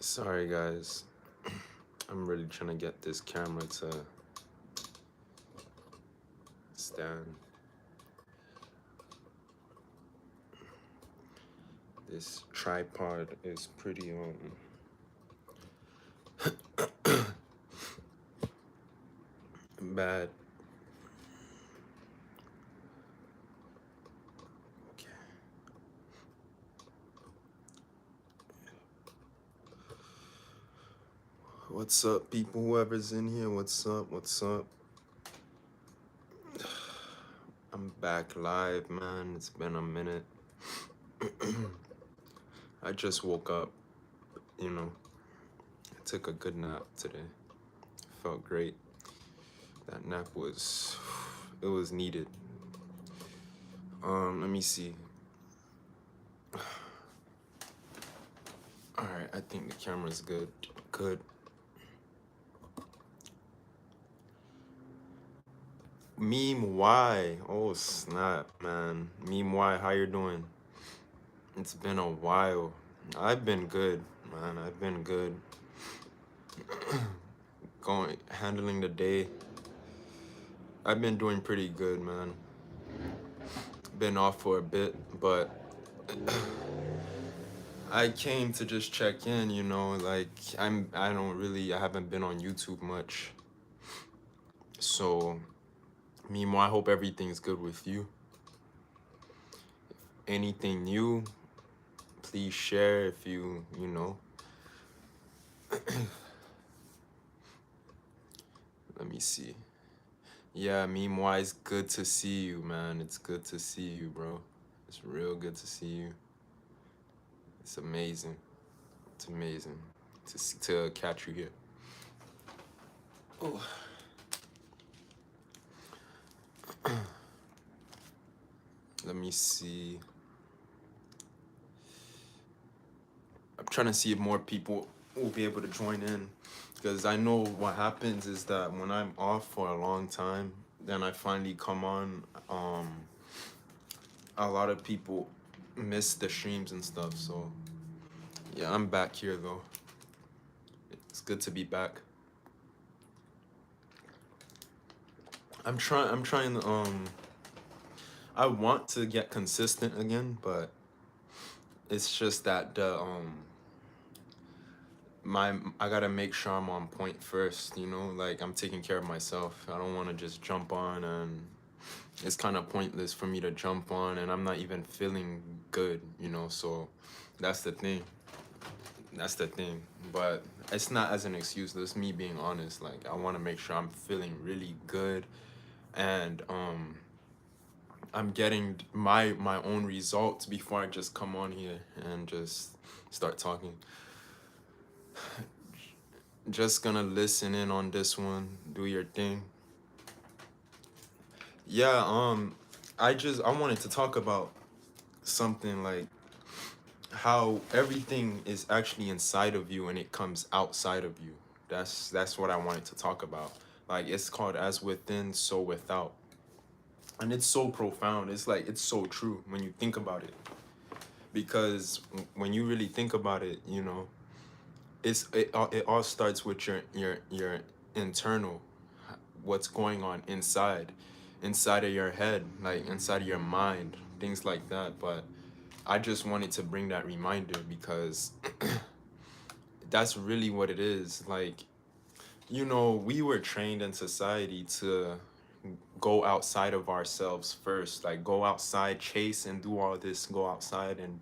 Sorry guys, I'm really trying to get this camera to stand. This tripod is pretty bad. Okay. What's up, people? Whoever's in here, what's up? What's up? I'm back live, man. It's been a minute. I just woke up, you know. I took a good nap today. Felt great. That nap was, it was needed. Let me see. All right, I think the camera's good. Good. Meme Y. Oh snap, man. Meme Y, how you doing? It's been a while. I've been good, man. I've been good. Handling the day. I've been doing pretty good, man. Been off for a bit, but I came to just check in, you know, like I haven't been on YouTube much. So, meanwhile, I hope everything's good with you. Anything new, please share if you know. Let me see. Yeah, meanwhile, it's good to see you, man. It's good to see you, bro. It's real good to see you. It's amazing. It's amazing to catch you here. Oh. Let me see. I'm trying to see if more people will be able to join in, because I know what happens is that when I'm off for a long time, then I finally come on. A lot of people miss the streams and stuff. So yeah, I'm back here though. It's good to be back. I'm trying to I want to get consistent again, but it's just that the I gotta make sure I'm on point first, you know, like I'm taking care of myself. I don't want to just jump on, and it's kind of pointless for me to jump on and I'm not even feeling good, you know. So that's the thing. But it's not as an excuse. That's me being honest. Like I want to make sure I'm feeling really good, and I'm getting my own results before I just come on here and just start talking. Just gonna listen in on this one. Do your thing. Yeah, I wanted to talk about something like how everything is actually inside of you and it comes outside of you. That's what I wanted to talk about. Like it's called as within, so without. And it's so profound. It's like it's so true when you think about it. Because when you really think about it, you know, it all starts with your internal, what's going on inside of your head, like inside of your mind, things like that. But I just wanted to bring that reminder because that's really what it is. Like, you know, we were trained in society to go outside of ourselves first, like go outside, chase and do all this, go outside and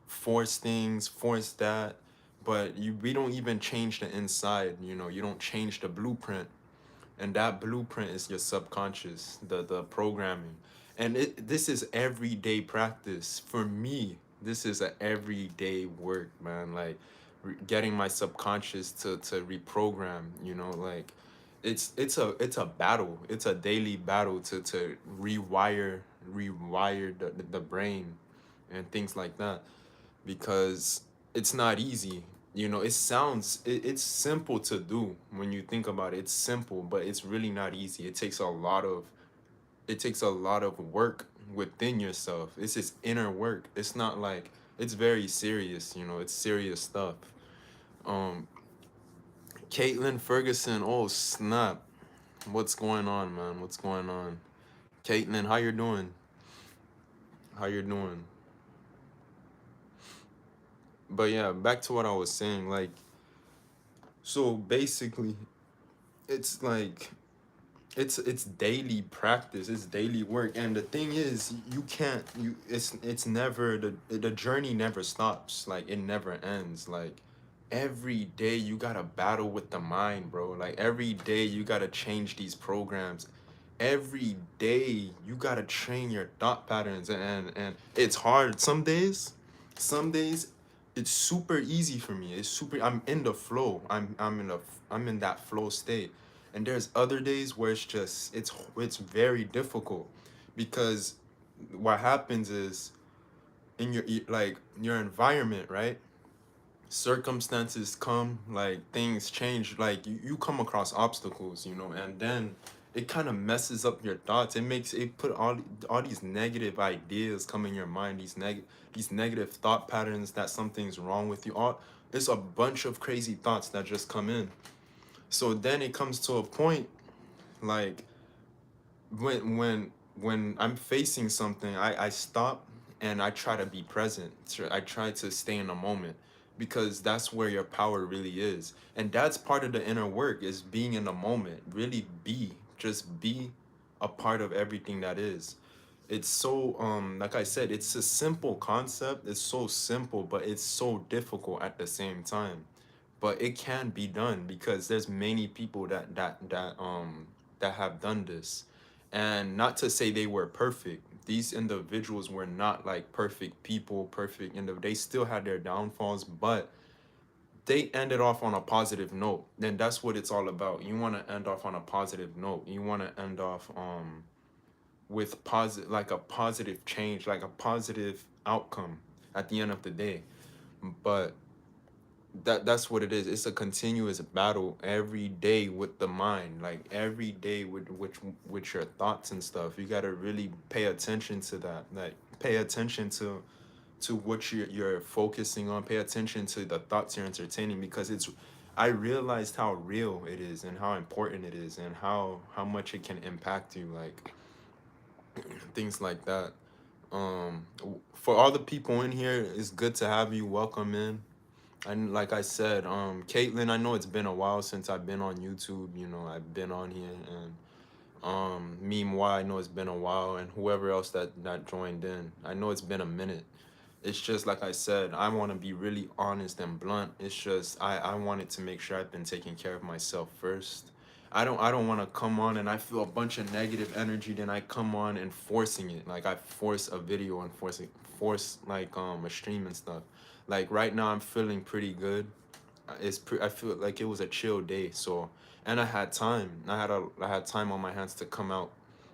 force things, force that. But we don't even change the inside, you know, you don't change the blueprint. And that blueprint is your subconscious, the programming. And this is everyday practice for me. This is a everyday work, man. Like getting my subconscious to reprogram, you know, like it's a battle. It's a daily battle to rewire the brain and things like that, because it's not easy. You know, it's simple to do when you think about it. It's simple, but it's really not easy. It takes a lot of work within yourself. It's this inner work. It's not like, it's very serious, you know, it's serious stuff. Um, Caitlin Ferguson. Oh snap! What's going on, man? What's going on? Caitlin, how you doing? How you doing? But yeah, back to what I was saying. Like, so basically, it's like it's daily practice, it's daily work, and the thing is, you can't you it's never the journey never stops, like it never ends. Like every day you gotta battle with the mind, bro. Like every day you gotta change these programs. Every day you gotta train your thought patterns, and it's hard some days it's super easy for me. It's super, I'm in the flow. I'm in that flow state. And there's other days where it's just it's very difficult, because what happens is in like your environment, right? Circumstances come, like things change, like you come across obstacles, and then it kind of messes up your thoughts. It makes it put all these negative ideas come in your mind, these negative thought patterns that something's wrong with you. All It's a bunch of crazy thoughts that just come in. So then it comes to a point, like when I'm facing something, I stop and I try to be present. I try to stay in the moment, because that's where your power really is. And that's part of the inner work, is being in the moment. Really just be a part of everything that is. It's so like I said, it's a simple concept. It's so simple, but it's so difficult at the same time. But it can be done, because there's many people that have done this. And not to say they were perfect. These individuals were not like perfect people, perfect, and they still had their downfalls, but they ended off on a positive note. Then that's what it's all about. You want to end off on a positive note. You want to end off with positive, like a positive change, like a positive outcome at the end of the day. But that's what it is. It's a continuous battle every day with the mind, like every day with your thoughts and stuff. You got to really pay attention to that. Like pay attention to what you're focusing on. Pay attention to the thoughts you're entertaining, because it's I realized how real it is and how important it is, and how much it can impact you, like things like that. For all the people in here, it's good to have you. Welcome in. And like I said, Caitlin, I know it's been a while since I've been on YouTube. I've been on here, and meanwhile, I know it's been a while, and whoever else that joined in, I know it's been a minute. It's just like I said, I want to be really honest and blunt. It's just I wanted to make sure I've been taking care of myself first. I don't want to come on and I feel a bunch of negative energy, then I come on and forcing it. Like I force a video and force like a stream and stuff. Like right now I'm feeling pretty good. I feel like it was a chill day, so, and I had time. I had time on my hands to come out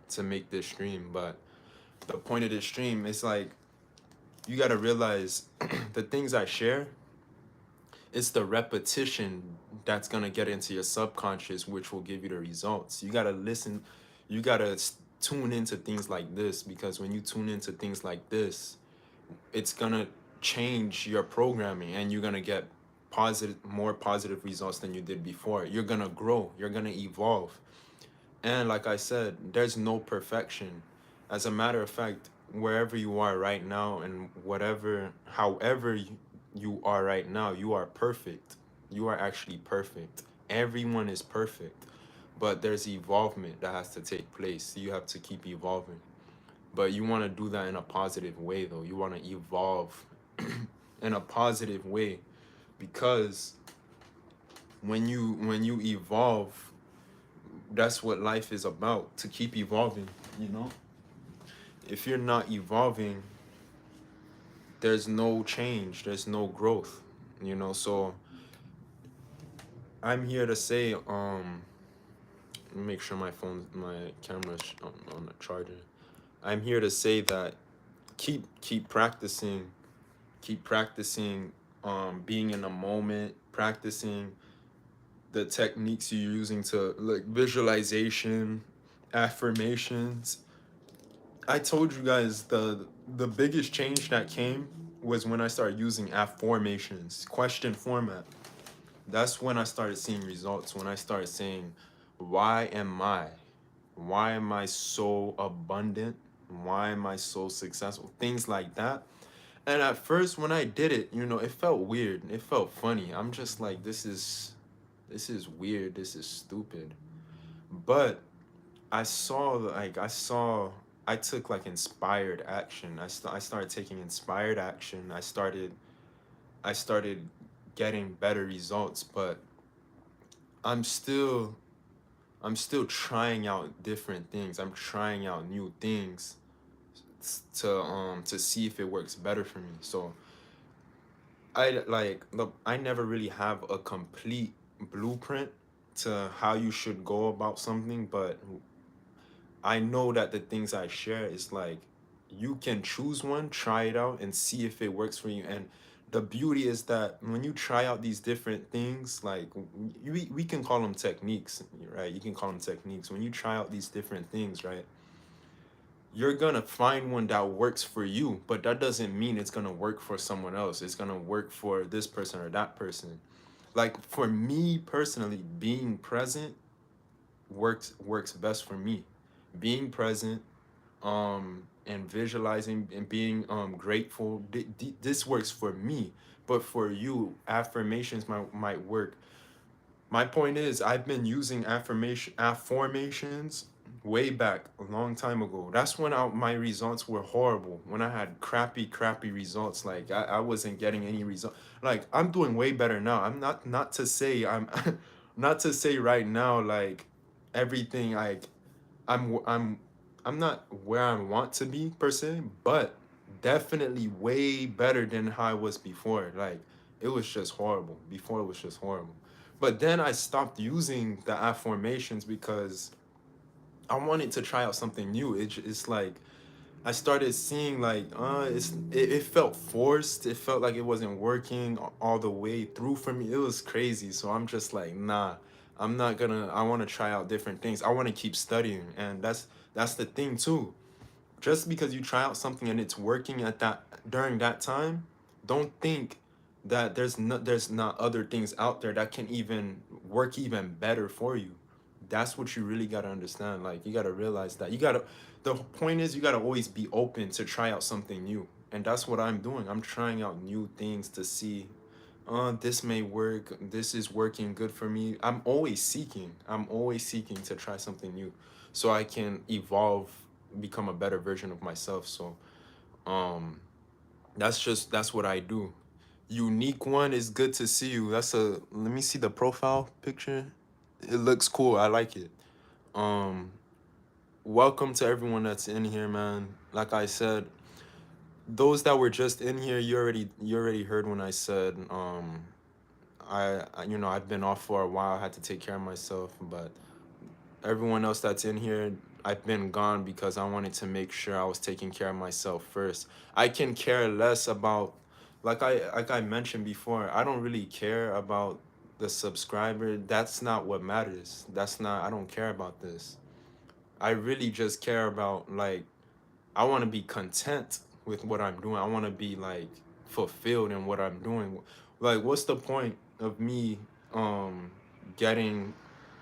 to make this stream. But the point of this stream is like, you got to realize the things I share, it's the repetition that's going to get into your subconscious, which will give you the results. You got to listen, you got to tune into things like this, because when you tune into things like this, it's going to change your programming, and you're going to get more positive results than you did before. You're going to grow, you're going to evolve. And like I said, there's no perfection. As a matter of fact, wherever you are right now, and however you are right now, you are perfect. You are actually perfect. Everyone is perfect. But there's evolvement that has to take place. You have to keep evolving. But you want to do that in a positive way, though. You want to evolve in a positive way, because when you evolve, that's what life is about, to keep evolving, you know? If you're not evolving, there's no change, there's no growth, So I'm here to say, let me make sure my camera's on the charger. I'm here to say that keep practicing, being in the moment, practicing the techniques you're using, to like visualization, affirmations. I told you guys the biggest change that came was when I started using affirmations, question format. That's when I started seeing results. When I started saying, why am I? Why am I so abundant? Why am I so successful? Things like that. And at first when I did it, it felt weird. It felt funny. I'm just like, this is weird. This is stupid. But I took like inspired action. I started taking inspired action. I started getting better results, but I'm still I'm still trying out different things. I'm trying out new things to see if it works better for me. So I never really have a complete blueprint to how you should go about something, but I know that the things I share is like you can choose one, try it out, and see if it works for you. And the beauty is that when you try out these different things, like we can call them techniques, right? You can call them techniques. When you try out these different things, right? You're gonna find one that works for you, but that doesn't mean it's gonna work for someone else. It's gonna work for this person or that person. Like for me personally, being present works best for me. Being present, and visualizing and being grateful. This works for me, but for you, affirmations might work. My point is, I've been using affirmations way back a long time ago. That's when my results were horrible. When I had crappy results, like I wasn't getting any result. Like I'm doing way better now. I'm not to say I'm not to say right now like everything like I'm I'm not where I want to be per se, but definitely way better than how I was before. Like it was just horrible. Before it was just horrible. But then I stopped using the affirmations because I wanted to try out something new. It's like I started seeing like it felt forced. It felt like it wasn't working all the way through for me. It was crazy. So I'm just like, nah, I'm not gonna. I want to try out different things. I want to keep studying, and that's the thing too. Just because you try out something and it's working at that during that time, don't think that there's not other things out there that can even work even better for you. That's what you really got to understand. Like you got to realize that the point is you got to always be open to try out something new. And that's what I'm doing. I'm trying out new things to see this may work. This is working good for me. I'm always seeking to try something new so I can evolve, become a better version of myself. So um that's what I do. Unique one is good to see you. Let me see the profile picture. It looks cool. I like it. Um Welcome to everyone that's in here, man. Like I said, those that were just in here, you already heard when I said I've been off for a while. I had to take care of myself, but everyone else that's in here, I've been gone because I wanted to make sure I was taking care of myself first. I can care less about, like I mentioned before, I don't really care about the subscriber. That's not what matters. I don't care about this. I really just care about like I want to be content with what I'm doing. I want to be like fulfilled in what I'm doing. Like what's the point of me um getting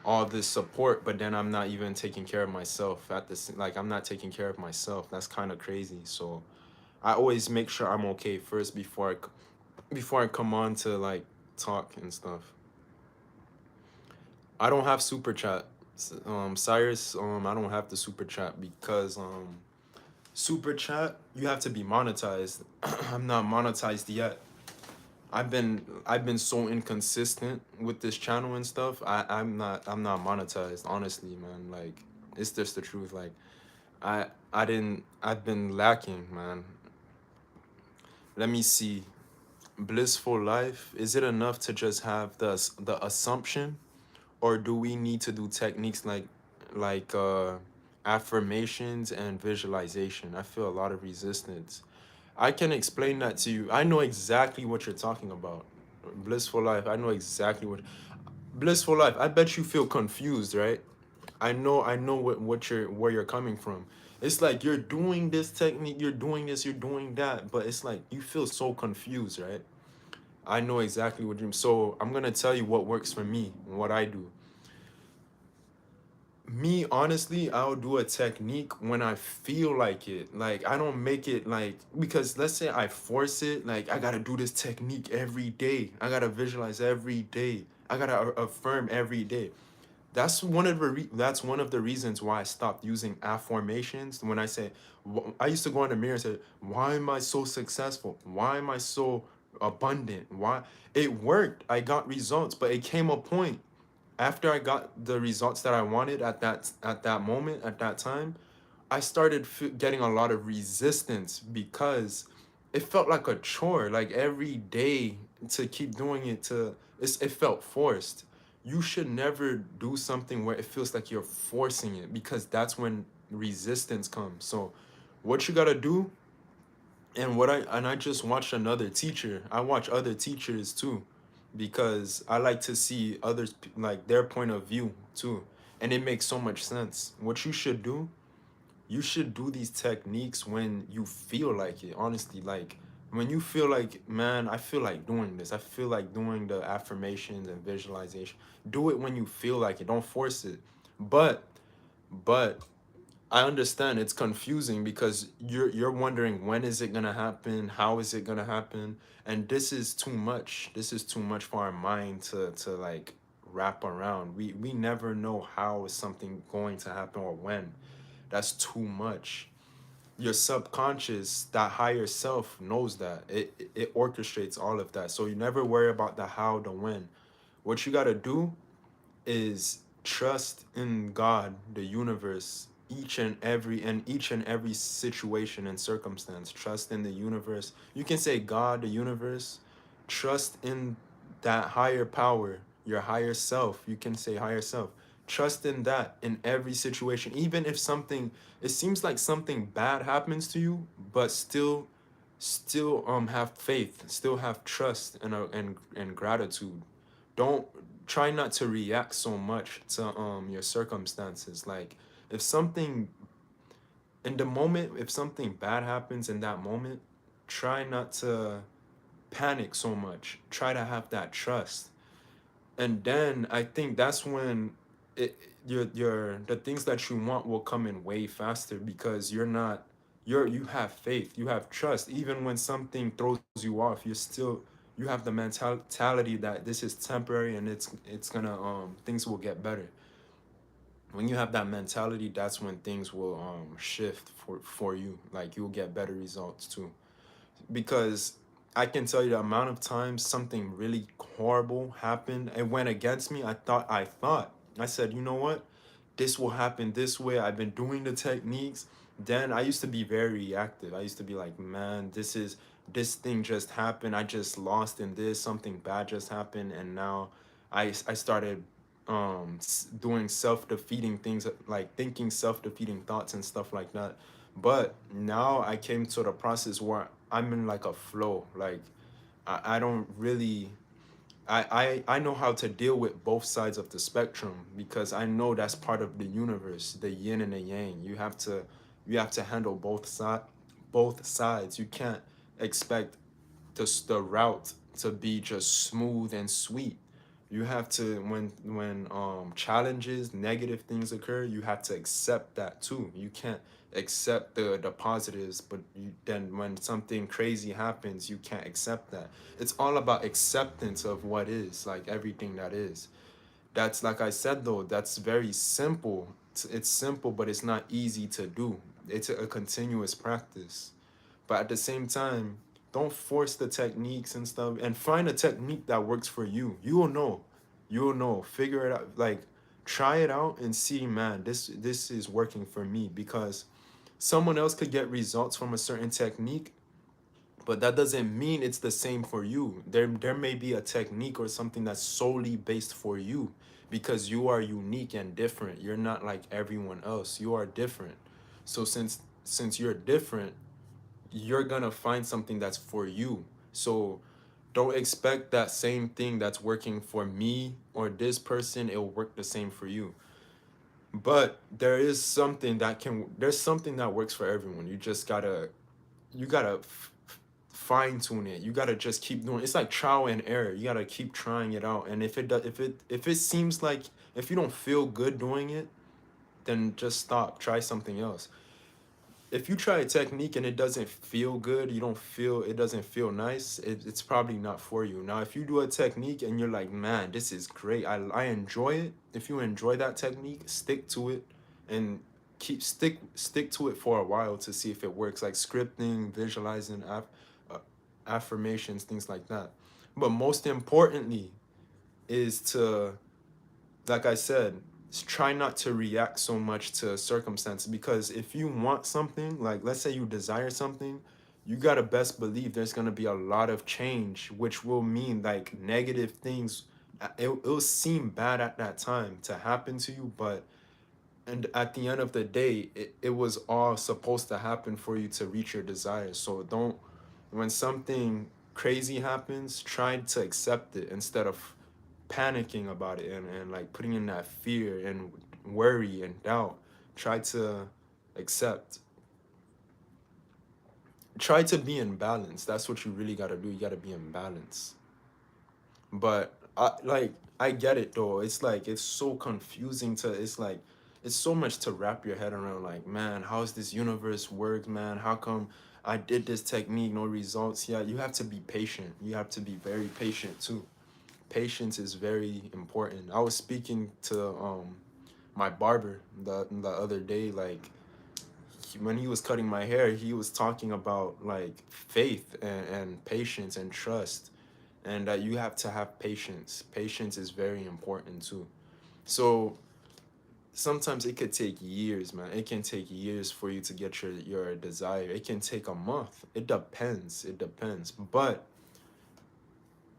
all this support but then I'm not even taking care of myself at this, like I'm not taking care of myself. That's kind of crazy. So I always make sure I'm okay first before I come on to like talk and stuff. I don't have super chat. Cyrus, I don't have the super chat because super chat, you have to be monetized. I'm not monetized yet. I've been so inconsistent with this channel and stuff. I'm not monetized, honestly, man. Like it's just the truth. Like I've been lacking, man. Let me see. Blissful life. Is it enough to just have the assumption, or do we need to do techniques like affirmations and visualization? I feel a lot of resistance. I can explain that to you. I know exactly what you're talking about. Blissful life. I know exactly what blissful life. I bet you feel confused, right? I know where you're coming from. It's like you're doing this technique, you're doing this, you're doing that, but it's like you feel so confused, right? I know exactly what dream. So I'm gonna tell you what works for me and what I do. Me, honestly, I'll do a technique when I feel like it. Like, I don't make it like, because let's say I force it, like, I gotta do this technique every day. I gotta visualize every day. I gotta affirm every day. That's one of the reasons why I stopped using affirmations. When I say, I used to go in the mirror and say, why am I so successful? Why am I so abundant? Why? It worked. I got results, but it came a point after I got the results that I wanted at that moment, at that time. I started getting a lot of resistance because it felt like a chore, like every day to keep doing it. It felt forced. You should never do something where it feels like you're forcing it, because that's when resistance comes. So what you got to do, and I just watched another teacher. I watch other teachers too, because I like to see others, like their point of view too, and it makes so much sense. What you should do these techniques when you feel like it. Honestly, like when you feel like, man, I feel like doing this. I feel like doing the affirmations and visualization. Do it when you feel like it. Don't force it. But but I understand it's confusing because you're wondering, when is it gonna happen? How is it gonna happen? And this is too much. This is too much for our mind to like wrap around. We never know how is something going to happen or when. That's too much. Your subconscious, that higher self, knows that. It orchestrates all of that. So you never worry about the how, the when. What you gotta do is trust in God, the universe, each and every situation and circumstance. Trust in the universe. You can say God, the universe. Trust in that higher power, your higher self. You can say higher self. Trust in that in every situation. Even if something, it seems like something bad happens to you, but still have faith, still have trust and gratitude. Don't try not to react so much to your circumstances. Like, if something in the moment, if something bad happens in that moment, try not to panic so much. Try to have that trust. And then I think that's when it your the things that you want will come in way faster, because you have faith, you have trust. Even when something throws you off, you have the mentality that this is temporary, and it's gonna things will get better. When you have that mentality, that's when things will shift for you. Like, you'll get better results too. Because I can tell you the amount of times something really horrible happened, it went against me. I said, you know what? This will happen this way. I've been doing the techniques. Then I used to be very reactive. I used to be like, man, this thing just happened. I just lost in this. Something bad just happened, and now I started doing self-defeating things, like thinking self-defeating thoughts and stuff like that. But now I came to the process where I'm in like a flow. Like, I don't really, I know how to deal with both sides of the spectrum, because I know that's part of the universe, the yin and the yang. You have to handle both sides. You can't expect the route to be just smooth and sweet. You have to, when challenges, negative things occur, you have to accept that too. You can't accept the positives, but then when something crazy happens, you can't accept that. It's all about acceptance of what is, like everything that is. That's, like I said, though, that's very simple. It's simple, but it's not easy to do. It's a continuous practice. But at the same time, don't force the techniques and stuff, and find a technique that works for you. You will know. You will know. Figure it out. Like, try it out and see, man, this is working for me, because someone else could get results from a certain technique, but that doesn't mean it's the same for you. There may be a technique or something that's solely based for you, because you are unique and different. You're not like everyone else. You are different. So since you're different, you're gonna find something that's for you. So don't expect that same thing that's working for me or this person, it'll work the same for you. But there's something that works for everyone. You just gotta fine tune it. You gotta just keep doing. It's like trial and error. You gotta keep trying it out. And if it does, if it seems like, if you don't feel good doing it, then just stop. Try something else. If you try a technique and it doesn't feel good, you don't feel, it doesn't feel nice, it's probably not for you. Now, if you do a technique and you're like, man, this is great, I enjoy it. If you enjoy that technique, stick to it and stick to it for a while to see if it works, like scripting, visualizing, uh, affirmations, things like that. But most importantly is to, like I said, try not to react so much to circumstances, because if you want something, like let's say you desire something, you gotta best believe there's gonna be a lot of change, which will mean like negative things. It'll seem bad at that time to happen to you, but and at the end of the day, it was all supposed to happen for you to reach your desires. So don't, when something crazy happens, try to accept it instead of panicking about it and like putting in that fear and worry and doubt. Try to accept. Try to be in balance. That's what you really gotta do. You gotta be in balance. But I get it though. It's like it's so confusing to, it's like it's so much to wrap your head around, like, man, how's this universe works, man? How come I did this technique, no results? Yeah, you have to be patient. You have to be very patient too. Patience is very important. I was speaking to my barber the other day, like when he was cutting my hair, he was talking about like faith and patience and trust, and that you have to have patience. Patience is very important too. So sometimes it could take years, man. It can take years for you to get your desire. It can take a month. It depends. It depends. But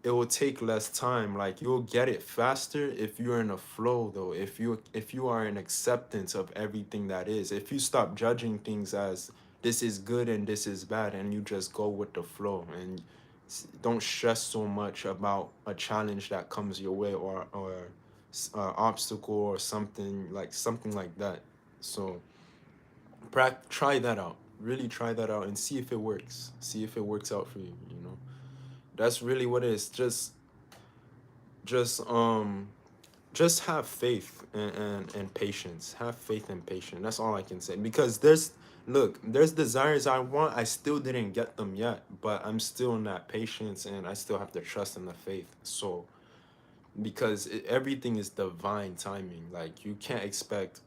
it will take less time. Like you'll get it faster if you're in a flow though. If you are in acceptance of everything that is. If you stop judging things as this is good and this is bad, and you just go with the flow and don't stress so much about a challenge that comes your way, or obstacle or something like that. So try that out. Really try that out and see if it works. See if it works out for you, you know. That's really what it is. Just just have faith and patience. Have faith and patience. That's all I can say. Because there's desires I want. I still didn't get them yet, but I'm still in that patience, and I still have to trust in the faith. So because everything is divine timing. Like you can't expect,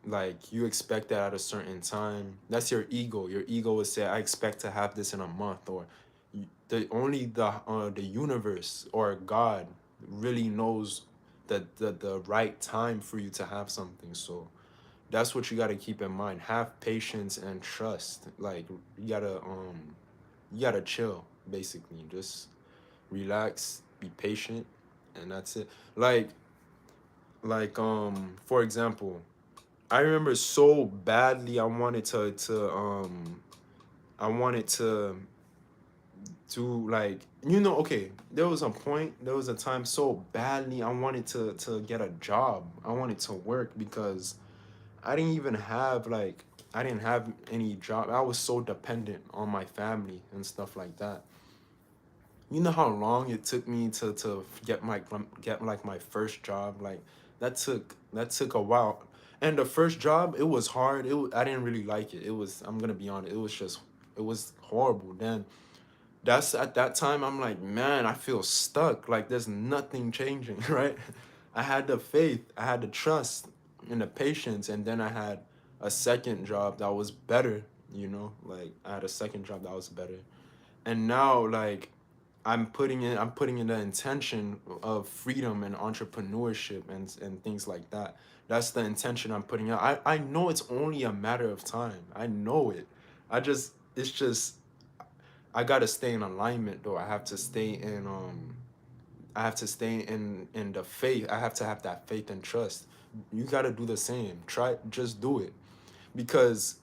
like you expect that at a certain time. That's your ego. Your ego will say, I expect to have this in a month, or the universe or God really knows the right time for you to have something. So that's what you got to keep in mind. Have patience and trust. Like you gotta chill, basically. Just relax, be patient, and that's it. For example, I remember so badly I wanted to do, like, okay, there was a time so badly I wanted to get a job. I wanted to work because I didn't even have, like, I didn't have any job. I was so dependent on my family and stuff like that. You know how long it took me to get like my first job? Like that took a while. And the first job, it was hard. I didn't really like it. It was, I'm gonna be honest, it was horrible. Then that's at that time I'm like, man, I feel stuck. Like there's nothing changing, right? I had the faith, I had the trust and the patience, and then I had a second job that was better, like I had a second job that was better. And now, like, I'm putting in the intention of freedom and entrepreneurship and things like that. That's the intention I'm putting out. I know it's only a matter of time. I know it. It's just I gotta stay in alignment though. I have to stay in the faith. I have to have that faith and trust. You gotta do the same. Just do it. Because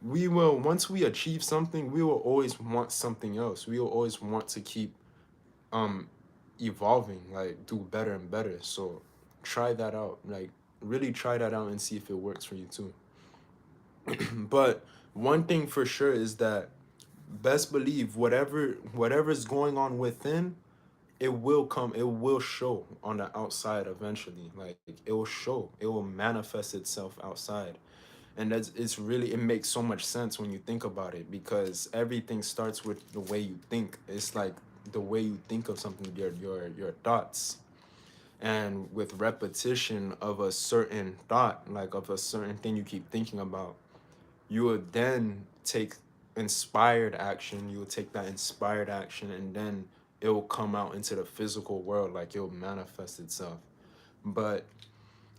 we will, once we achieve something, we will always want something else. We will always want to keep um evolving, like do better and better. So try that out. Like really try that out and see if it works for you too. But one thing for sure is that best believe whatever's going on within, it will show on the outside eventually. Like it will show, it will manifest itself outside. And it's really, it makes so much sense when you think about it, because everything starts with the way you think. It's like the way you think of something, your thoughts. And with repetition of a certain thought, like of a certain thing you keep thinking about, you would then take inspired action. You will take that inspired action, and then it will come out into the physical world, like it will manifest itself. But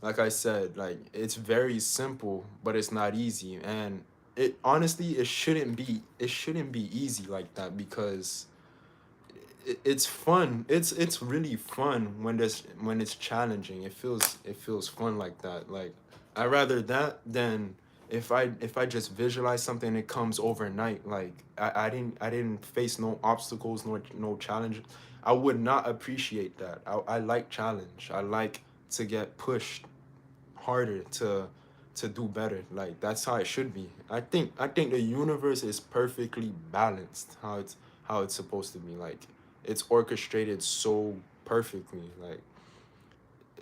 like I said, like it's very simple, but it's not easy. And it honestly, it shouldn't be easy like that, because it's fun. It's really fun when there's when it's challenging. It feels fun like that. Like I rather that than if I just visualize something and it comes overnight. Like I didn't face no obstacles, no challenge. I would not appreciate that. I like challenge. I like to get pushed harder to do better. Like that's how it should be. I think the universe is perfectly balanced, how it's supposed to be. Like it's orchestrated so perfectly. Like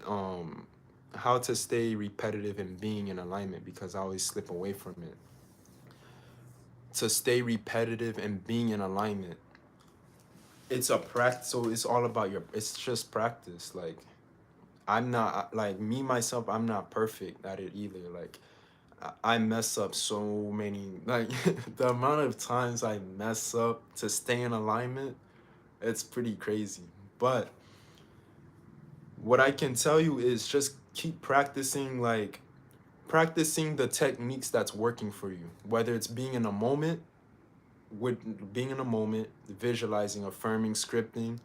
um how to stay repetitive and being in alignment, because I always slip away from it. To stay repetitive and being in alignment, it's a practice. So it's all about your, it's just practice. Like I'm not, like me myself, I'm not perfect at it either. Like I mess up so many, like the amount of times I mess up to stay in alignment, it's pretty crazy. But what I can tell you is just keep practicing, like practicing the techniques that's working for you, whether it's being in a moment, with being in a moment, visualizing, affirming, scripting,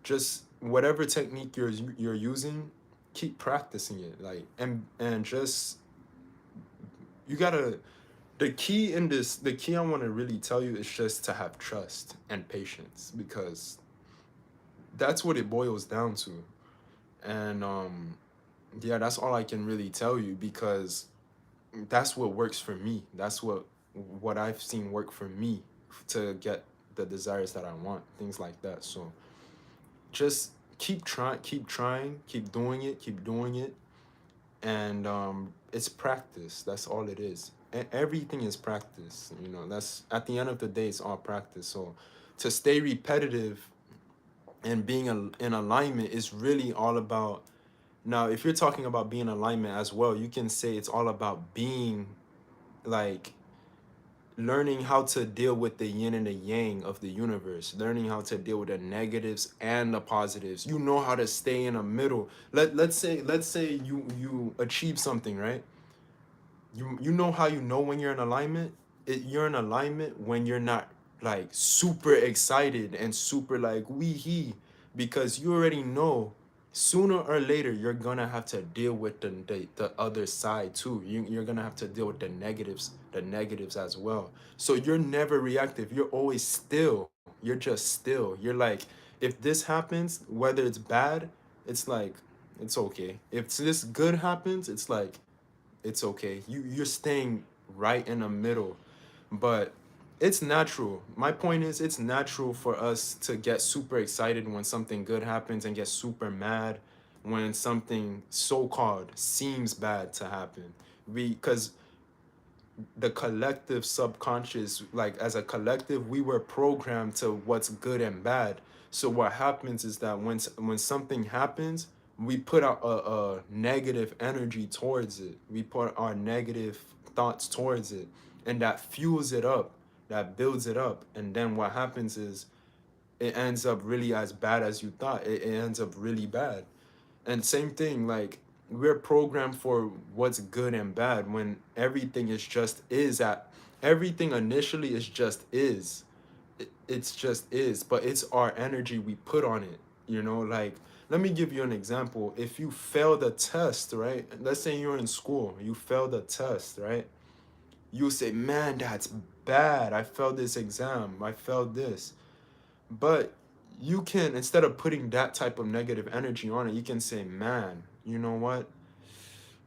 just whatever technique you're using, keep practicing it. Like and just you gotta, the key I want to really tell you is just to have trust and patience, because that's what it boils down to. And yeah, that's all I can really tell you, because that's what works for me. That's what I've seen work for me to get the desires that I want, things like that. So just keep doing it, keep doing it. And it's practice. That's all it is. Everything is practice. You know, that's at the end of the day, it's all practice. So to stay repetitive and being in alignment is really all about. Now if you're talking about being in alignment as well, you can say it's all about being, like, learning how to deal with the yin and the yang of the universe, learning how to deal with the negatives and the positives. You know how to stay in the middle. Let's say you achieve something, right? You know how you know when you're in alignment? You're in alignment when you're not like super excited and super like wee hee, because you already know sooner or later you're gonna have to deal with the other side too. You're gonna have to deal with the negatives as well. So you're never reactive. You're always still. You're just still. You're like, if this happens, whether it's bad, it's like it's okay. If this good happens, it's like it's okay. You're staying right in the middle. But it's natural. My point is, it's natural for us to get super excited when something good happens and get super mad when something so-called seems bad to happen. Because the collective subconscious, like as a collective, we were programmed to what's good and bad. So what happens is that when something happens, we put out a negative energy towards it. We put our negative thoughts towards it, and that fuels it up, that builds it up. And then what happens is it ends up really as bad as you thought. It ends up really bad. And same thing, like we're programmed for what's good and bad when everything is just is at everything initially is just is. It's just is, but it's our energy we put on it. You know, like let me give you an example. If you fail the test, right? Let's say you're in school, you fail the test, right? You say, man, that's bad. I failed this exam. I failed this. But you can, instead of putting that type of negative energy on it, you can say, man, you know what?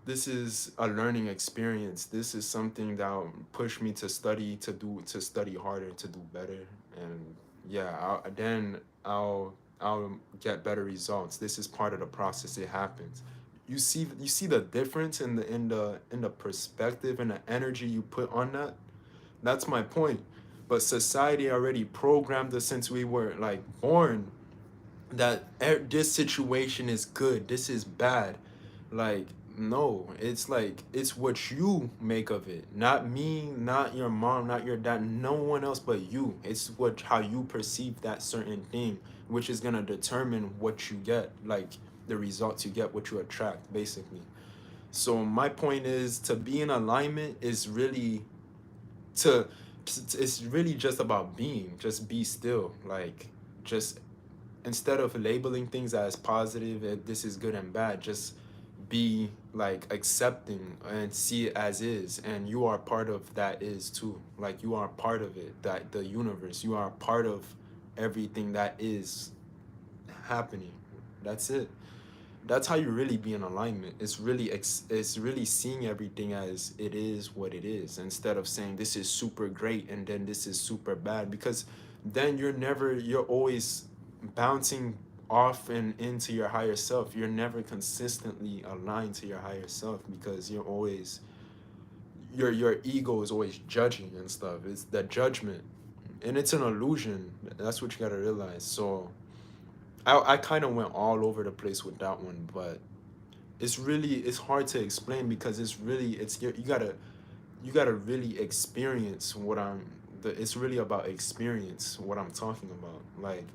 this is a learning experience. This is something that will push me to study, to study harder, to do better. And yeah, then I'll get better results. This is part of the process. It happens. You see the difference in the perspective and the energy you put on that. That's my point. But society already programmed us since we were like born that this situation is good, this is bad. Like, no, it's like it's what you make of it, not me, not your mom, not your dad, no one else but you. It's what how you perceive that certain thing, which is going to determine what you get, like the results you get, what you attract, basically. So my point is, to be in alignment is really to it's really just about being, just be still, like, just instead of labeling things as positive, this is good and bad, just be like accepting and see it as is, and you are part of that is too. Like, you are part of it, that the universe, you are part of everything that is happening. That's it. That's how you really be in alignment. It's really seeing everything as it is what it is, instead of saying this is super great and then this is super bad, because then you're always bouncing off and into your higher self. You're never consistently aligned to your higher self, because you're always your ego is always judging and stuff. It's the judgment, and it's an illusion. That's what you got to realize. So I kind of went all over the place with that one, but it's hard to explain, because you gotta really experience what it's really about experience what I'm talking about. Like,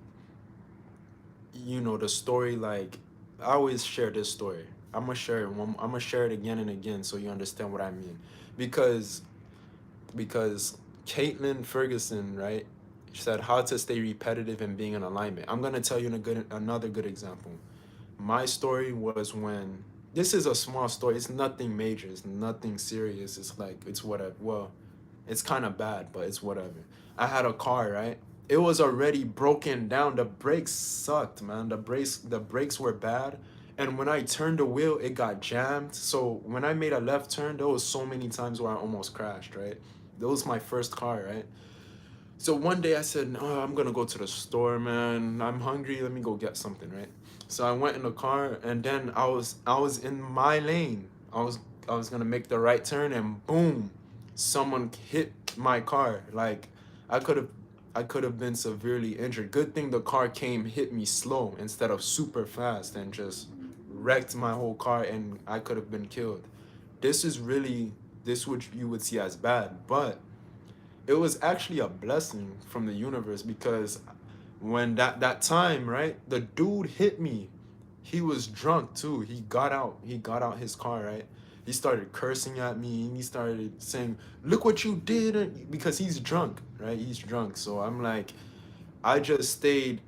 the story, like, I always share this story. I'm gonna share it again and again so you understand what I mean. Because because Caitlin Ferguson, right? She said how to stay repetitive and being in alignment. I'm gonna tell you another good example. My story was when this is a small story. It's nothing major. It's nothing serious. It's like it's whatever. Well, it's kind of bad, but it's whatever. I had a car, right? It was already broken down. The brakes sucked, man. The brakes were bad. And when I turned the wheel, it got jammed. So when I made a left turn, there was so many times where I almost crashed, right? That was my first car, right? So one day I said, "No, I'm gonna go to the store, man. I'm hungry. Let me go get something, right?" So I went in the car, and then I was in my lane. I was gonna make the right turn, and boom, someone hit my car. Like, I could have I could have been severely injured. Good thing the car hit me slow instead of super fast, and just wrecked my whole car, and I could have been killed. This is really this what you would see as bad, but it was actually a blessing from the universe, because when that time, right, the dude hit me. He was drunk too. He got out his car, right? He started cursing at me, and he started saying, "Look what you did," because he's drunk, right? He's drunk. So I'm like, I just stayed.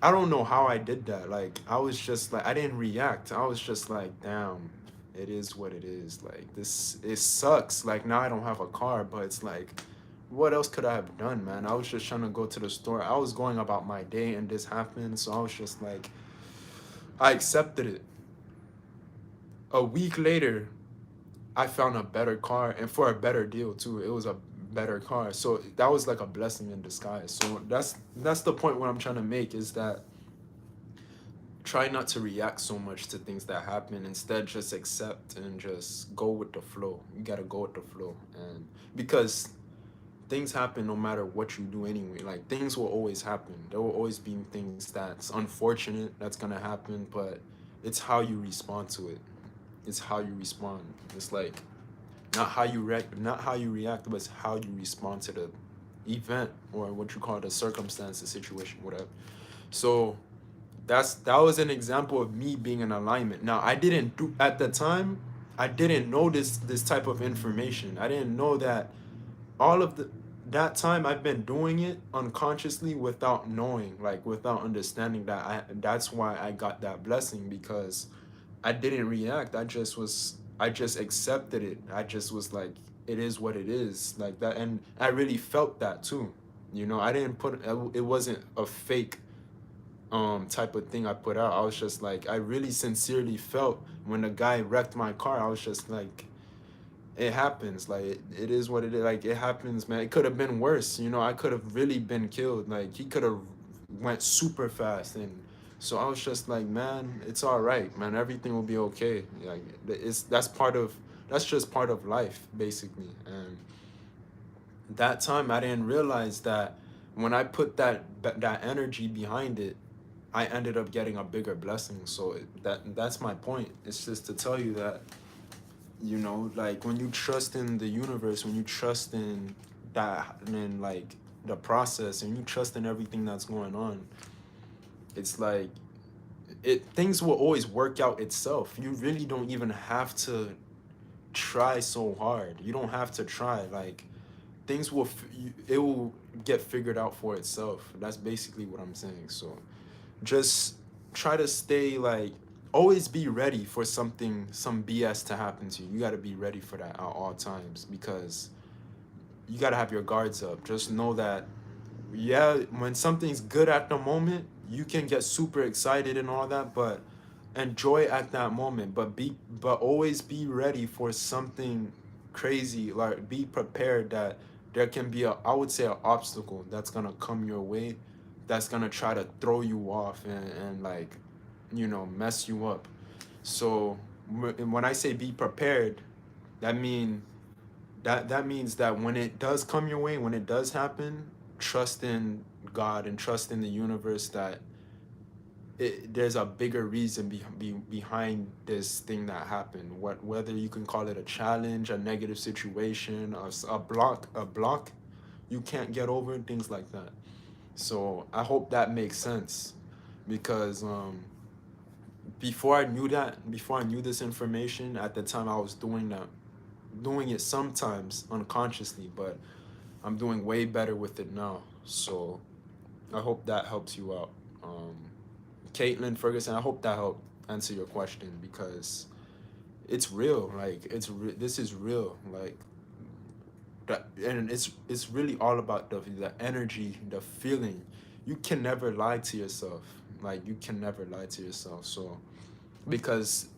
I don't know how I did that. Like, I was just like, I didn't react. I was just like, damn, it is what it is. Like, this, it sucks. Like, now I don't have a car, but it's like, what else could I have done, man? I was just trying to go to the store. I was going about my day, and this happened. So I was just like, I accepted it. A week later, I found a better car, and for a better deal too. It was a better car. So that was like a blessing in disguise. So that's the point what I'm trying to make, is that try not to react so much to things that happen. Instead, just accept and just go with the flow. You gotta go with the flow, and because things happen no matter what you do anyway. Like, things will always happen. There will always be things that's unfortunate that's gonna happen, but it's how you respond to it. It's how you respond. It's like, not how you react, but it's how you respond to the event, or what you call the circumstance, the situation, whatever. So that was an example of me being in alignment. Now, I didn't do at the time. I didn't know this type of information. I didn't know that all of that time I've been doing it unconsciously, without knowing, like, without understanding that that's why I got that blessing, because I didn't react. I just accepted it. I just was like, it is what it is, like that. And I really felt that too. I didn't put it wasn't a fake type of thing I put out. I was just like, I really sincerely felt when the guy wrecked my car. I was just like, it happens. Like it is what it is. Like it happens, man. It could have been worse. You know, I could have really been killed. Like he could have went super fast, and so I was just like, man, it's all right, man. Everything will be okay. Like it's that's just part of life, basically. And that time, I didn't realize that when I put that energy behind it, I ended up getting a bigger blessing. So that's my point. It's just to tell you that, you know, like when you trust in the universe, when you trust in that, and like the process, and you trust in everything that's going on, it's like things will always work out itself. You really don't even have to try so hard. You don't have to try. Like things will it will get figured out for itself. That's basically what I'm saying. So just try to stay like, always be ready for some BS to happen to you. You got to be ready for that at all times, because you got to have your guards up. Just know that, yeah, when something's good at the moment, you can get super excited and all that, but enjoy at that moment. But always be ready for something crazy. Like be prepared that there can be I would say an obstacle that's gonna come your way, that's gonna try to throw you off, and like, you know, mess you up. So when I say be prepared, that mean that means that when it does come your way, when it does happen, trust in God and trust in the universe that there's a bigger reason behind this thing that happened. Whether you can call it a challenge, a negative situation, a block you can't get over, and things like that. So I hope that makes sense, because before I knew this information, at the time I was doing it sometimes unconsciously, but I'm doing way better with it now. So I hope that helps you out. Um, Caitlin Ferguson, I hope that helped answer your question, because it's real. Like this is real. Like that, and it's really all about the energy, the feeling. You can never lie to yourself. Like you can never lie to yourself. So because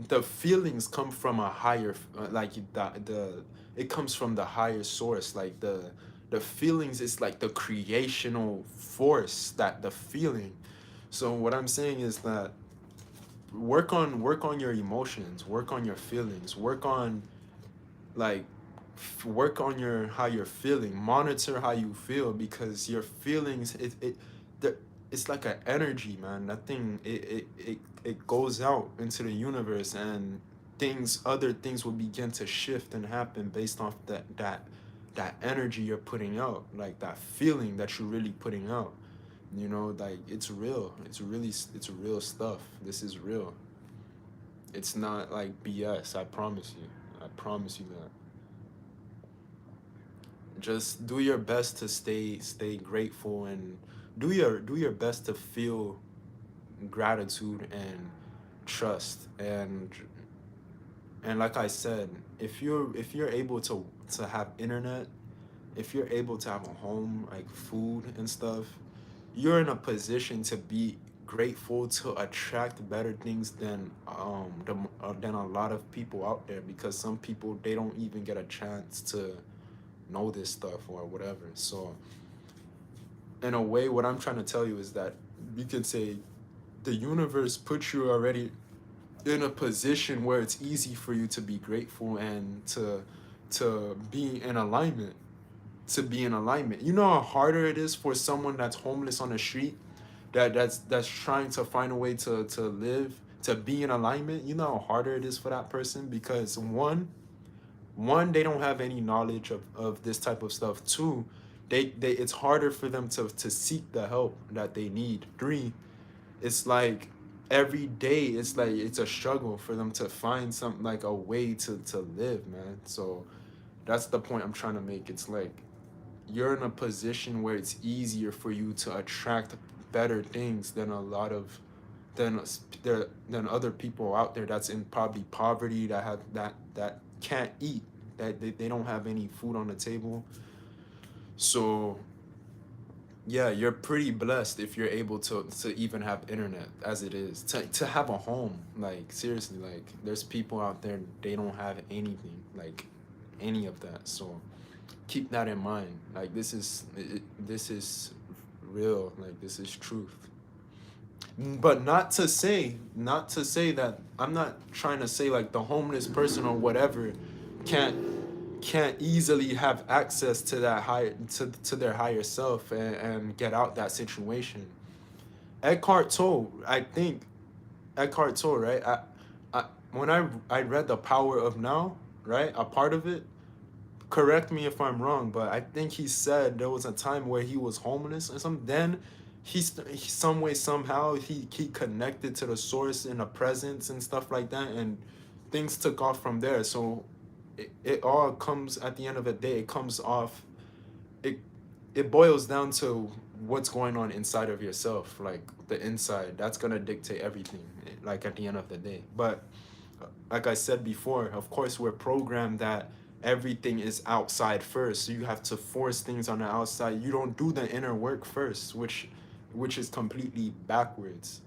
the feelings come from a higher, like the it comes from the higher source. Like the feelings is like the creational force, that the feeling. So what I'm saying is that work on your emotions, work on your feelings, work on like work on your how you're feeling, monitor how you feel, because your feelings, the, it's like an energy, man. That thing, it goes out into the universe, and other things will begin to shift and happen based off that energy you're putting out, like that feeling that you're really putting out. You know, like it's real. It's real stuff. This is real. It's not like BS. I promise you. I promise you that. Just do your best to stay grateful, and do your best to feel gratitude and trust. And like I said, if you're able to have internet, if you're able to have a home, like food and stuff, you're in a position to be grateful, to attract better things than a lot of people out there, because some people, they don't even get a chance to know this stuff or whatever. So in a way, what I'm trying to tell you is that you could say the universe puts you already in a position where it's easy for you to be grateful, and to be in alignment, You know how harder it is for someone that's homeless on the street, that's trying to find a way to live, to be in alignment. You know how harder it is for that person, because one, they don't have any knowledge of this type of stuff. Two, they it's harder for them to seek the help that they need. Three, it's like every day it's like it's a struggle for them to find something, like a way to live, man. So that's the point I'm trying to make. It's like you're in a position where it's easier for you to attract better things than a lot of than other people out there that's in probably poverty, that have that can't eat, that they don't have any food on the table. So Yeah, you're pretty blessed if you're able to even have internet as it is. To have a home, like seriously, like there's people out there they don't have anything, like any of that. So keep that in mind. Like this is real, like this is truth. But not to say that I'm not trying to say like the homeless person or whatever can't can't easily have access to that higher to their higher self and get out that situation. Eckhart Tolle, I think Eckhart Tolle, right? I when I read The Power of Now, right? A part of it, correct me if I'm wrong, but I think he said there was a time where he was homeless or something. Then some way somehow he connected to the source in the presence and stuff like that, and things took off from there. So it all comes at the end of the day. It comes off. It it boils down to what's going on inside of yourself, like the inside. That's gonna dictate everything. Like at the end of the day, but like I said before, of course, we're programmed that everything is outside first. So you have to force things on the outside. You don't do the inner work first, which is completely backwards.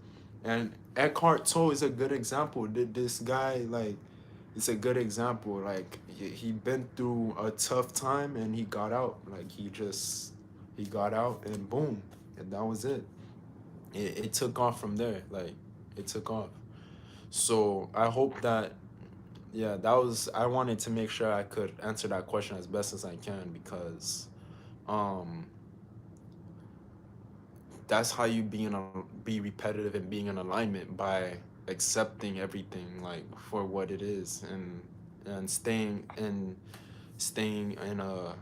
And Eckhart Tolle is a good example. This guy, like, it's a good example. Like he been through a tough time and he got out. Like he got out and boom, and that was it. It took off from there. Like it took off. So I hope that yeah, that was I wanted to make sure I could answer that question as best as I can because um that's how you be repetitive and being in alignment by accepting everything like for what it is and staying in a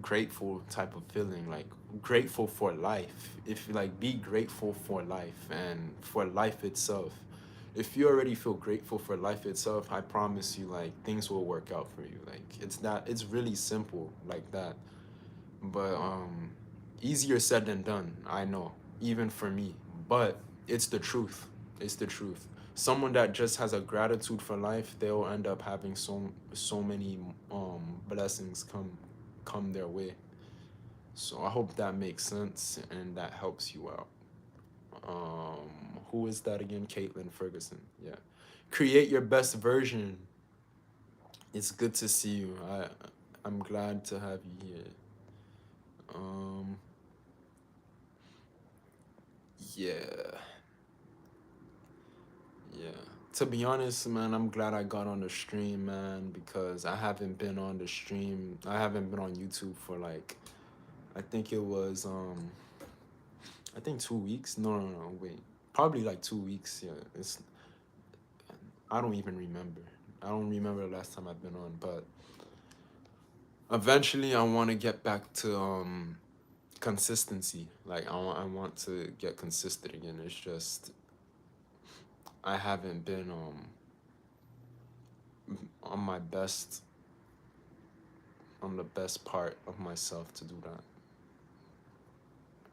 grateful type of feeling, like grateful for life. If like be grateful for life and for life itself. If you already feel grateful for life itself, I promise you like things will work out for you. Like it's really simple like that. But easier said than done, I know, even for me. But it's the truth. It's the truth. Someone that just has a gratitude for life, they'll end up having so many blessings come their way. So I hope that makes sense and that helps you out. Who is that again? Caitlin Ferguson. Yeah. Create your best version. It's good to see you. I'm glad to have you here. Um, yeah, yeah. To be honest, man, I'm glad I got on the stream, man, because I haven't been on the stream. I haven't been on YouTube for like, I think it was I think 2 weeks. No, wait, probably like 2 weeks. Yeah, I don't even remember. I don't remember the last time I've been on, but eventually I want to get back to consistency. Like I want to get consistent again. It's just I haven't been on my best on the best part of myself to do that.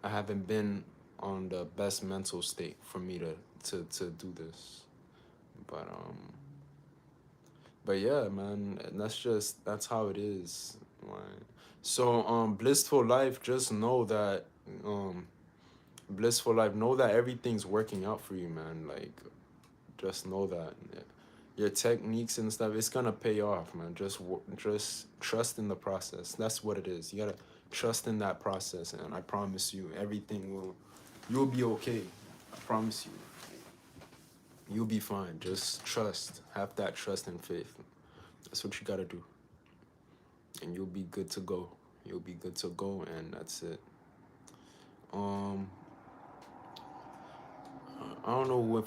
I haven't been on the best mental state for me to do this. But yeah, man, that's how it is. Right. So blissful life, just know that um blissful life, know that everything's working out for you, man. Like just know that your techniques and stuff, it's gonna pay off, man. Just trust in the process. That's what it is. You gotta trust in that process, and I promise you, you'll be okay. I promise you, you'll be fine. Just trust. Have that trust and faith. That's what you gotta do, and you'll be good to go. You'll be good to go, and that's it. Um, I don't know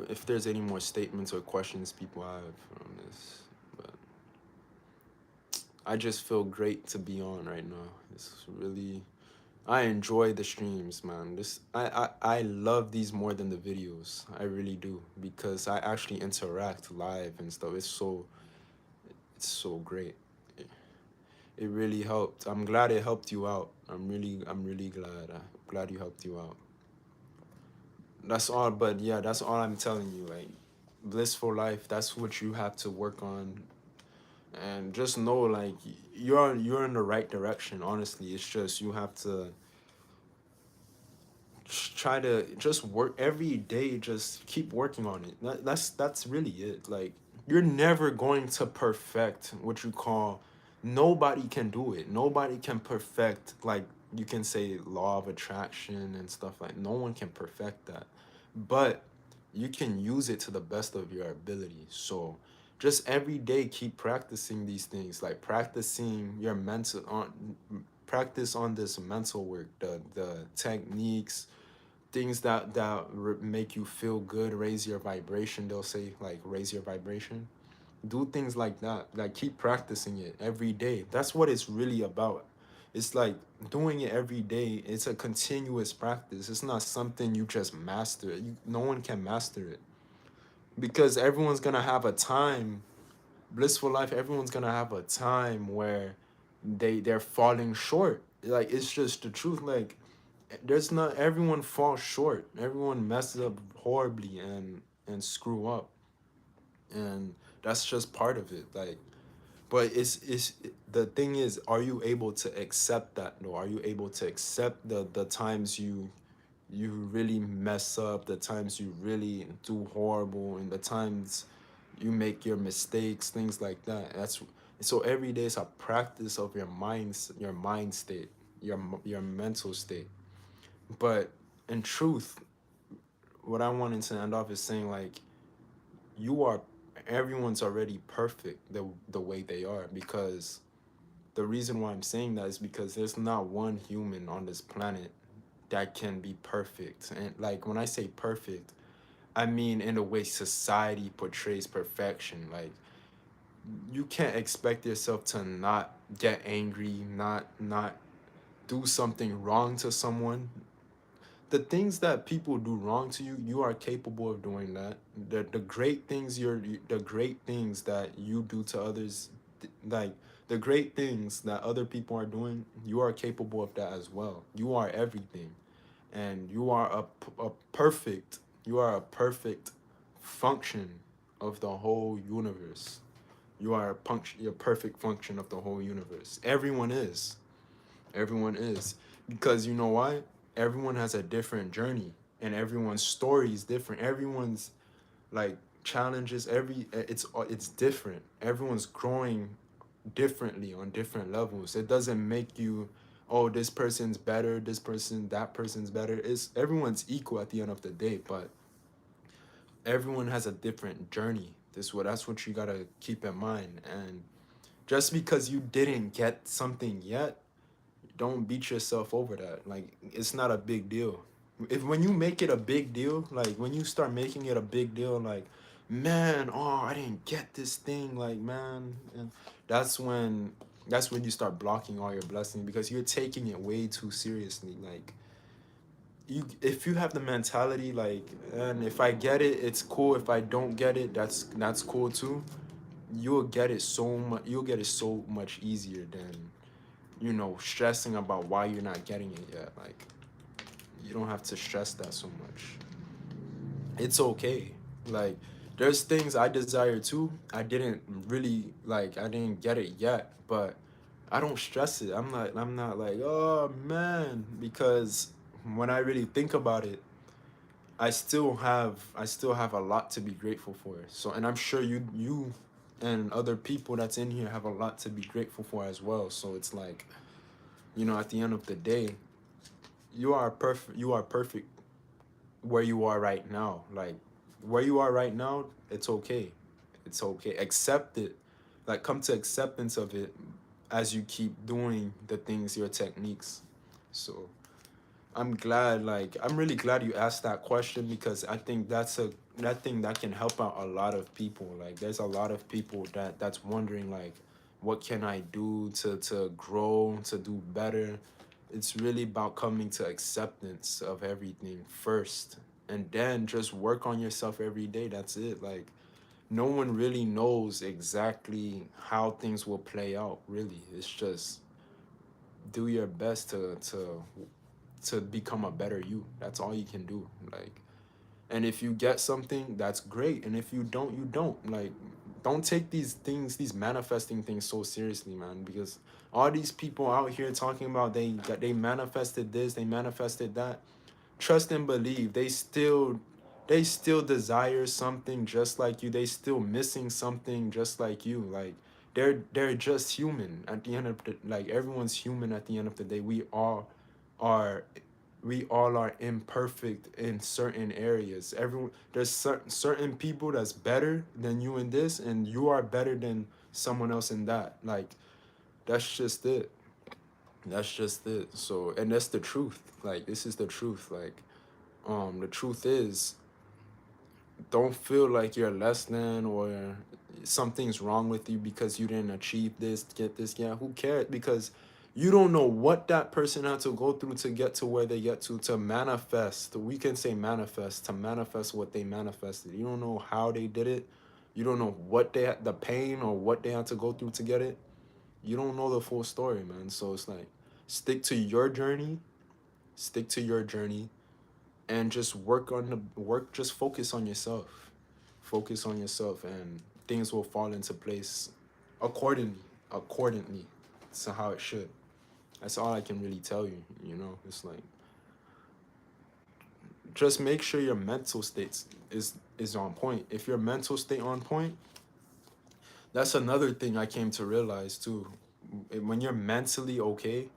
if there's any more statements or questions people have from this, but I just feel great to be on right now. It's really, I enjoy the streams, man. I love these more than the videos. I really do because I actually interact live and stuff. It's so great. It really helped. I'm glad it helped you out. I'm really glad. I'm glad you helped you out. That's all, but yeah, that's all I'm telling you. Like, blissful life, that's what you have to work on. And just know, like, you're in the right direction, honestly. It's just you have to try to just work every day, just keep working on it. That's really it. Like, you're never going to perfect what you call, nobody can do it. Nobody can perfect, like, you can say law of attraction and stuff, like no one can perfect that. But you can use it to the best of your ability. So just every day keep practicing these things, like practicing your mental on practice on this mental work, the techniques, things that make you feel good, raise your vibration. They'll say, like, raise your vibration. Do things like that. Like, keep practicing it every day. That's what it's really about. It's like doing it every day. It's a continuous practice. It's not something you just master. No one can master it, because everyone's gonna have a time, blissful life. Everyone's gonna have a time where they're falling short. Like, it's just the truth. Like, there's not, everyone falls short. Everyone messes up horribly and screw up, and that's just part of it. Like, but it's the thing is, are you able to accept that? No, are you able to accept the times you really mess up, the times you really do horrible, and the times you make your mistakes, things like that. That's so every day is a practice of your mind state, your mental state. But in truth, what I wanted to end off is saying, like, you are, everyone's already perfect the way they are, because the reason why I'm saying that is because there's not one human on this planet that can be perfect. And, like, when I say perfect, I mean in the way society portrays perfection. Like, you can't expect yourself to not get angry, not do something wrong to someone. The things that people do wrong to you, you are capable of doing that. The great things the great things that you do to others, like the great things that other people are doing, you are capable of that as well. You are everything, and you are a perfect, you are a perfect function of the whole universe. You are a perfect function of the whole universe. Everyone is. Because you know why? Everyone has a different journey, and everyone's story is different. Everyone's, like, challenges, it's different. Everyone's growing differently on different levels. It doesn't make you, oh, this person's better, that person's better. It's everyone's equal at the end of the day, but everyone has a different journey. That's what you got to keep in mind. And just because you didn't get something yet, don't beat yourself over that. Like, it's not a big deal. If when you make it a big deal, like when you start making it a big deal, like, man, oh, I didn't get this thing, like, man, and that's when that's when you start blocking all your blessings, because you're taking it way too seriously. Like, if you have the mentality, like, and if I get it, it's cool. If I don't get it, that's cool too. You'll get it so much easier than, stressing about why you're not getting it yet. Like, you don't have to stress that so much. It's okay. Like, there's things I desire too. I didn't get it yet, but I don't stress it. I'm not like, oh man, because when I really think about it, I still have a lot to be grateful for. So, and I'm sure you and other people that's in here have a lot to be grateful for as well. So it's like, at the end of the day, you are perfect where you are right now. Like, where you are right now, it's okay. It's okay. Accept it. Like, come to acceptance of it as you keep doing the things, your techniques. So I'm really glad you asked that question, because I think that thing that can help out a lot of people. Like, there's a lot of people that's wondering, like, what can I do to grow, to do better. It's really about coming to acceptance of everything first, and then just work on yourself every day. That's it. Like, no one really knows exactly how things will play out, really. It's just do your best to become a better you. That's all you can do. Like, and if you get something, that's great. And if you don't, you don't. Like, don't take these things, these manifesting things, so seriously, man. Because all these people out here talking about they manifested this, they manifested that. trust and believe. They still desire something just like you. They still missing something just like you. Like they're just human at the end of the, like everyone's human at the end of the day. Are we all are imperfect in certain areas. Everyone, there's certain people that's better than you in this, and you are better than someone else in that. Like that's just it. That's just it. So, and that's the truth. Like this is the truth. Like the truth is, don't feel like you're less than or something's wrong with you because you didn't achieve this, get this. Yeah, who cares? Because you don't know what that person had to go through to get to where they get to manifest. We can say manifest, to manifest what they manifested. You don't know how they did it. You don't know what they had, the pain or what they had to go through to get it. You don't know the full story, man. So it's like, stick to your journey, stick to your journey, and just work on the work. Just focus on yourself, focus on yourself, and things will fall into place accordingly, accordingly to how it should. That's all I can really tell you. You know, it's like just make sure your mental state is on point. If your mental state on point, that's another thing I came to realize too. When you're mentally okay,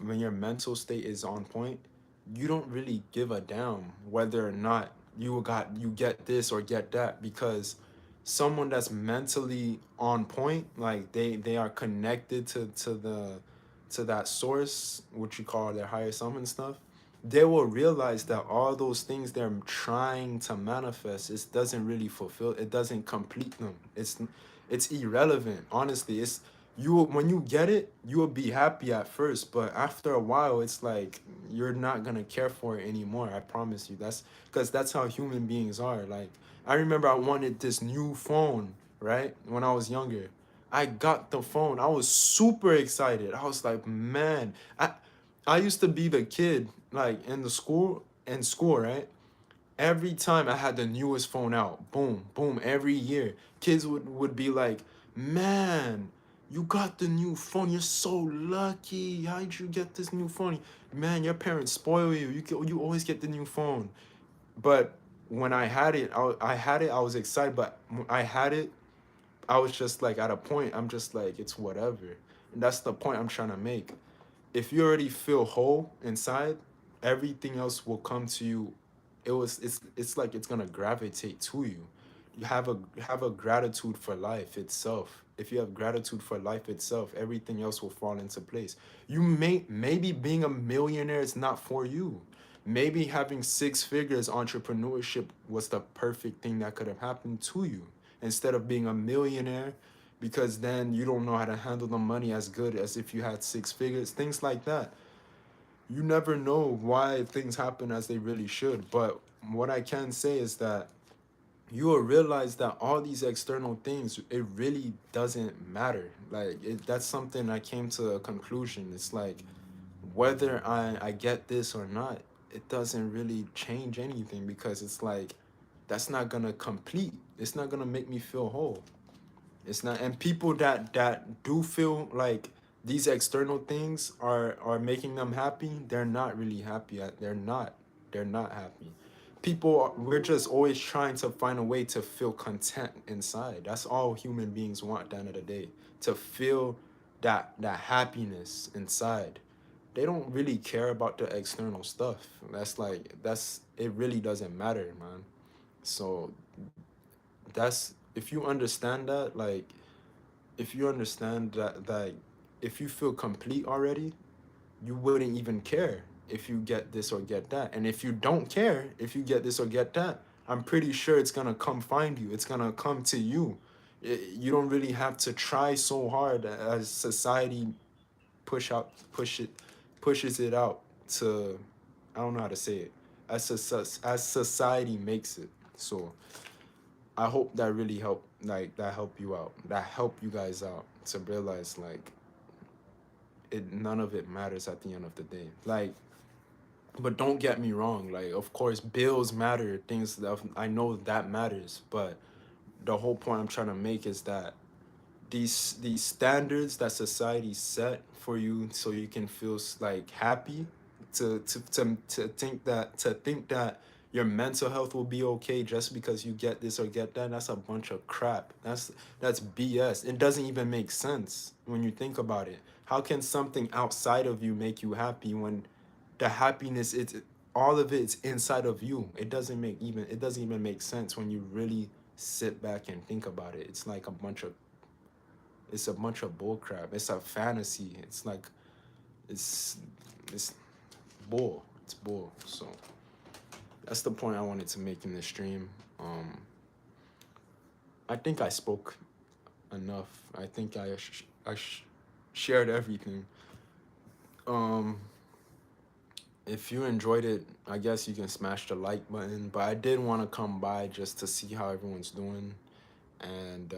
when your mental state is on point, you don't really give a damn whether or not you get this or get that, because someone that's mentally on point, like they are connected to that source, what you call their higher self and stuff, they will realize that all those things they're trying to manifest, it doesn't really fulfill, it doesn't complete them. It's irrelevant, honestly. It's you, when you get it, you will be happy at first, but after a while it's like you're not gonna care for it anymore. I promise you. That's because that's how human beings are. Like I remember I wanted this new phone, right, when I was younger. I got the phone, I was super excited. I was like, man, I used to be the kid, like in school, right? Every time I had the newest phone out, boom, boom, every year, kids would be like, man, you got the new phone. You're so lucky. How did you get this new phone? Man, your parents spoil you. You always get the new phone. But when I had it, I had it. I was excited, but when I had it, I was just like at a point. I'm just like it's whatever, and that's the point I'm trying to make. If you already feel whole inside, everything else will come to you. It's like it's gonna gravitate to you. You have a gratitude for life itself. If you have gratitude for life itself, everything else will fall into place. Maybe being a millionaire is not for you. Maybe having six figures entrepreneurship was the perfect thing that could have happened to you instead of being a millionaire, because then you don't know how to handle the money as good as if you had six figures, things like that. You never know why things happen as they really should. But what I can say is that you will realize that all these external things, it really doesn't matter. Like that's something I came to a conclusion. It's like whether I get this or not, it doesn't really change anything, because it's like that's not gonna complete. It's not gonna make me feel whole. It's not. And people that do feel like these external things are making them happy, they're not really happy. They're not happy. We're just always trying to find a way to feel content inside. That's all human beings want at the end of the day. To feel that happiness inside. They don't really care about the external stuff. That's it really doesn't matter, man. So that's if you understand that, like if you understand that if you feel complete already, you wouldn't even care if you get this or get that. And if you don't care if you get this or get that, I'm pretty sure it's gonna come find you. It's gonna come to you. You don't really have to try so hard as society push it pushes it out to, I don't know how to say it, as society makes it. So I hope that really helped, like that help you out, that help you guys out to realize like none of it matters at the end of the day. Like, but don't get me wrong, like of course bills matter, things that I know that matters, but the whole point I'm trying to make is that these standards that society set for you so you can feel like happy, to think that your mental health will be okay just because you get this or get that, that's a bunch of crap. That's BS. It doesn't even make sense when you think about it. How can something outside of you make you happy when the happiness, it's all of it's inside of you? It doesn't even make sense when you really sit back and think about it. It's a bunch of bull crap. It's a fantasy. It's it's bull. It's bull. So that's the point I wanted to make in this stream. I think I spoke enough. I think I shared everything. Um, if you enjoyed it, I guess you can smash the like button. But I did want to come by just to see how everyone's doing, and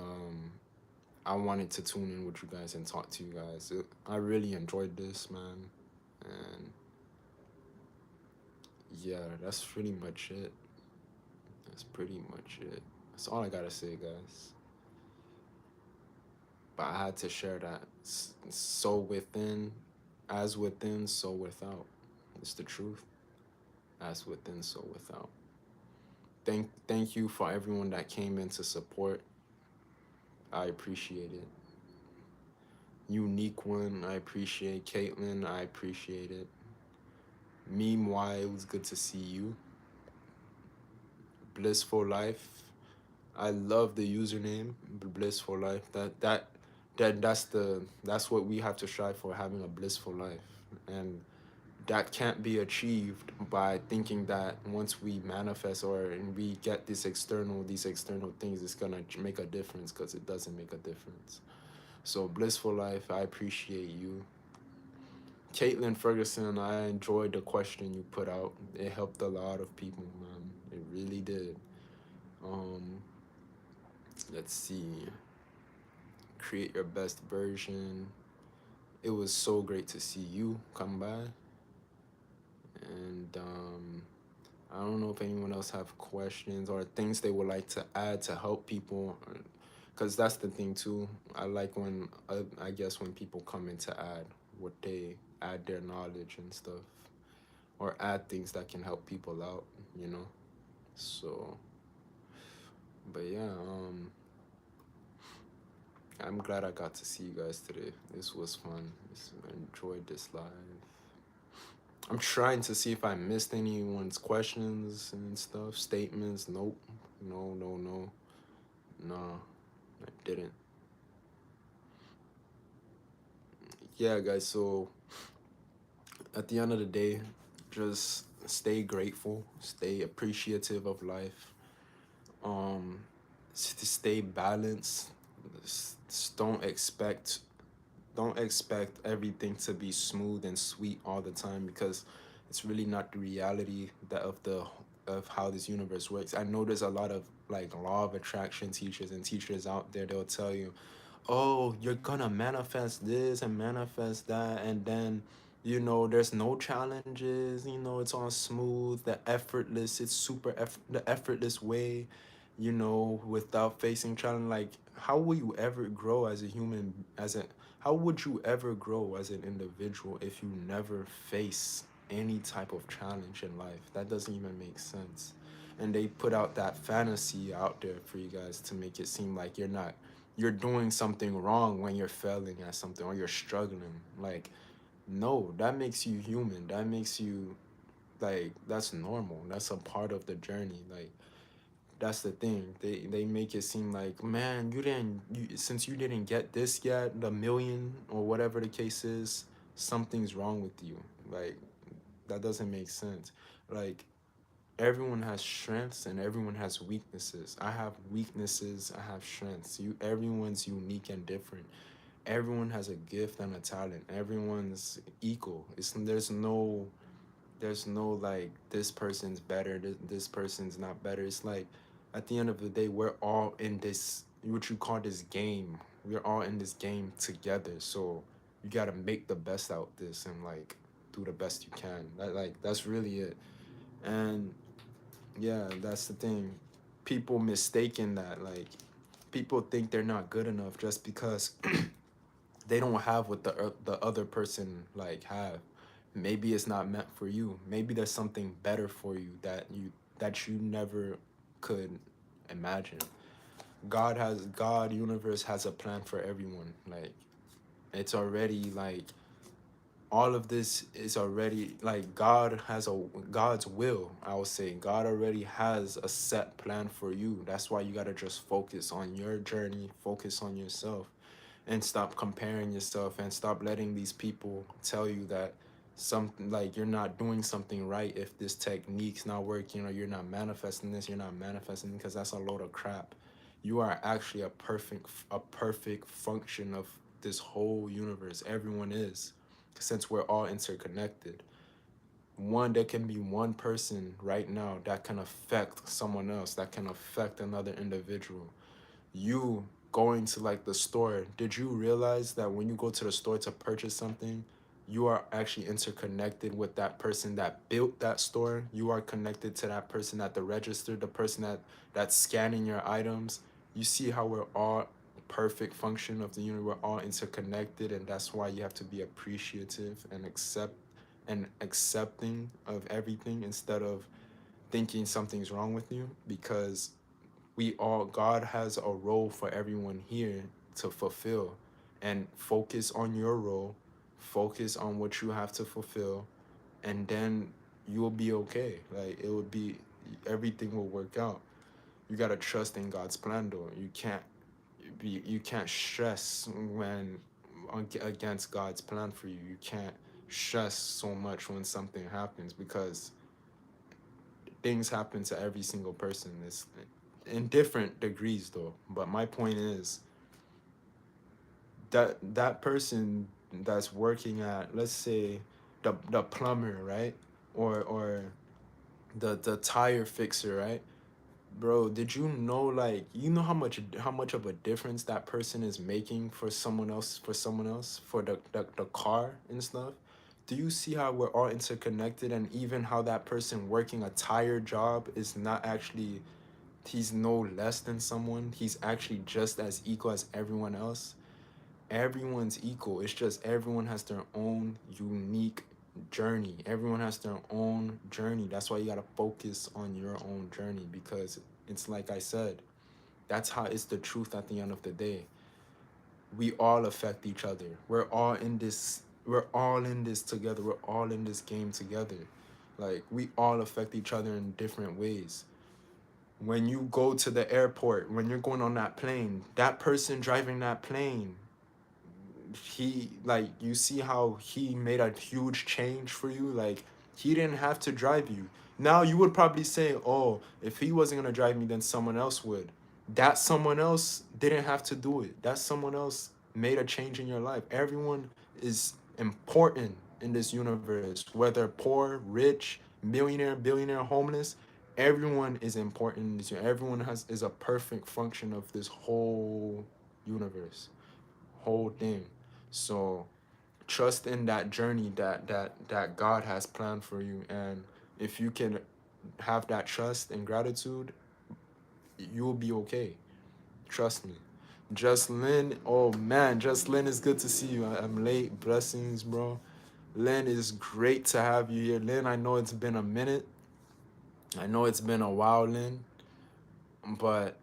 I wanted to tune in with you guys and talk to you guys. I really enjoyed this, man, and yeah, that's pretty much it. That's pretty much it. That's all I gotta say, guys. But I had to share that. So within, so without. It's the truth. As within, so without. Thank you for everyone that came in to support. I appreciate it. Unique one, I appreciate. Caitlin, I appreciate it. Meanwhile, it was good to see you. Blissful Life, I love the username, Blissful Life. That's what we have to strive for, having a blissful life. And that can't be achieved by thinking that once we manifest or we get these external things, it's gonna make a difference, because it doesn't make a difference. So Blissful Life, I appreciate you. Caitlin Ferguson, I enjoyed the question you put out. It helped a lot of people, man. It really did. Um, let's see. Create your best version. It was so great to see you come by. And I don't know if anyone else have questions or things they would like to add to help people, because that's the thing too. I like when I guess when people come in to add what they add their knowledge and stuff, or add things that can help people out, you know. So, but yeah, I'm glad I got to see you guys today. This was fun. I enjoyed this live. I'm trying to see if I missed anyone's questions and stuff, statements. Nope. No, no, no. No, I didn't. Yeah, guys, so at the end of the day, just stay grateful, stay appreciative of life, um, stay balanced. Don't expect everything to be smooth and sweet all the time, because it's really not the reality of how this universe works. I know there's a lot of like law of attraction teachers and teachers out there. They'll tell you, oh, you're gonna manifest this and manifest that, and then there's no challenges. It's all smooth, it's the effortless way, without facing challenge. Like, how will you ever grow as a human? How would you ever grow as an individual if you never face any type of challenge in life? That doesn't even make sense. And they put out that fantasy out there for you guys to make it seem like you're doing something wrong when you're failing at something or you're struggling. Like, no, that makes you human. That makes you, like, that's normal. That's a part of the journey. Like, that's the thing. They make it seem like, man, since you didn't get this yet, the million or whatever the case is, something's wrong with you. Like, that doesn't make sense. Like, everyone has strengths and everyone has weaknesses. I have weaknesses, I have strengths. Everyone's unique and different. Everyone has a gift and a talent. Everyone's equal. There's no like, this person's better, this person's not better. It's like, at the end of the day, we're all in this, what you call this game. We're all in this game together. So you got to make the best out this and like do the best you can. That's really it. And yeah, that's the thing. People mistaken that, like, people think they're not good enough just because they don't have what the other person like have. Maybe it's not meant for you. Maybe there's something better for you that you never could imagine. God universe has a plan for everyone. Like it's already like all of this is already like God's will. I would say God already has a set plan for you. That's why you got to just focus on your journey, focus on yourself, and stop comparing yourself, and stop letting these people tell you that something like you're not doing something right if this technique's not working, or you're not manifesting this, you're not manifesting, because that's a load of crap. You are actually a perfect function of this whole universe. Everyone is, since we're all interconnected. There can be one person right now that can affect someone else, that can affect another individual. You going to like the store, did you realize that when you go to the store to purchase something, you are actually interconnected with that person that built that store? You are connected to that person at the register, the person that's scanning your items. You see how we're all perfect function of the universe. We're all interconnected, and that's why you have to be appreciative and accepting of everything, instead of thinking something's wrong with you, because God has a role for everyone here to fulfill. And focus on your role, focus on what you have to fulfill, and then you'll be okay. Like it will be, everything will work out. You got to trust in God's plan though. You can't stress when against God's plan for you. You can't stress so much when something happens, because things happen to every single person. It's in different degrees though. But my point is that person that's working at, let's say, the plumber, right? Or the tire fixer, right? Bro, did you know, like, you know how much of a difference that person is making for someone else for the car and stuff? Do you see how we're all interconnected, and even how that person working a tire job is not actually, he's no less than someone, he's actually just as equal as everyone else? Everyone's equal. It's just everyone has their own unique journey. Everyone has their own journey. That's why you got to focus on your own journey, because it's like I said, that's how it's the truth at the end of the day. We all affect each other. We're all in this together. We're all in this game together. Like we all affect each other in different ways. When you go to the airport, when you're going on that plane, that person driving that plane, he, like, you see how he made a huge change for you. Like he didn't have to drive you. Now you would probably say, oh, if he wasn't going to drive me, then someone else would. That someone else didn't have to do it. That someone else made a change in your life. Everyone is important in this universe, whether poor, rich, millionaire, billionaire, homeless. Everyone is important in this. Everyone is a perfect function of this whole thing. So trust in that journey that God has planned for you. And if you can have that trust and gratitude, you'll be okay. Trust me. Just Lynn, oh man, Just Lynn, is good to see you. I'm late. Blessings, bro. Lynn, is great to have you here. Lynn, I know it's been a minute. I know it's been a while, Lynn. But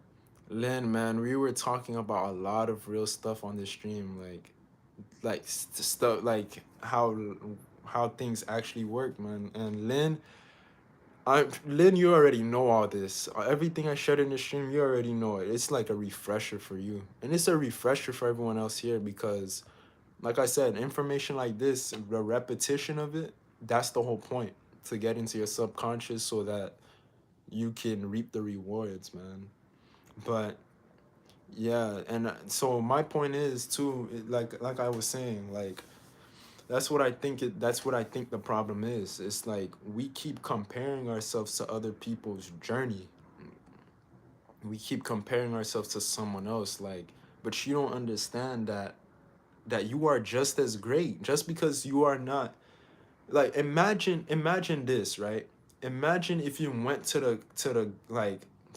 Lynn, man, we were talking about a lot of real stuff on the stream, like stuff like how things actually work, man. And Lynn, you already know all this. Everything I shared in the stream, you already know it. It's like a refresher for you, and it's a refresher for everyone else here, because, like I said, information like this, the repetition of it, that's the whole point, to get into your subconscious so that you can reap the rewards, man. But yeah, and so my point is too, like I was saying, like that's what I think the problem is. It's like we keep comparing ourselves to other people's journey. We keep comparing ourselves to someone else, like, but you don't understand that you are just as great, just because you are not. Like imagine this, right? Imagine if you went to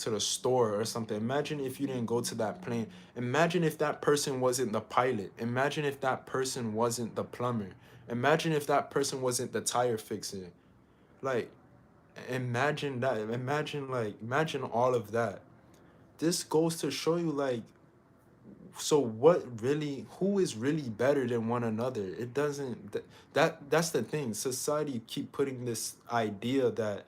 the store or something. Imagine if you didn't go to that plane. Imagine if that person wasn't the pilot. Imagine if that person wasn't the plumber. Imagine if that person wasn't the tire fixer. Like, imagine that. Imagine all of that. This goes to show you, like, so what really, who is really better than one another? It doesn't, that's the thing. Society keep putting this idea that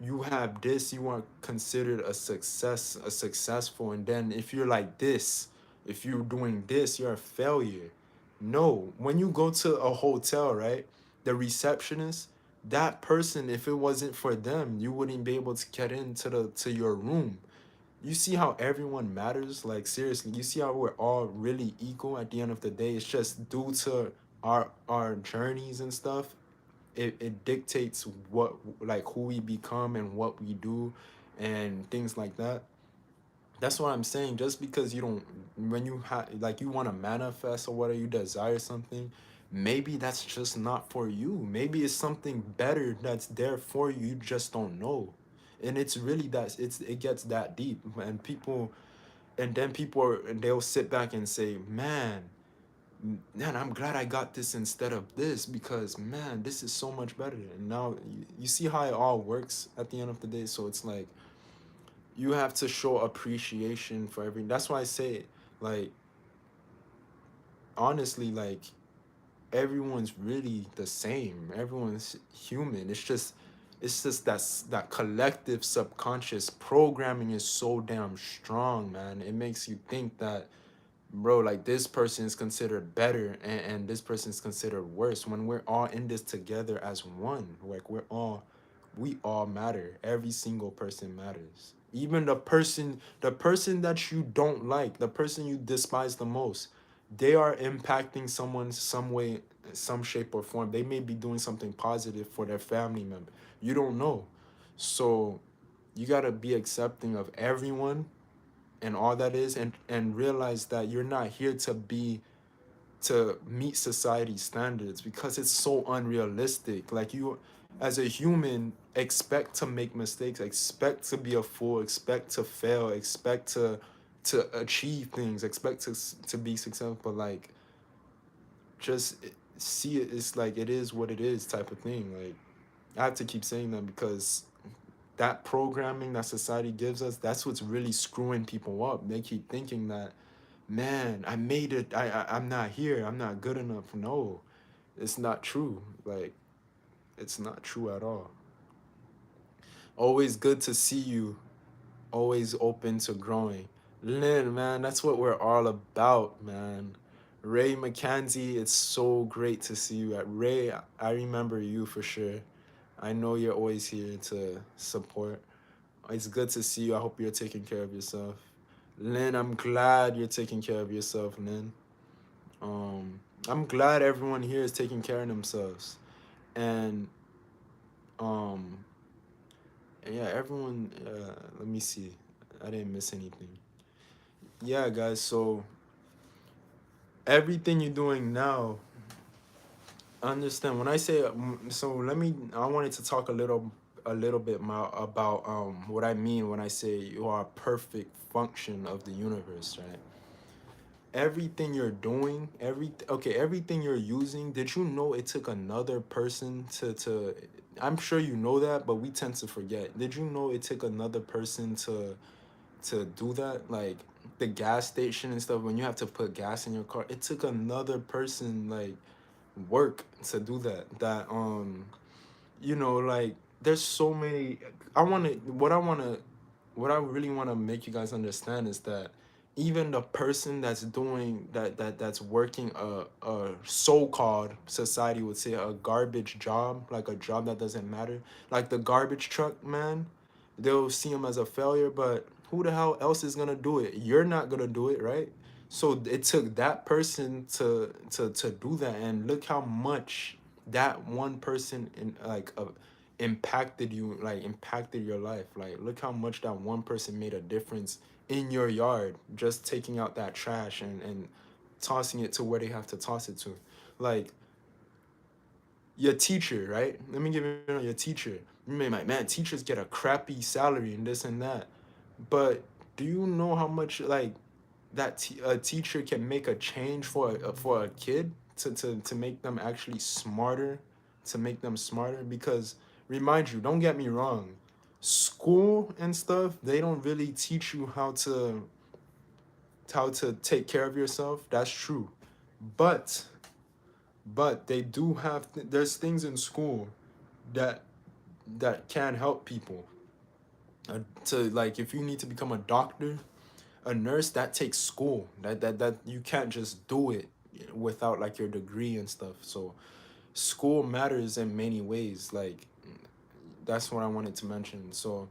you have this, you are considered a success, a successful, and then if you're like this, if you're doing this, you're a failure. No, when you go to a hotel, right, the receptionist, that person, if it wasn't for them, you wouldn't be able to get into the to your room. You see how everyone matters? Like, seriously, you see how we're all really equal at the end of the day? It's just due to our journeys and stuff. It dictates what, like, who we become and what we do and things like that. That's what I'm saying. Just because you don't, when you have, like, you want to manifest or whatever, you desire something, maybe that's just not for you. Maybe it's something better that's there for you. You just don't know. And it's really that, it gets that deep. And people, and then people are, and they'll sit back and say, man, I'm glad I got this instead of this, because man, this is so much better. And now you see how it all works at the end of the day. So it's like, you have to show appreciation for everything. That's why I say, like, honestly, like, everyone's really the same. Everyone's human. It's just that collective subconscious programming is so damn strong, man. It makes you think that, bro, like, this person is considered better, and this person is considered worse, when we're all in this together as one. Like, we all matter. Every single person matters. Even the person that you don't like, the person you despise the most, they are impacting someone some way, some shape or form. They may be doing something positive for their family member. You don't know. So you got to be accepting of everyone and all that is, and realize that you're not here to meet society standards, because it's so unrealistic. Like, you, as a human, expect to make mistakes, expect to be a fool, expect to fail, expect to achieve things, expect to be successful. Like, just see it. It's like, it is what it is type of thing. Like, I have to keep saying that, because that programming that society gives us, that's what's really screwing people up. They keep thinking that, man, I made it. I'm not here. I'm not good enough. No, it's not true. Like, it's not true at all. Always good to see you. Always open to growing. Lynn, man, that's what we're all about, man. Ray McKenzie, it's so great to see you. At Ray, I remember you for sure. I know you're always here to support. It's good to see you. I hope you're taking care of yourself. Lynn, I'm glad you're taking care of yourself, Lynn. I'm glad everyone here is taking care of themselves. And um yeah, everyone, let me see. I didn't miss anything. Yeah, guys, so everything you're doing now, understand when I say, so I wanted to talk a little bit more about what I mean when I say you are a perfect function of the universe, right? Everything you're doing, everything you're using, did you know it took another person to I'm sure you know that, but we tend to forget. Did you know it took another person to do that? Like, the gas station and stuff, when you have to put gas in your car, it took another person, like, work to do that. Like, there's so many. I want to what I really want to make you guys understand is that even the person that's doing that's working a so-called, society would say, a garbage job, like a job that doesn't matter, like the garbage truck man, they'll see him as a failure. But who the hell else is gonna do it? You're not gonna do it, right? So it took that person to do that, and look how much that one person impacted you, like, impacted your life. Like, look how much that one person made a difference in your yard, just taking out that trash and tossing it to where they have to toss it to. Like, your teacher, right? Let me give you your teacher. You may like, man, teachers get a crappy salary and this and that. But do you know how much, like, a teacher can make a change for a kid? to make them actually smarter, to make them smarter. Because remind you, don't get me wrong, school and stuff, they don't really teach you how to take care of yourself. That's true. But they do have there's things in school that can help people. To like, if you need to become a doctor, a nurse, that takes school. That you can't just do it without like your degree and stuff. So school matters in many ways. Like, that's what I wanted to mention. So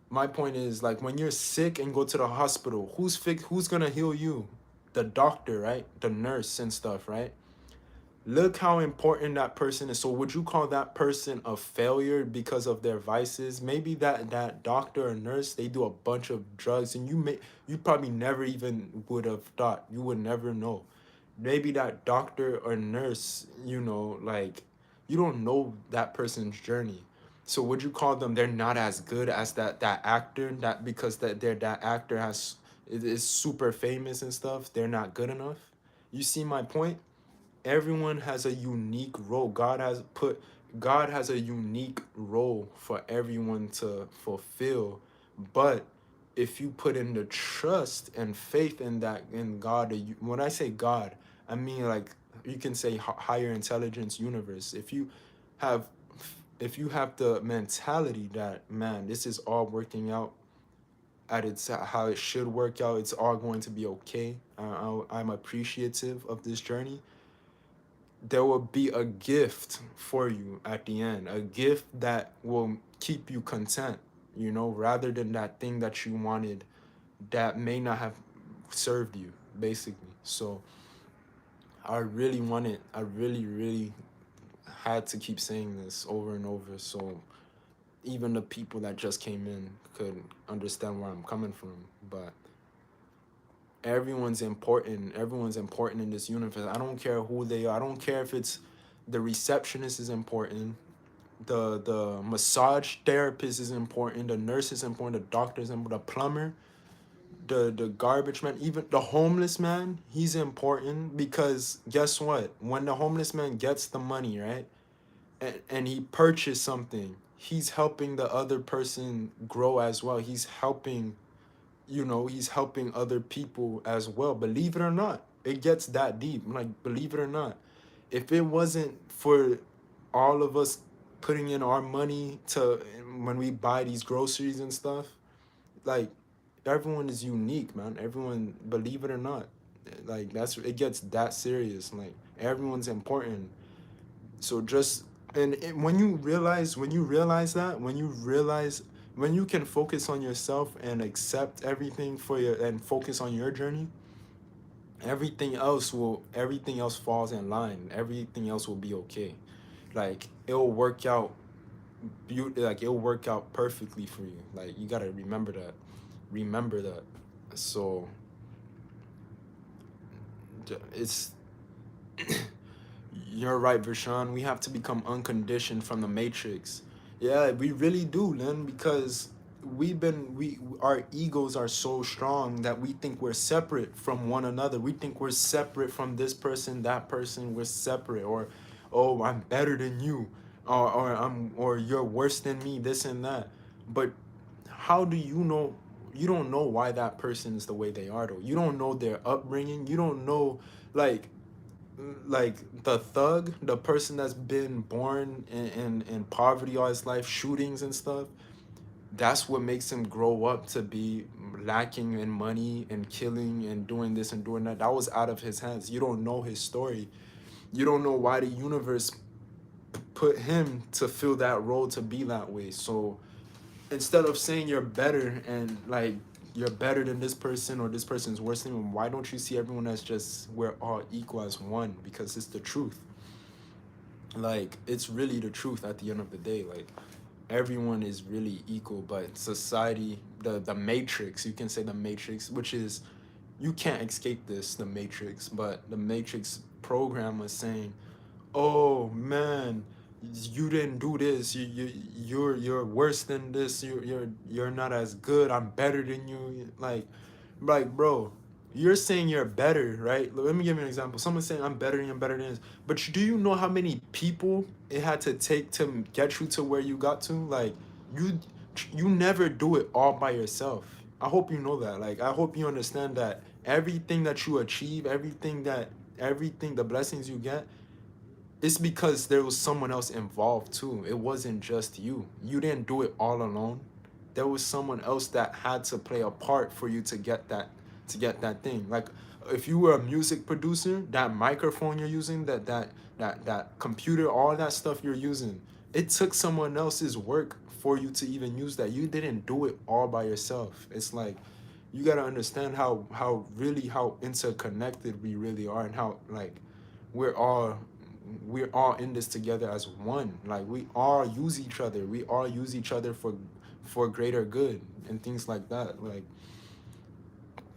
my point is, like, when you're sick and go to the hospital, who's gonna heal you? The doctor, right? The nurse and stuff, right? Look how important that person is. So would you call that person a failure because of their vices? Maybe that doctor or nurse, they do a bunch of drugs, and you probably never even would have thought. You would never know. Maybe that doctor or nurse, like, you don't know that person's journey. So would you call them, they're not as good as that actor, that because that actor is super famous and stuff, they're not good enough? You see my point? Everyone has a unique role. God has a unique role for everyone to fulfill. But if you put in the trust and faith in that, in God, when I say God, I mean, like, you can say higher intelligence, universe. Have if you have the mentality that, man, this is all working out at its how it should work out, it's all going to be okay. I'm appreciative of this journey. There will be a gift for you at the end, a gift that will keep you content, rather than that thing that you wanted that may not have served you, basically. So I really, really had to keep saying this over and over, so even the people that just came in could understand where I'm coming from. But everyone's important in this universe. I don't care who they are. I don't care if it's the receptionist is important, the massage therapist is important, the nurse is important, the doctor is important, the plumber, the garbage man, even the homeless man, he's important. Because guess what, when the homeless man gets the money, right, and he purchased something, he's helping the other person grow as well. He's helping other people as well. Believe it or not, it gets that deep. Like, believe it or not, if it wasn't for all of us putting in our money to when we buy these groceries and stuff, like, everyone is unique, man. Everyone, believe it or not, like, it gets that serious. Like, everyone's important. So just and when you can focus on yourself and accept everything and focus on your journey, everything else falls in line. Everything else will be okay. Like, it'll work out perfectly for you. Like, you got to remember that. So it's you're right, Vershonc. We have to become unconditioned from the matrix. Yeah, we really do, Lynn, because our egos are so strong that we think we're separate from one another. We think we're separate from this person, that person. We're separate, or, oh, I'm better than you, or you're worse than me, this and that. But how do you know? You don't know why that person is the way they are, though. You don't know their upbringing. You don't know, like, the thug, the person that's been born in poverty all his life, shootings and stuff. That's what makes him grow up to be lacking in money and killing and doing this and doing that. That was out of his hands. You don't know his story. You don't know why the universe put him to fill that role, to be that way. So instead of saying you're better and, like, you're better than this person or this person's worse than you, why don't you see everyone as just, we're all equal as one? Because it's the truth. Like, it's really the truth at the end of the day. Like, everyone is really equal. But society, the matrix, you can say the matrix, which is, you can't escape the matrix. But the matrix program was saying, oh man, you didn't do this, you're worse than this, you're not as good, I'm better than you. Like, bro, You're saying you're better, right? Let me give you an example. Someone's saying I'm better than you, I'm better than this. But do you know how many people it had to take to get you to where you got to? Like you you never do it all by yourself. I hope you know that. Like I hope you understand that everything that you achieve, everything the blessings you get, it's because there was someone else involved too. It wasn't just you. You didn't do it all alone. There was someone else that had to play a part for you to get that thing. Like if you were a music producer, that microphone you're using, that computer, all that stuff you're using, it took someone else's work for you to even use that. You didn't do it all by yourself. It's like you gotta understand how interconnected we really are and how like we're all we're all in this together as one. Like we all use each other. We all use each other for greater good and things like that. Like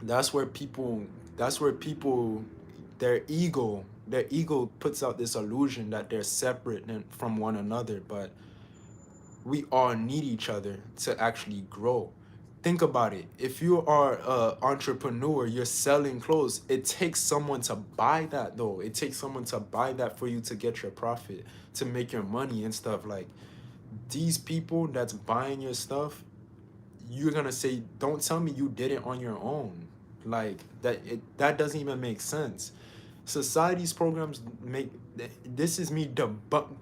that's where people that's where people their ego puts out this illusion that they're separate from one another, but we all need each other to actually grow. Think about it. If you are a entrepreneur, you're selling clothes. It takes someone to buy that though. It takes someone to buy that for you to get your profit, to make your money and stuff. Like these people that's buying your stuff, you're gonna say, don't tell me you did it on your own. Like that doesn't even make sense. Society's programs make this is me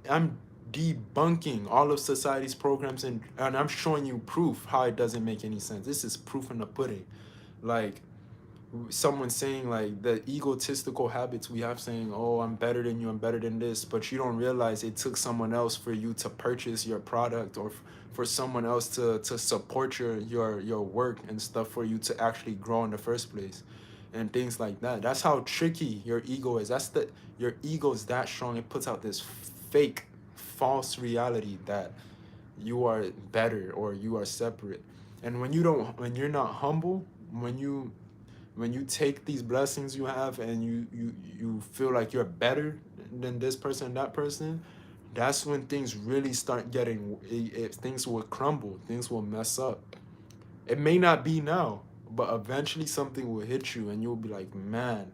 I'm debunking all of society's programs, and I'm showing you proof how it doesn't make any sense. This is proof in the pudding. Like someone saying like the egotistical habits we have, saying, oh, I'm better than you, I'm better than this, but you don't realize it took someone else for you to purchase your product, or for someone else to support your work and stuff for you to actually grow in the first place, and things like that. That's how tricky your ego is. Your ego is that strong. It puts out this fake false reality that you are better or you are separate. And when you're not humble, when you take these blessings you have and you feel like you're better than this person, that person, that's when things really start getting things will crumble, things will mess up. It may not be now, but eventually something will hit you and you'll be like, man,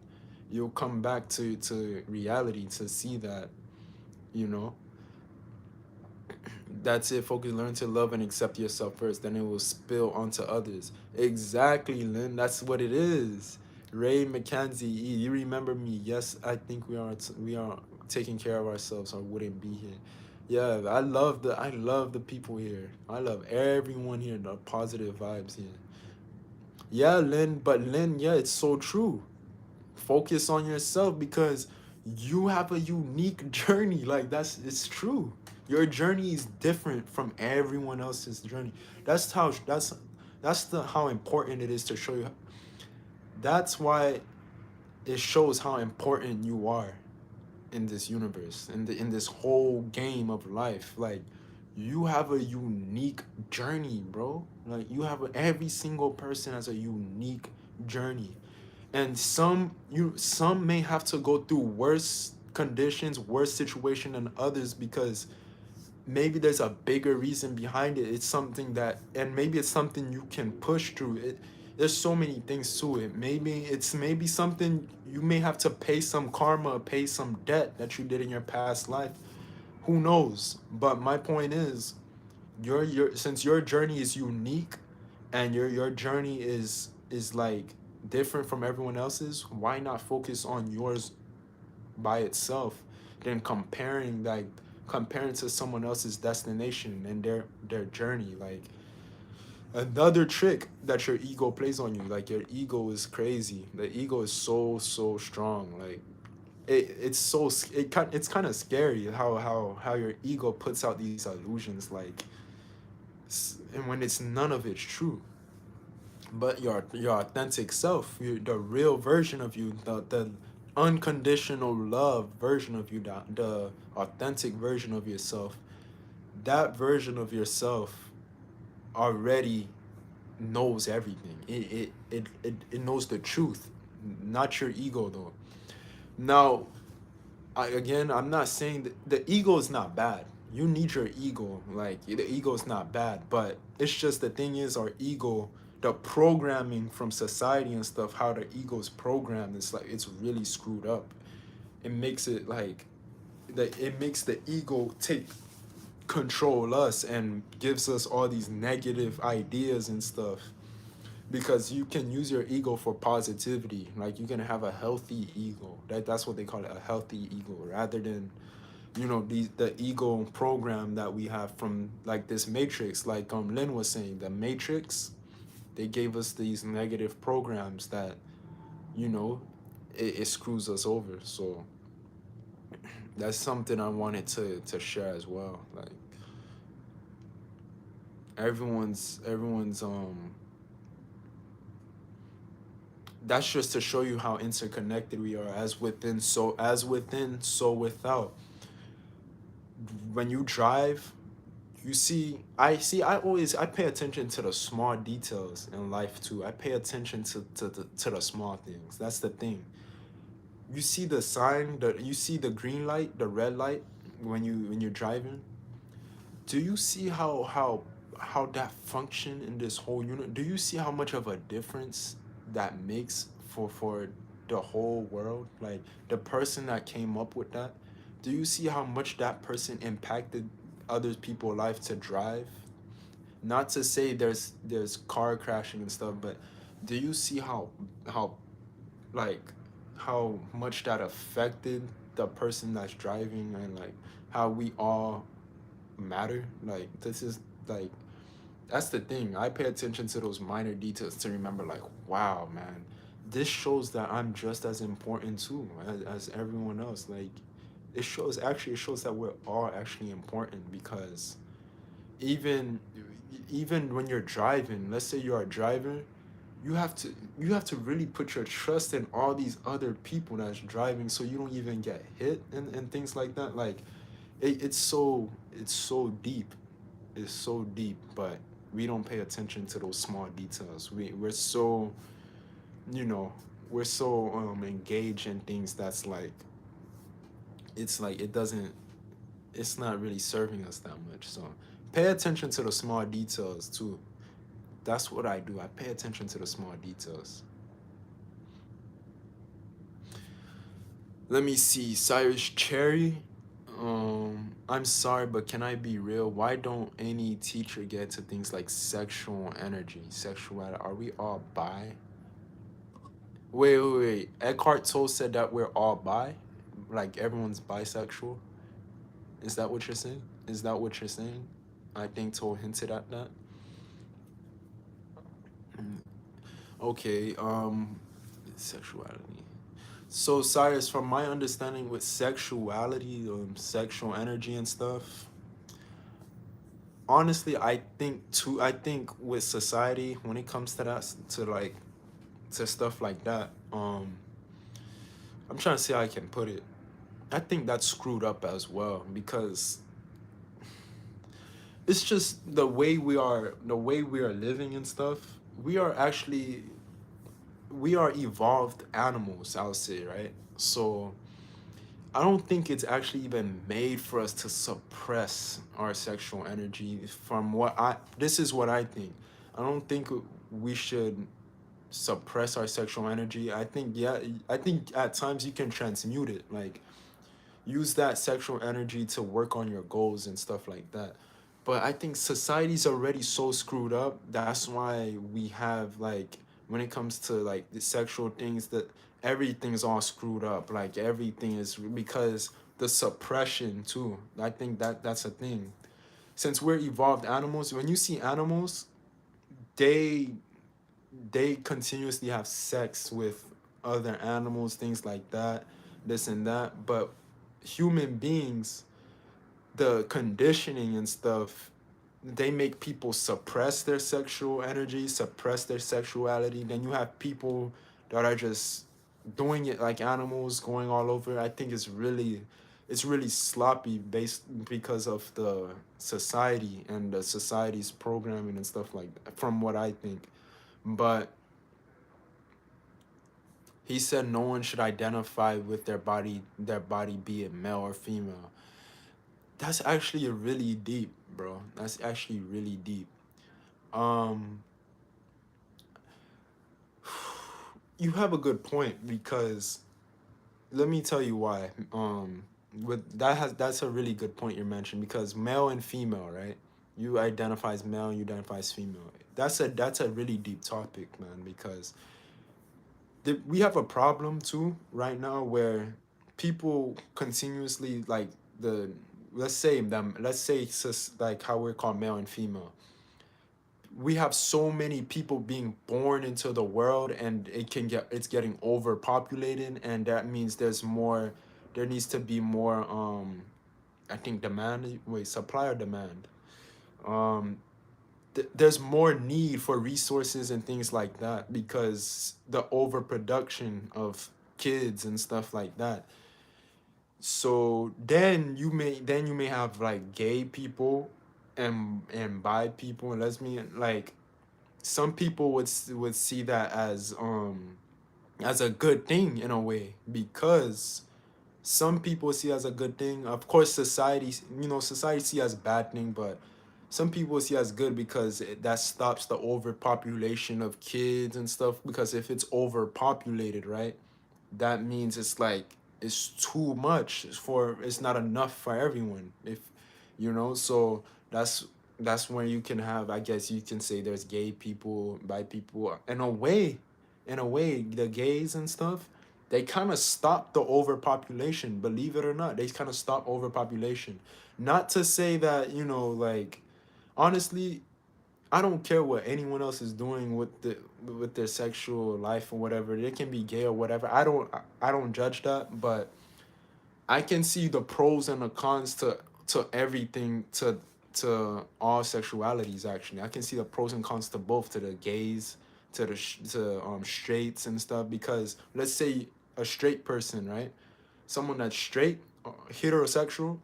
you'll come back to reality to see that, you know. That's it. Focus, learn to love and accept yourself first, then it will spill onto others. Exactly, Lynn. That's what it is. Ray McKenzie, you remember me? Yes, I think we are taking care of ourselves, or wouldn't be here. Yeah, I love the people here. I love everyone here. The positive vibes here. Yeah, Lynn. But Lynn, yeah, it's so true. Focus on yourself because you have a unique journey. Like it's true. Your journey is different from everyone else's journey. That's the how important it is to show you. That's why it shows how important you are in this universe, in this whole game of life. Like you have a unique journey, bro. Like every single person has a unique journey, and some may have to go through worse conditions, worse situation than others, because maybe there's a bigger reason behind it. It's something that, and maybe it's something you can push through it. There's so many things to it. Maybe something you may have to pay some karma, pay some debt that you did in your past life. Who knows? But my point is, your since your journey is unique, and your journey is like different from everyone else's, why not focus on yours by itself, than comparing to someone else's destination and their journey. Like another trick that your ego plays on you. Like your ego is crazy. The ego is so strong. Like it's kind of scary how your ego puts out these illusions, like, and when it's none of it's true. But your authentic self, the real version of you, the unconditional love version of you, the authentic version of yourself, that version of yourself already knows everything. It knows the truth, not your ego though. Now, I'm not saying that the ego is not bad. You need your ego. Like the ego is not bad, but it's just the thing is our ego the programming from society and stuff, how the ego's programmed, it's like it's really screwed up. It makes it like it makes the ego take control us and gives us all these negative ideas and stuff, because you can use your ego for positivity. Like you can have a healthy ego. That's what they call it, a healthy ego, rather than the ego program that we have from like this matrix. Like Lynn was saying, the matrix, they gave us these negative programs that you know it screws us over. So that's something I wanted to share as well. Like everyone's that's just to show you how interconnected we are, as within, so without. When you drive, I pay attention to the small details in life too. I pay attention to the small things. That's the thing. You see the sign, you see the green light, the red light, when you're driving. Do you see how that function in this whole unit? Do you see how much of a difference that makes for the whole world? Like the person that came up with that, do you see how much that person impacted other people's life to drive? Not to say there's car crashing and stuff, but do you see how like how much that affected the person that's driving, and like how we all matter? Like this is like that's the thing. I pay attention to those minor details to remember, like, wow, man, this shows that I'm just as important too as everyone else. Like, it shows that we're all actually important, because even even when you're driving, let's say you're a driver, you have to really put your trust in all these other people that's driving, so you don't even get hit and things like that. Like, it's so deep. It's so deep, but we don't pay attention to those small details. We're so, you know, we're so engaged in things that's like, it's like it's not really serving us that much. So pay attention to the small details too. That's what I do. I pay attention to the small details. Let me see. Cyrus Cherry. I'm sorry, but can I be real? Why don't any teacher get to things like sexual energy, sexuality? Are we all bi? Wait. Eckhart Tolle said that we're all bi? Like everyone's bisexual? Is that what you're saying? Is that what you're saying? I think Tolle hinted at that. Okay, sexuality. So Cyrus, from my understanding with sexuality, sexual energy and stuff, honestly, I think with society, when it comes to that, to stuff like that, I'm trying to see how I can put it. I think that's screwed up as well, because it's just the way we are living and stuff. We are actually we are evolved animals, I'll say, right? So I don't think it's actually even made for us to suppress our sexual energy. This is what I think. I don't think we should suppress our sexual energy. I think, yeah, I think at times you can transmute it, like use that sexual energy to work on your goals and stuff like that. But I think society's already so screwed up. That's why we have, like, when it comes to like the sexual things, that everything's all screwed up. Like everything is because the suppression too. I think that's a thing. Since we're evolved animals, when you see animals, they they continuously have sex with other animals, things like that, this and that. But human beings, the conditioning and stuff, they make people suppress their sexual energy, suppress their sexuality. Then you have people that are just doing it like animals, going all over. I think it's really sloppy based because of the society and the society's programming and stuff like that, from what I think. But he said no one should identify with their body, be it male or female. That's actually really deep, bro. That's actually really deep. Um, you have a good point, because let me tell you why. With that has that's a really good point you mentioned, because male and female, right? You identify as male, you identify as female. That's a really deep topic, man, because we have a problem too right now where people continuously, like, the let's say like how we're called male and female. We have so many people being born into the world, and it's getting overpopulated, and that means there needs to be more, I think, supply or demand. um there's more need for resources and things like that, because the overproduction of kids and stuff like that. So then you may have like gay people and bi people and lesbian, like, some people would see that as a good thing in a way, because some people see as a good thing. Of course, society see as bad thing, but some people see as good, because that stops the overpopulation of kids and stuff. Because if it's overpopulated, right, that means it's like it's too much it's not enough for everyone. If so that's when you can have, I guess you can say, there's gay people, bi people. In a way, the gays and stuff, they kind of stop the overpopulation. Believe it or not, they kind of stop overpopulation. Not to say that, like, honestly, I don't care what anyone else is doing with their sexual life or whatever. They can be gay or whatever. I don't judge that, but I can see the pros and the cons to everything, to all sexualities. Actually, I can see the pros and cons to both, to the gays, to straights and stuff. Because let's say a straight person, right? Someone that's straight, heterosexual.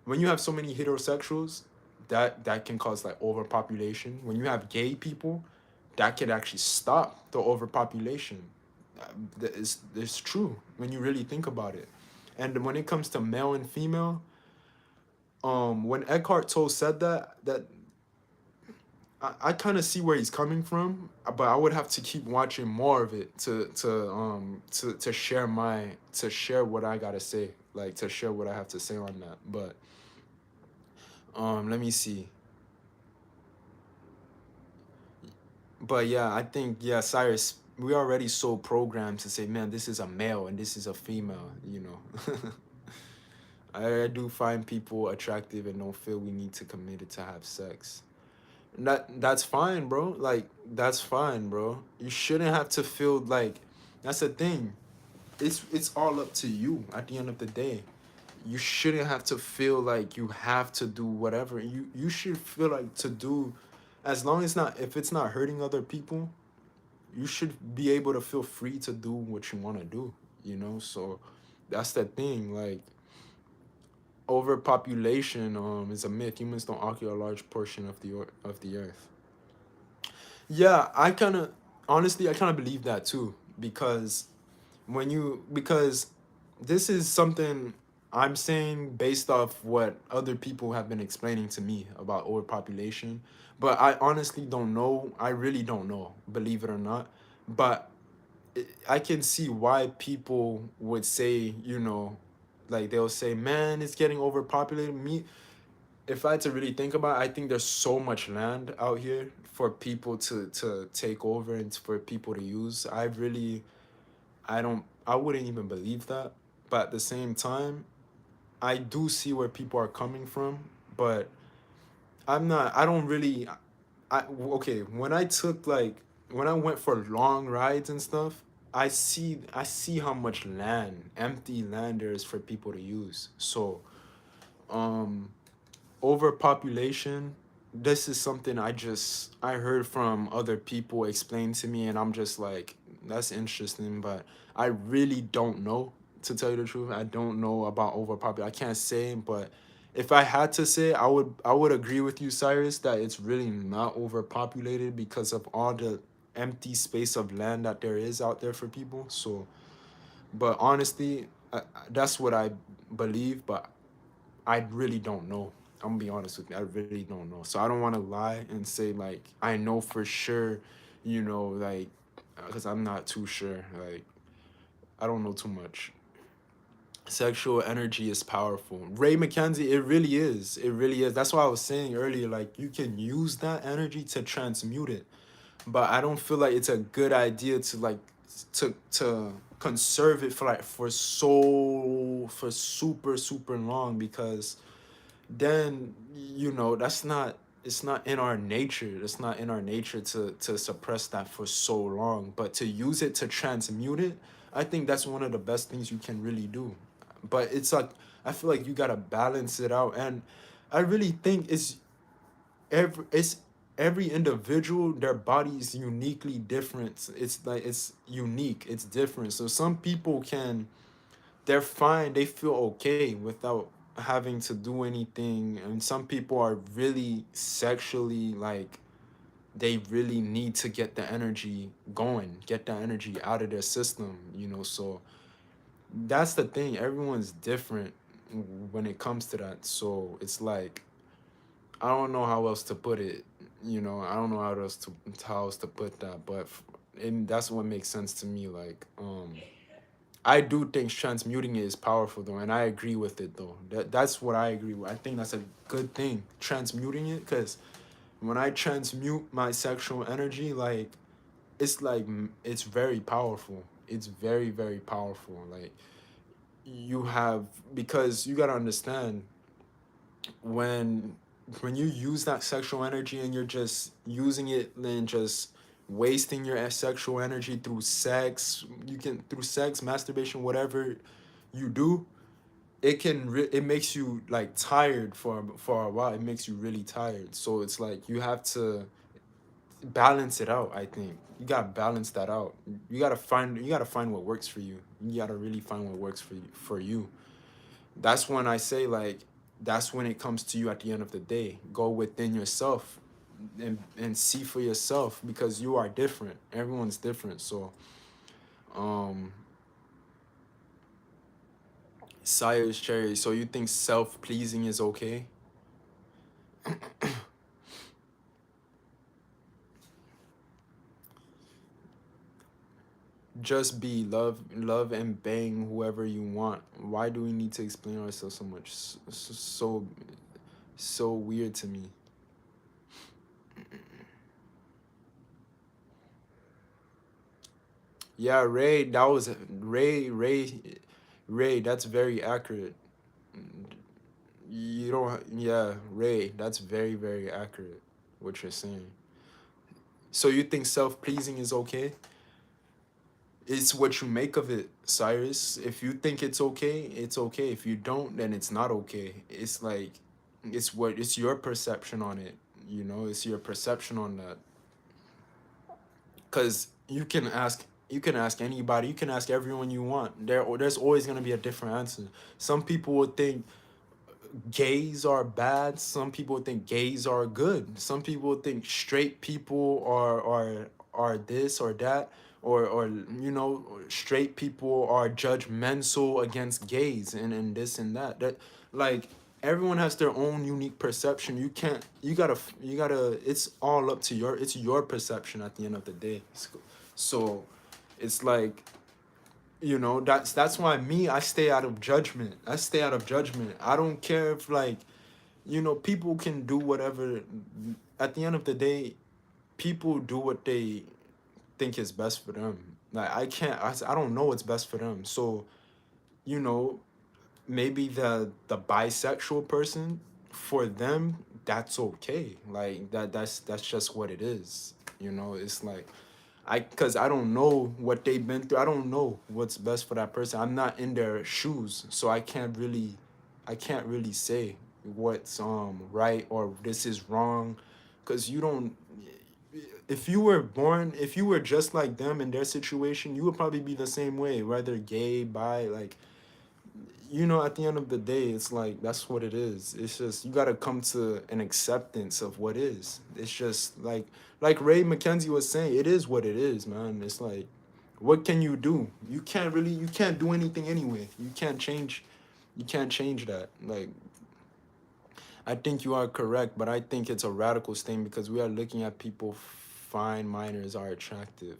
When you have so many heterosexuals, that can cause like overpopulation. When you have gay people, that can actually stop the overpopulation. It's true when you really think about it. And when it comes to male and female, when Eckhart Tolle said that I kind of see where he's coming from, but I would have to keep watching more of it to share what I gotta say, like, to share what I have to say on that. But let me see. But yeah, I think, yeah, Cyrus, we already so programmed to say, man, this is a male and this is a female. I do find people attractive and don't feel we need to commit it to have sex. That's fine, bro. Like, that's fine, bro. You shouldn't have to feel like, that's the thing. It's all up to you at the end of the day. You shouldn't have to feel like you have to do whatever. You should feel like to do, as long as not if it's not hurting other people, you should be able to feel free to do what you want to do. So that's the thing. Like, overpopulation is a myth. Humans don't occupy a large portion of the earth. Yeah, honestly, I kind of believe that too, because because this is something I'm saying based off what other people have been explaining to me about overpopulation. But I honestly don't know. I really don't know, believe it or not. But I can see why people would say, like, they'll say, man, it's getting overpopulated. If I had to really think about it, I think there's so much land out here for people to take over and for people to use. I wouldn't even believe that. But at the same time, I do see where people are coming from, but I don't really, okay, when I went for long rides and stuff, I see how much empty land there is for people to use. So, um, overpopulation, this is something I heard from other people explain to me, and I'm just like, that's interesting, but I really don't know. To tell you the truth, I don't know about overpopulation. I can't say, but if I had to say, I would agree with you, Cyrus, that it's really not overpopulated because of all the empty space of land that there is out there for people. So, but honestly, that's what I believe, but I really don't know. I'm gonna be honest with you. I really don't know. So I don't want to lie and say like I know for sure, like because I'm not too sure. Like, I don't know too much. Sexual energy is powerful. Ray McKenzie, it really is. It really is. That's why I was saying earlier, like, you can use that energy to transmute it. But I don't feel like it's a good idea to like to conserve it for like for super long, because then that's not, it's not in our nature. It's not in our nature to suppress that for so long. But to use it to transmute it, I think that's one of the best things you can really do. But it's like, I feel like you gotta balance it out. And I really think it's every individual, their body is uniquely different. It's like, it's unique, it's different. So some people can, they're fine, they feel okay without having to do anything, and some people are really sexually, like, they really need to get the energy going, get the energy out of their system. So that's the thing, everyone's different when it comes to that. So it's like, I don't know how else to put it. I don't know how else to put that, but and that's what makes sense to me. Like, I do think transmuting it is powerful though, and I agree with it though. That's what I agree with. I think that's a good thing, transmuting it, because when I transmute my sexual energy, like it's very powerful. It's very, very powerful. Like, you have, because you gotta understand, when you use that sexual energy and you're just using it and just wasting your sexual energy through sex, through sex, masturbation, whatever you do, it makes you like tired for a while. It makes you really tired. So it's like you have to balance it out. I think you gotta balance that out. You gotta find what works for you. You gotta really find what works for you. That's when I say, like, that's when it comes to you at the end of the day. Go within yourself and see for yourself, because you are different. Everyone's different. So um Sire's Cherry, so you think self-pleasing is okay? Just be love and bang whoever you want. Why do we need to explain ourselves so much? So weird to me. Yeah, Ray, that was Ray, that's very accurate. You don't, yeah, Ray, that's very, very accurate what you're saying. So you think self-pleasing is okay? It's what you make of it, Cyrus. If you think it's okay, it's okay. If you don't, then it's not okay. It's like, it's your perception on it. It's your perception on that. Cause you can ask anybody, you can ask everyone you want. There's always gonna be a different answer. Some people would think gays are bad. Some people think gays are good. Some people think straight people are this or that, or straight people are judgmental against gays, and this and that. That, like, everyone has their own unique perception. You can't. You gotta. It's all up to your perception at the end of the day. So it's like, that's why me, I stay out of judgment. I don't care if, like, people can do whatever. At the end of the day, people do what they think is best for them. Like, I don't know what's best for them. So, you know maybe the bisexual person, for them, that's okay. Like, that's just what it is. It's like, because I don't know what they've been through. I don't know what's best for that person. I'm not in their shoes, so I can't really say what's right or this is wrong, because you don't. If you were just like them in their situation, you would probably be the same way, whether gay, bi, like, at the end of the day, it's like, that's what it is. It's just, you got to come to an acceptance of what is. It's just like Ray McKenzie was saying, it is what it is, man. It's like, what can you do? You can't do anything anyway. You can't change that. Like, I think you are correct, but I think it's a radical statement, because we are looking at people fine minors are attractive.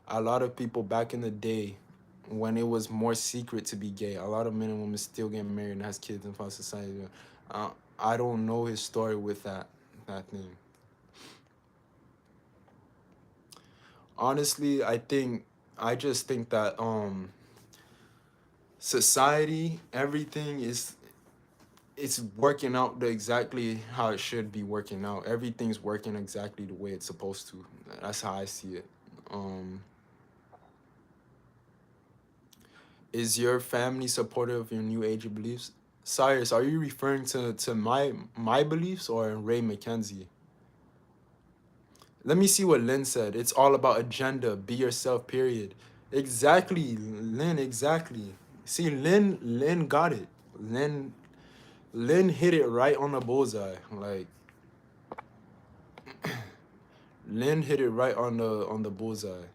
A lot of people back in the day, when it was more secret to be gay, a lot of men and women still get married and has kids in our society. Uh, I don't know his story with that thing. Honestly, I just think that society, everything is it's working out exactly how it should be working out. Everything's working exactly the way it's supposed to. That's how I see it. Um, is your family supportive of your new age beliefs? Cyrus, are you referring to my beliefs or Ray McKenzie? Let me see what Lynn said. It's all about agenda. Be yourself, period. Exactly, Lynn, exactly. See, Lynn got it. Lynn hit it right on the bullseye. Like Lynn hit it right on the bullseye.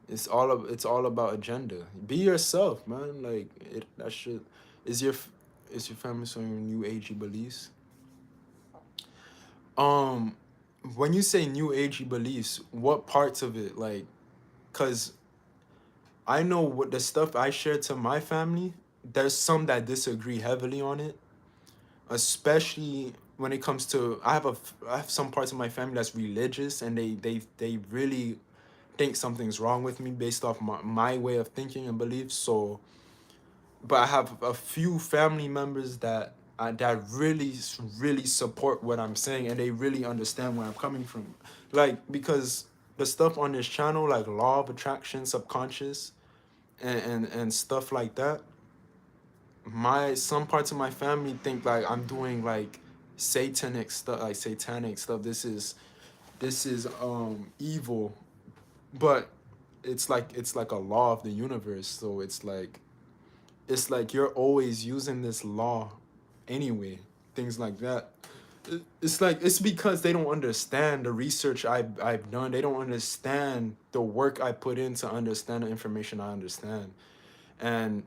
It's all about agenda. Be yourself, man. Like that shit is your is your family showing your new agey beliefs? Um when you say new agey beliefs, what parts of it like cuz I know what the stuff I share to my family, there's some that disagree heavily on it, especially when it comes to I have some parts of my family that's religious and they really think something's wrong with me based off my way of thinking and beliefs. So, but I have a few family members that really support what I'm saying and they really understand where I'm coming from. Like because the stuff on this channel, like law of attraction, subconscious, and stuff like that, my some parts of my family think like I'm doing like satanic stuff. This is evil, but it's like a law of the universe. So it's like you're always using this law anyway, things like that. It's like it's because they don't understand the research I've done. They don't understand the work I put in to understand the information I understand. And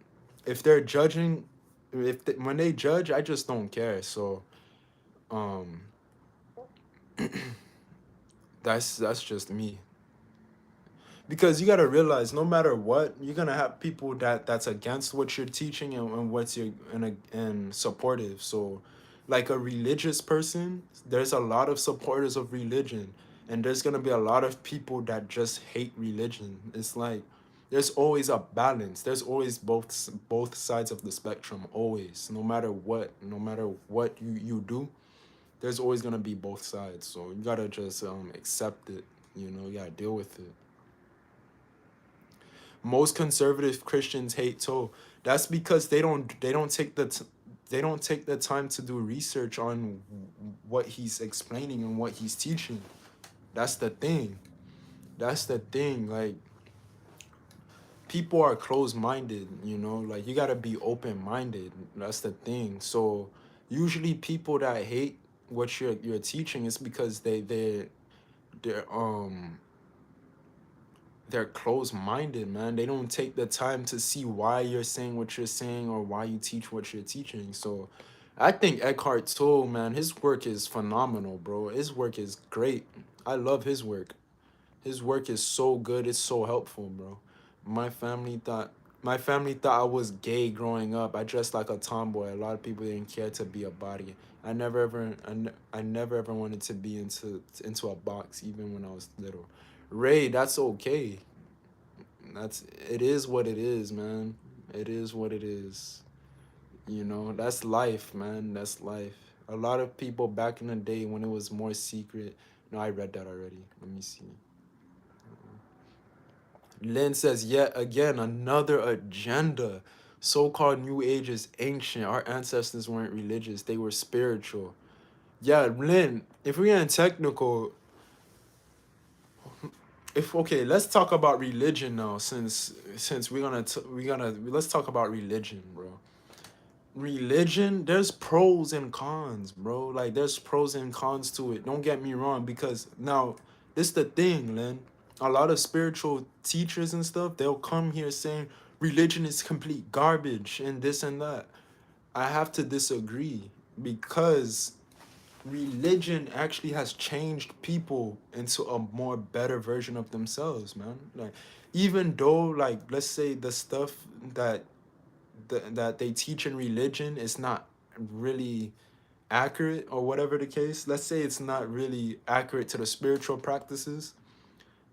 if they're judging, when they judge, I just don't care. So um that's just me. Because you got to realize no matter what you're gonna have people that's against what you're teaching and what's your and supportive. So like a religious person, there's a lot of supporters of religion and there's gonna be a lot of people that just hate religion. It's like there's always a balance. There's always both sides of the spectrum, always. No matter what you do, there's always gonna be both sides. So you gotta just accept it, you gotta deal with it. Most conservative Christians hate Toe. That's because they don't take the time to do research on what he's explaining and what he's teaching. That's the thing. That's the thing. Like people are closed-minded, like you got to be open-minded. That's the thing. So usually people that hate what you're teaching is because they're they're closed-minded, man. They don't take the time to see why you're saying what you're saying or why you teach what you're teaching. So I think Eckhart Tolle, man, his work is phenomenal, bro. His work is great. I love his work. His work is so good. It's so helpful, bro. My family thought my family thought I was gay growing up. I dressed like a tomboy. A lot of people didn't care to be a body. I never ever wanted to be into a box even when I was little. Ray, that's okay. It is what it is, man. It is what it is. That's life, man. That's life. A lot of people back in the day when it was more secret. No, I read that already. Let me see. Lynn says, yet again, another agenda. So-called New Age is ancient. Our ancestors weren't religious. They were spiritual. Yeah, Lynn, if we're getting technical, if okay, let's talk about religion now since let's talk about religion, bro. Religion, there's pros and cons, bro. Like there's pros and cons to it. Don't get me wrong, because now this the thing, Lynn. A lot of spiritual teachers and stuff, they'll come here saying religion is complete garbage and this and that. I have to disagree because religion actually has changed people into a more better version of themselves, man. Like, even though, like, let's say the stuff that that they teach in religion is not really accurate, or whatever the case, let's say it's not really accurate to the spiritual practices,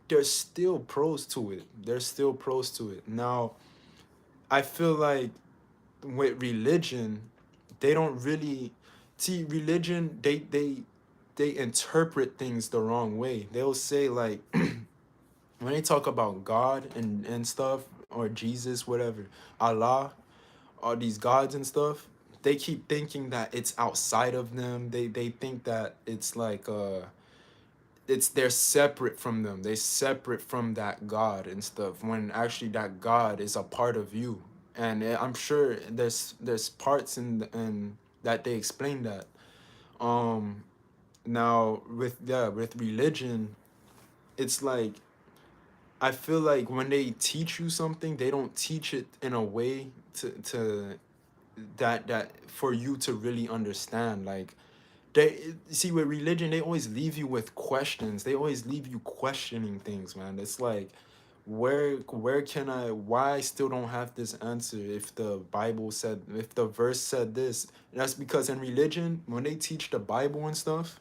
there's still pros to it. There's still pros to it. Now, I feel like with religion, they don't really see religion. They interpret things the wrong way. They'll say, like, when they talk about God and stuff, or Jesus, whatever, Allah, all these gods and stuff, they keep thinking that it's outside of them. They think that it's like it's they're separate from them. They separate from that God and stuff, when actually that God is a part of you. And I'm sure there's parts in that they explain that. Um Now, with religion, it's like, I feel like when they teach you something, they don't teach it in a way to that for you to really understand. Like, they see, with religion, they always leave you with questions. They always leave you questioning things, man. It's like, where can I, why I still don't have this answer, if the Bible said, if the verse said this. And that's because in religion, when they teach the Bible and stuff,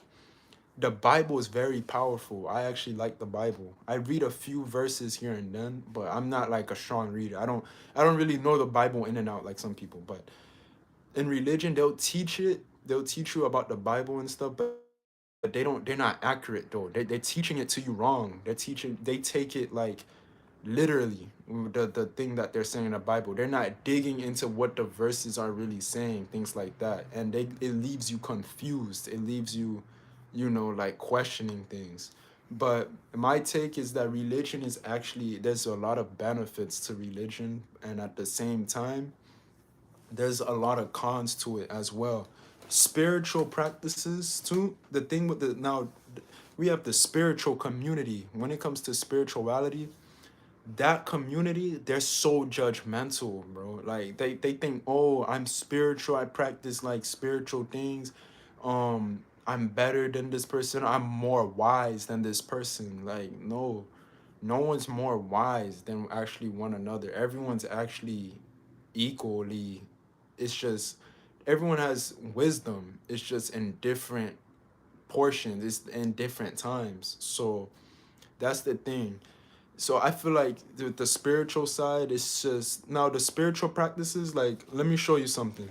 the Bible is very powerful. I actually like the Bible. I read a few verses here and then, but I'm not like a strong reader. I don't really know the Bible in and out like some people. But in religion, they'll teach it. They'll teach you about the Bible and stuff, but they're not accurate though. They're teaching it to you wrong. They take it like literally, the thing that they're saying in the Bible. They're not digging into what the verses are really saying, things like that. And it leaves you confused. It leaves you, like, questioning things. But my take is that religion is actually, there's a lot of benefits to religion, and at the same time, there's a lot of cons to it as well. Spiritual practices too. The thing with the now, we have the spiritual community. When it comes to spirituality, that community, they're so judgmental, bro. Like, they think, oh, I'm spiritual, I practice like spiritual things, I'm better than this person, I'm more wise than this person. Like, no, no one's more wise than actually one another. Everyone's actually equally, it's just, everyone has wisdom, it's just in different portions, it's in different times. So that's the thing. So I feel like the spiritual side is just, now the spiritual practices, like, let me show you something.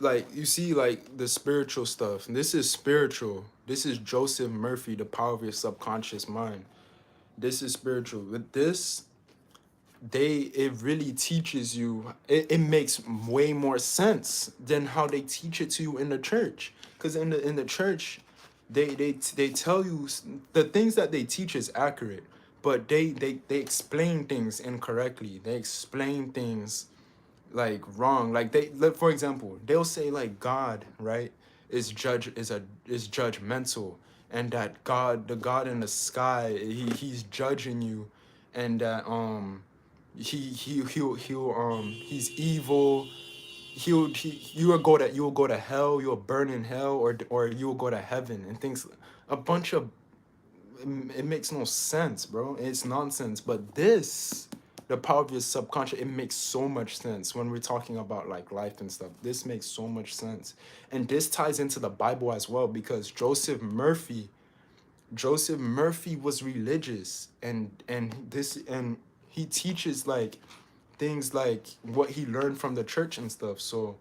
Like, you see, like, the spiritual stuff, and this is spiritual. This is Joseph Murphy, The Power of Your Subconscious Mind. This is spiritual. With this, it really teaches you, it makes way more sense than how they teach it to you in the church. Because in the church, they tell you the things that they teach is accurate, but they explain things incorrectly. They explain things like wrong. Like, for example, they'll say, like, God, right, is judgmental, and that the God in the sky, he's judging you, and that he's evil. You will go to hell, you'll burn in hell, or you will go to heaven, and things, a bunch of, it makes no sense, bro. It's nonsense. But this, the power of your subconscious, it makes so much sense when we're talking about like life and stuff. This makes so much sense. And this ties into the Bible as well, because Joseph Murphy was religious, and he teaches like things like what he learned from the church and stuff. So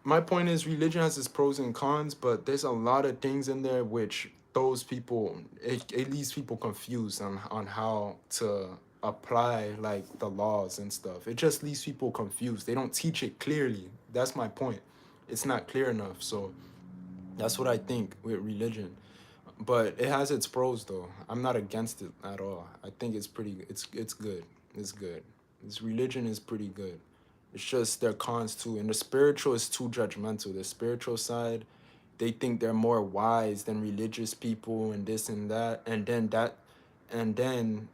my point is, religion has its pros and cons, but there's a lot of things in there which those people, it leaves people confused on how to apply like the laws and stuff. It just leaves people confused. They don't teach it clearly. That's my point. It's not clear enough. So that's what I think with religion. But it has its pros though. I'm not against it at all. I think it's good. It's good. This religion is pretty good. It's just their cons too. And the spiritual is too judgmental. The spiritual side, they think they're more wise than religious people and this and that. And then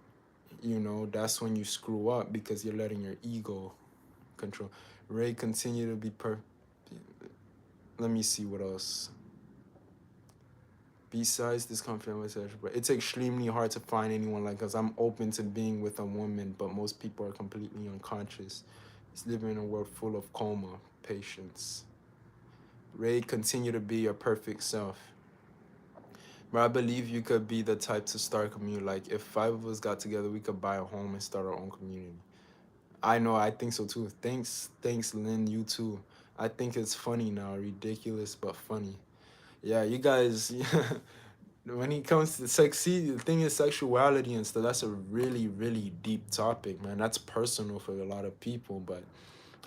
you know, that's when you screw up because you're letting your ego control. Ray continue to be let me see what else. Besides this confidential, but it's extremely hard to find anyone like us. I'm open to being with a woman, but most people are completely unconscious. It's living in a world full of coma, patience. Ray, continue to be your perfect self. But I believe you could be the type to start a community. Like if five of us got together, we could buy a home and start our own community. I know, I think so too. Thanks, Lynn. You too. I think it's funny now, ridiculous but funny. Yeah, you guys. When it comes to sex, see, the thing is sexuality and stuff. That's a really, really deep topic, man. That's personal for a lot of people, but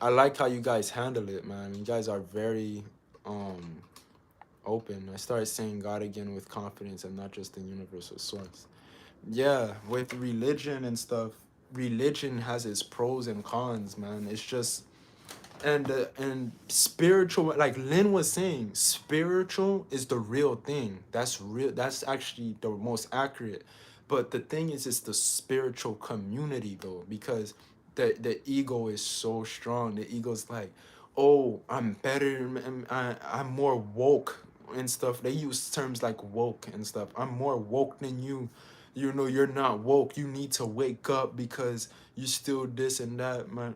I like how you guys handle it, man. You guys are very um open. I started saying God again with confidence and not just the universal source. Yeah, with religion and stuff, religion has its pros and cons, man. It's just and spiritual, like Lynn was saying, spiritual is the real thing. That's real. That's actually the most accurate. But the thing is, it's the spiritual community though, because the ego is so strong. The ego's like, oh, I'm better. I'm more woke and stuff. They use terms like woke and stuff. I'm more woke than you. You know, you're not woke. You need to wake up because you still this and that, man.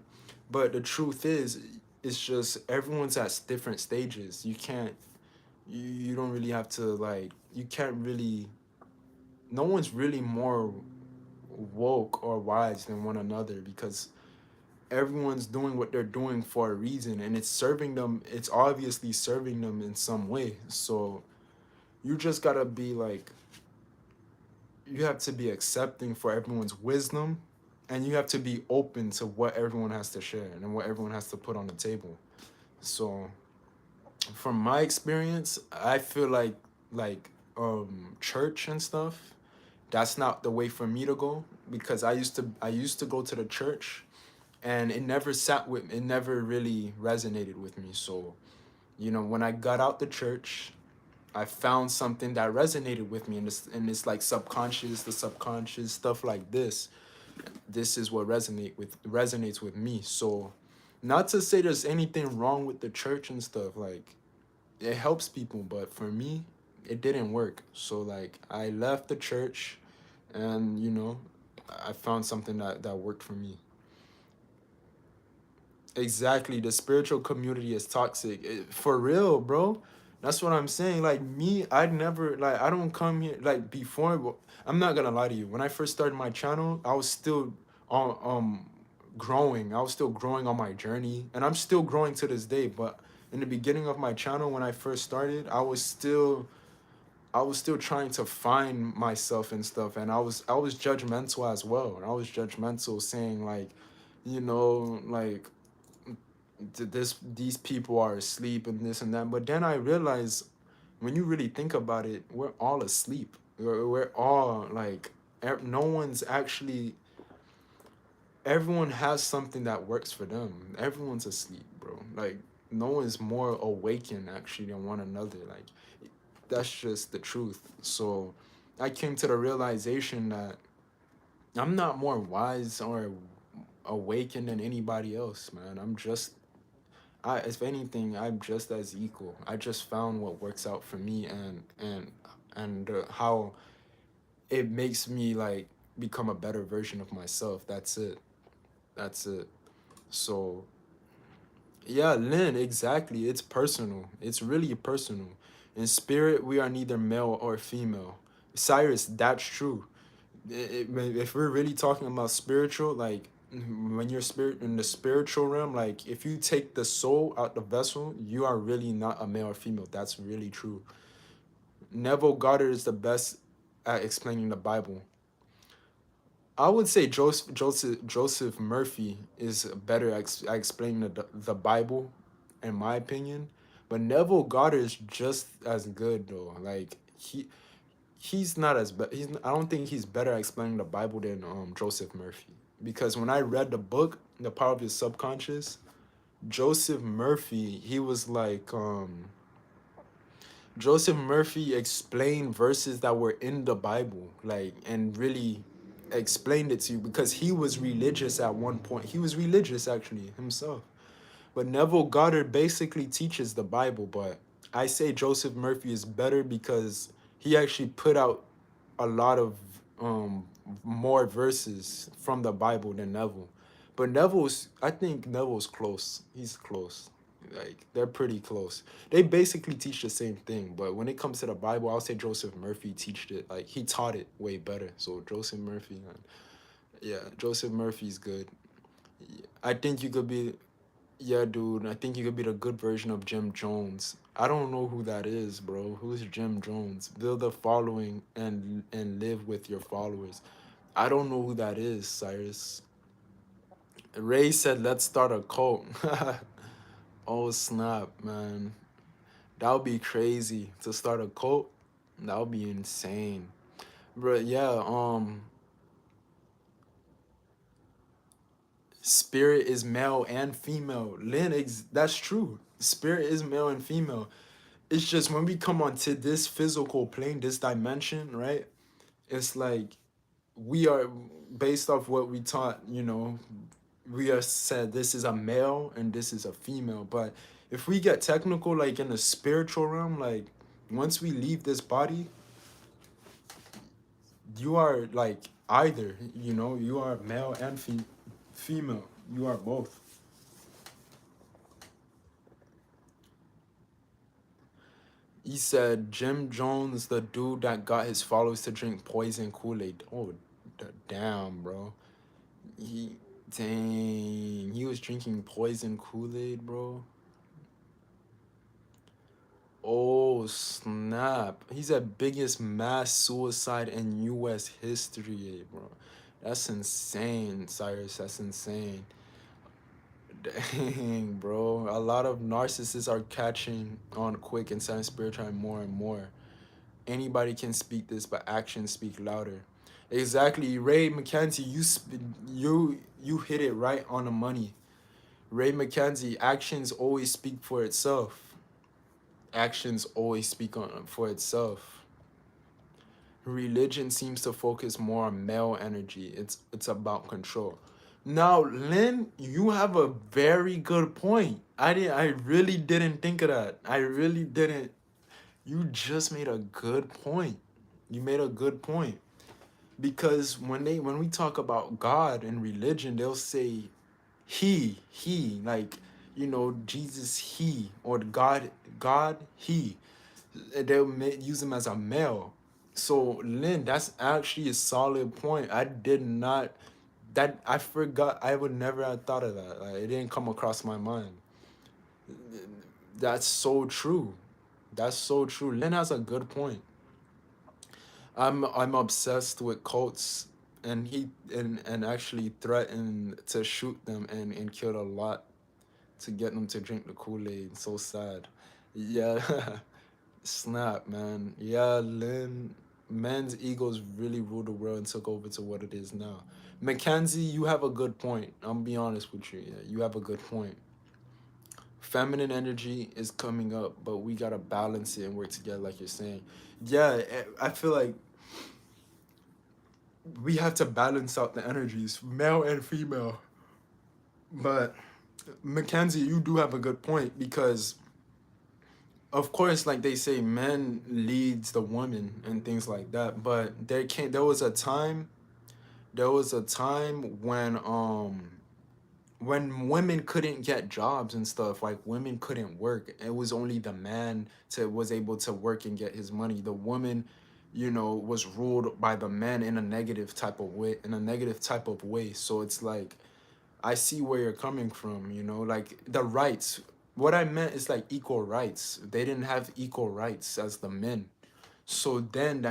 But the truth is, it's just everyone's at different stages. You can't, you don't really have to like, you can't really, no one's really more woke or wise than one another because everyone's doing what they're doing for a reason and it's serving them, it's obviously serving them in some way. So you just gotta be like, you have to be accepting for everyone's wisdom and you have to be open to what everyone has to share and what everyone has to put on the table. So from my experience, I feel like church and stuff, that's not the way for me to go because I used to go to the church and it never really resonated with me. So, you know, when I got out the church, I found something that resonated with me and it's like the subconscious stuff like this. This is what resonates with me. So not to say there's anything wrong with the church and stuff, like it helps people, but for me, it didn't work. So like I left the church and you know, I found something that worked for me. Exactly, the spiritual community is toxic. For real, bro. That's what I'm saying. Like me, I'd never like I don't come here like before. I'm not gonna lie to you. When I first started my channel, I was still on growing. I was still growing on my journey, and I'm still growing to this day. But in the beginning of my channel, when I first started, I was still trying to find myself and stuff, and I was judgmental as well. And I was judgmental, saying like, you know, like these people are asleep and this and that. But then I realized when you really think about it, we're all asleep. We're all like no one's actually, everyone has something that works for them. Everyone's asleep, bro. Like no one's more awakened actually than one another. Like that's just the truth. So I came to the realization that I'm not more wise or awakened than anybody else, man. If anything, I'm just as equal. I just found what works out for me and how it makes me like become a better version of myself. That's it. That's it. So yeah, Lynn, exactly. It's personal. It's really personal. In spirit, we are neither male or female. Cyrus, that's true. If we're really talking about spiritual, like when you're spirit in the spiritual realm, like if you take the soul out the vessel, you are really not a male or female. That's really true. Neville Goddard is the best at explaining the Bible. I would say Joseph Murphy is better at explaining the Bible, in my opinion. But Neville Goddard is just as good though. Like he's not as I don't think he's better at explaining the Bible than Joseph Murphy. Because when I read the book, The Power of the Subconscious, Joseph Murphy, he was like Joseph Murphy explained verses that were in the Bible, like and really explained it to you because he was religious at one point. He was religious actually himself. But Neville Goddard basically teaches the Bible, but I say Joseph Murphy is better because he actually put out a lot of more verses from the Bible than Neville. But I think Neville's close. He's close. Like they're pretty close. They basically teach the same thing, but when it comes to the Bible, I'll say Joseph Murphy teached it. Like he taught it way better. So Joseph Murphy, yeah, Joseph Murphy's good. I think you could be Yeah, dude, I think you could be the good version of Jim Jones. I don't know who that is, bro. Who's Jim Jones? Build a following and live with your followers. I don't know who that is, Cyrus. Ray said, "Let's start a cult." Oh snap, man. That would be crazy to start a cult. That would be insane. But yeah, spirit is male and female. That's true. Spirit is male and female. It's just when we come onto this physical plane, this dimension, right? It's like we are based off what we taught, we are said this is a male and this is a female. But if we get technical, like in the spiritual realm, like once we leave this body, you are like either, you are male and female. You are both. He said Jim Jones, the dude that got his followers to drink poison Kool-Aid. Oh, damn, bro. He, dang, he was drinking poison Kool-Aid, bro. Oh, snap. He's the biggest mass suicide in U.S. history, bro. That's insane, Cyrus. That's insane. Dang, bro. A lot of narcissists are catching on quick and sound spiritual more and more. Anybody can speak this, but actions speak louder. Exactly, Ray McKenzie. You hit it right on the money. Ray McKenzie. Actions always speak for itself. Actions always speak for itself. Religion seems to focus more on male energy. It's about control. Now, Lynn, you have a very good point. I really didn't think of that. I really didn't. You just made a good point. You made a good point. Because when we talk about God and religion, they'll say he, like, Jesus he, or God he. They'll use him as a male. So Lynn, that's actually a solid point. I forgot. I would never have thought of that. Like, it didn't come across my mind. That's so true. That's so true. Lynn has a good point. I'm obsessed with cults, and and actually threatened to shoot them and killed a lot to get them to drink the Kool-Aid. So sad. Yeah. Snap, man. Yeah, Lynn. Men's egos really ruled the world and took over to what it is now. Mackenzie, you have a good point. I'm gonna be honest with you. Yeah, you have a good point. Feminine energy is coming up, but we gotta balance it and work together, like you're saying. Yeah, I feel like we have to balance out the energies, male and female. But Mackenzie, you do have a good point because, of course, like they say, men leads the woman and things like that. But there was a time, when women couldn't get jobs and stuff, like women couldn't work. It was only the man was able to work and get his money. The woman, was ruled by the men in a negative type of way. So it's like, I see where you're coming from, like the rights. What I meant is like equal rights. They didn't have equal rights as the men. So then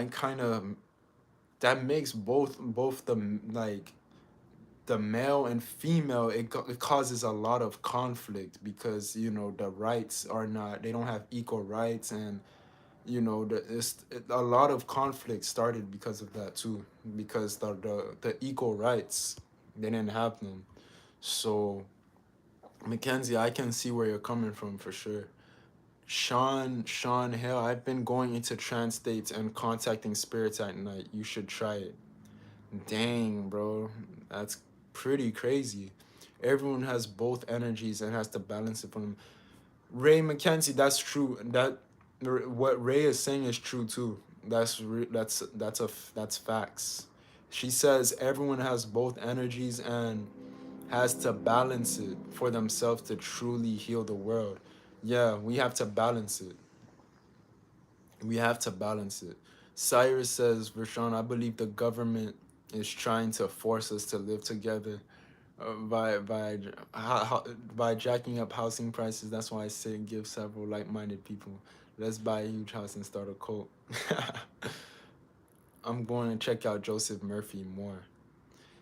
that makes both the male and female, it causes a lot of conflict because the rights are not, they don't have equal rights, and a lot of conflict started because of that too, because the equal rights, they didn't have them. So Mackenzie, I can see where you're coming from for sure. Sean Hill, I've been going into trance states and contacting spirits at night. You should try it. Dang, bro. That's pretty crazy. Everyone has both energies and has to balance it for them. Ray McKenzie, that's true. That what Ray is saying is true too. That's facts. She says everyone has both energies and has to balance it for themselves to truly heal the world. Yeah, we have to balance it. We have to balance it. Cyrus says, Vershonc, I believe the government is trying to force us to live together by jacking up housing prices. That's why I say give several like-minded people. Let's buy a huge house and start a cult. I'm going to check out Joseph Murphy more.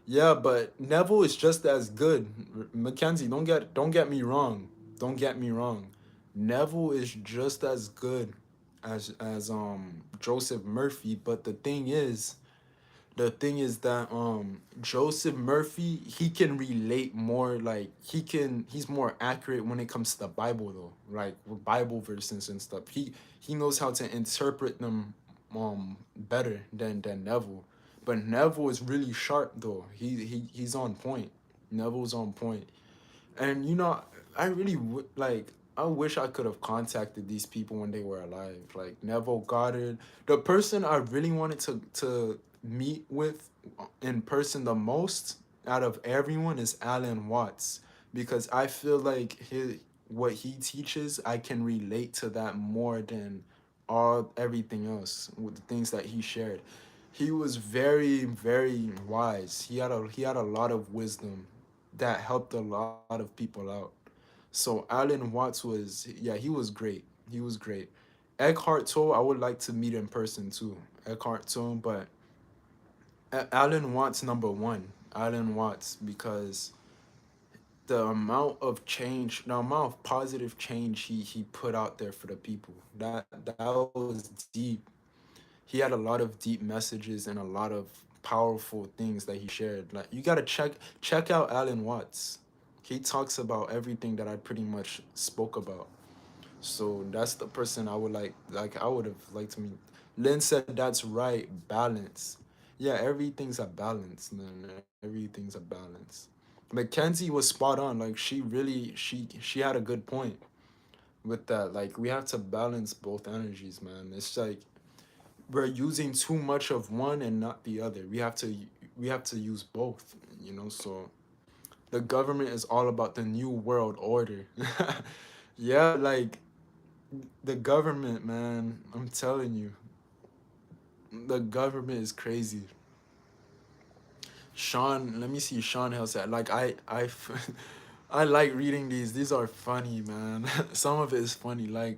Yeah, but Neville is just as good. Mackenzie, don't get me wrong. Don't get me wrong. Neville is just as good as Joseph Murphy, but the thing is that Joseph Murphy, he can relate more, like he's more accurate when it comes to the Bible though, like with Bible verses and stuff. He knows how to interpret them better than Neville. But Neville is really sharp though. He's on point. Neville's on point. And I really like. I wish I could have contacted these people when they were alive, like Neville Goddard. The person I really wanted to meet with in person the most out of everyone is Alan Watts, because I feel like what he teaches, I can relate to that more than everything else with the things that he shared. He was very, very wise. He had a lot of wisdom that helped a lot of people out. So Alan Watts was, yeah, he was great. He was great. Eckhart Tolle, I would like to meet in person too. Eckhart Tolle, but Alan Watts number one. Alan Watts, because the amount of positive change he put out there for the people. That was deep. He had a lot of deep messages and a lot of powerful things that he shared. Like you gotta check out Alan Watts. He talks about everything that I pretty much spoke about. So that's the person I would I would have liked to meet. Lynn said that's right, balance. Yeah, everything's a balance, man. Everything's a balance. Mackenzie was spot on. Like she had a good point with that. Like we have to balance both energies, man. It's like we're using too much of one and not the other. We have to use both, so the government is all about the new world order. Yeah, like the government, man, I'm telling you, the government is crazy. Sean, let me see. Sean Hill said, like I like reading these. These are funny, man. Some of it is funny. Like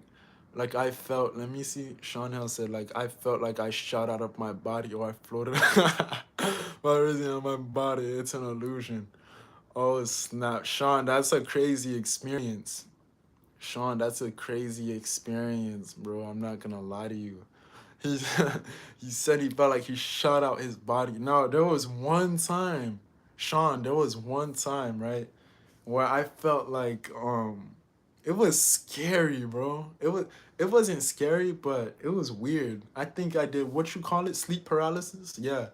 I felt. Let me see. Sean Hill said, like I felt like I shot out of my body or I floated. While resting on my body, it's an illusion. Oh snap, Sean, that's a crazy experience. Sean, that's a crazy experience, bro. I'm not gonna lie to you. He he said he felt like he shot out his body. No, there was one time, Sean, there was one time, right, where I felt like it was scary, bro. It wasn't scary, but it was weird. I think I did what you call it, sleep paralysis. Yeah.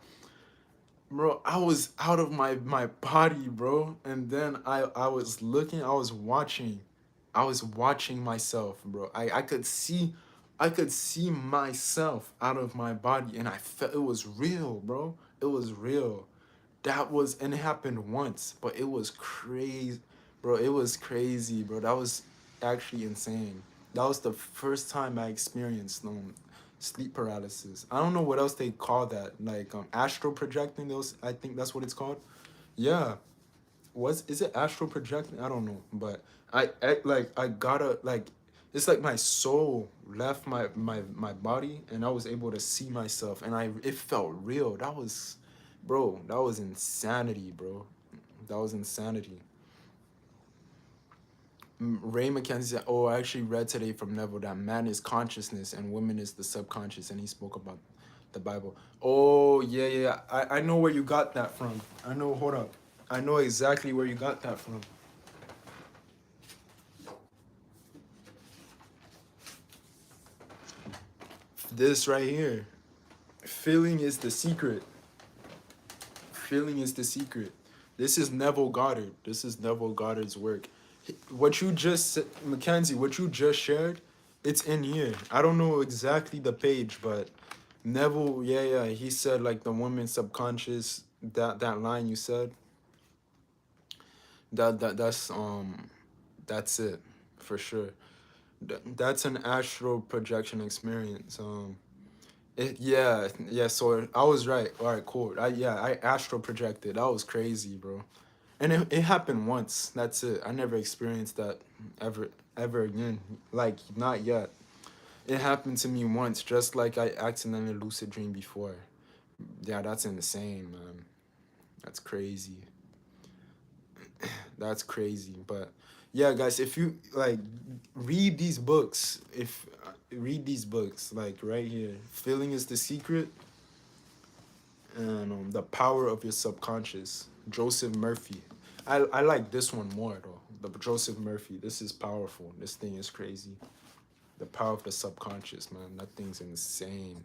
Bro, I was out of my body, bro. And then I was looking, I was watching myself, bro. I could see myself out of my body, and I felt it was real, bro. It was real. And it happened once, but it was crazy, bro. It was crazy, bro. That was actually insane. That was the first time I experienced sleep paralysis. I don't know what else they call that, like astral projecting. Those, I think that's what it's called. Yeah, is it astral projecting? I don't know, but I gotta like, it's like my soul left my body, and I was able to see myself, and it felt real. Bro, that was insanity, bro. That was insanity. Ray McKenzie said, "Oh, I actually read today from Neville that man is consciousness and women is the subconscious," and he spoke about the Bible. Oh, yeah, yeah, yeah. I know where you got that from. I know. Hold up. I know exactly where you got that from. This right here. Feeling is the secret. Feeling is the secret. This is Neville Goddard. This is Neville Goddard's work. What you just said, Mackenzie, what you just shared, it's in here. I don't know exactly the page, but Neville, yeah, he said like the woman's subconscious. That line you said, that's it, for sure. That's an astral projection experience. Yeah. So I was right. All right, cool. I astral projected. That was crazy, bro. And it happened once. That's it. I never experienced that ever again. Like not yet. It happened to me once, just like I accidentally lucid dream before. Yeah, that's insane, man. That's crazy. That's crazy. But yeah, guys, if you like read these books, if read these books, like right here, Feeling is the Secret, and The Power of Your Subconscious, Joseph Murphy. I like this one more though. The Joseph Murphy. This is powerful. This thing is crazy. The power of the subconscious, man. That thing's insane.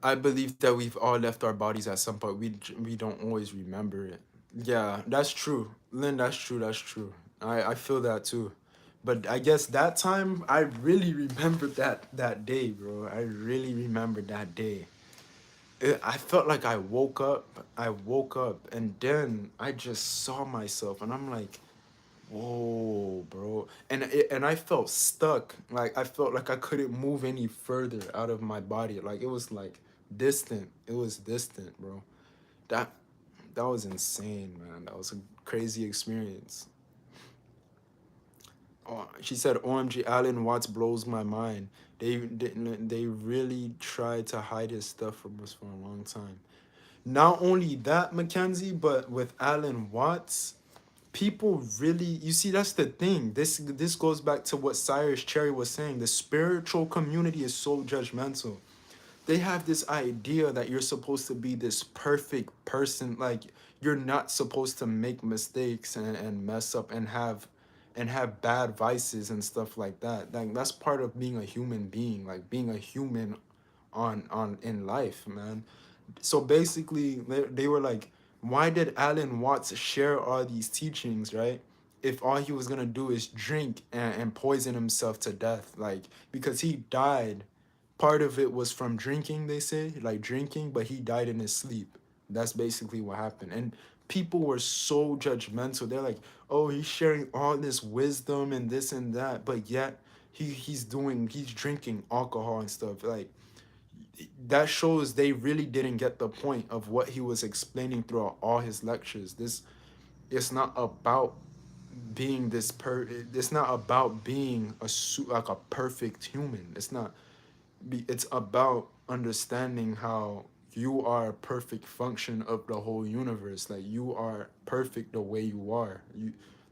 I believe that we've all left our bodies at some point. We don't always remember it. Yeah, that's true. Lynn, that's true. That's true. I feel that too. But I guess that time I really remembered that day, bro. I really remembered that day. I felt like I woke up. I woke up and then I just saw myself and I'm like, whoa, bro. And I felt stuck. Like I felt like I couldn't move any further out of my body. Like it was like distant. It was distant, bro. That that was insane, man. That was a crazy experience. Oh, she said, "OMG, Alan Watts blows my mind. They really tried to hide his stuff from us for a long time." Not only that, Mackenzie, but with Alan Watts, people really, you see, that's the thing. This goes back to what Cyrus Cherry was saying. The spiritual community is so judgmental. They have this idea that you're supposed to be this perfect person, like you're not supposed to make mistakes and mess up and have bad vices and stuff like that. Like that's part of being a human being, like being a human on in life, man. So basically they were like, why did Alan Watts share all these teachings, right, if all he was gonna do is drink and poison himself to death? Like because he died, part of it was from drinking, they say, like drinking, but he died in his sleep. That's basically what happened. And people were so judgmental. They're like, oh, he's sharing all this wisdom and this and that, but yet he's drinking alcohol and stuff. Like that shows they really didn't get the point of what he was explaining throughout all his lectures. This it's not about being it's not about being like a perfect human. It's about understanding how you are a perfect function of the whole universe. Like you are perfect the way you are.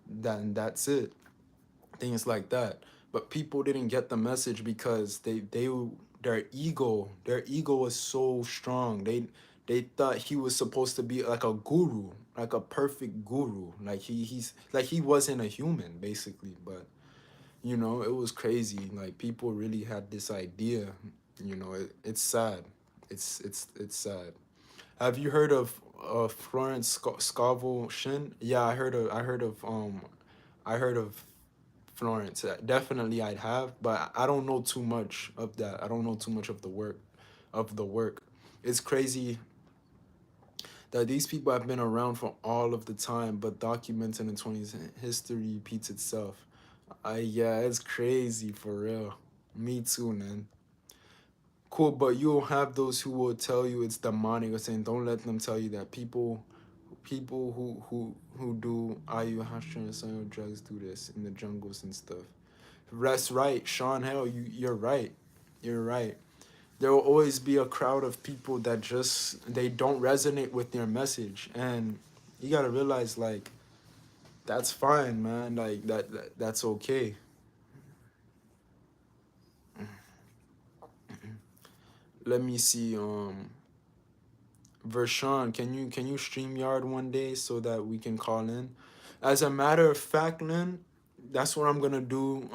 That's it. Things like that. But people didn't get the message because their ego was so strong. They thought he was supposed to be like a guru, like a perfect guru. Like he's like he wasn't a human basically. But it was crazy. Like people really had this idea. It's sad. It's sad. Have you heard of Florence Scovel Shin? Yeah, I heard of Florence. Definitely I'd have, but I don't know too much of that. I don't know too much of the work. It's crazy that these people have been around for all of the time, but documented in the 20s history repeats itself. Yeah, it's crazy for real. Me too, man. Cool, but you'll have those who will tell you it's demonic or saying don't let them tell you that. People who do ayahuasca and some drugs do this in the jungles and stuff. That's right, Sean Hell, you're right. You're right. There will always be a crowd of people that just they don't resonate with your message. And you gotta realize like that's fine, man. Like that's okay. Let me see. Vershonc, can you StreamYard one day so that we can call in? As a matter of fact, Lynn, that's what I'm gonna do.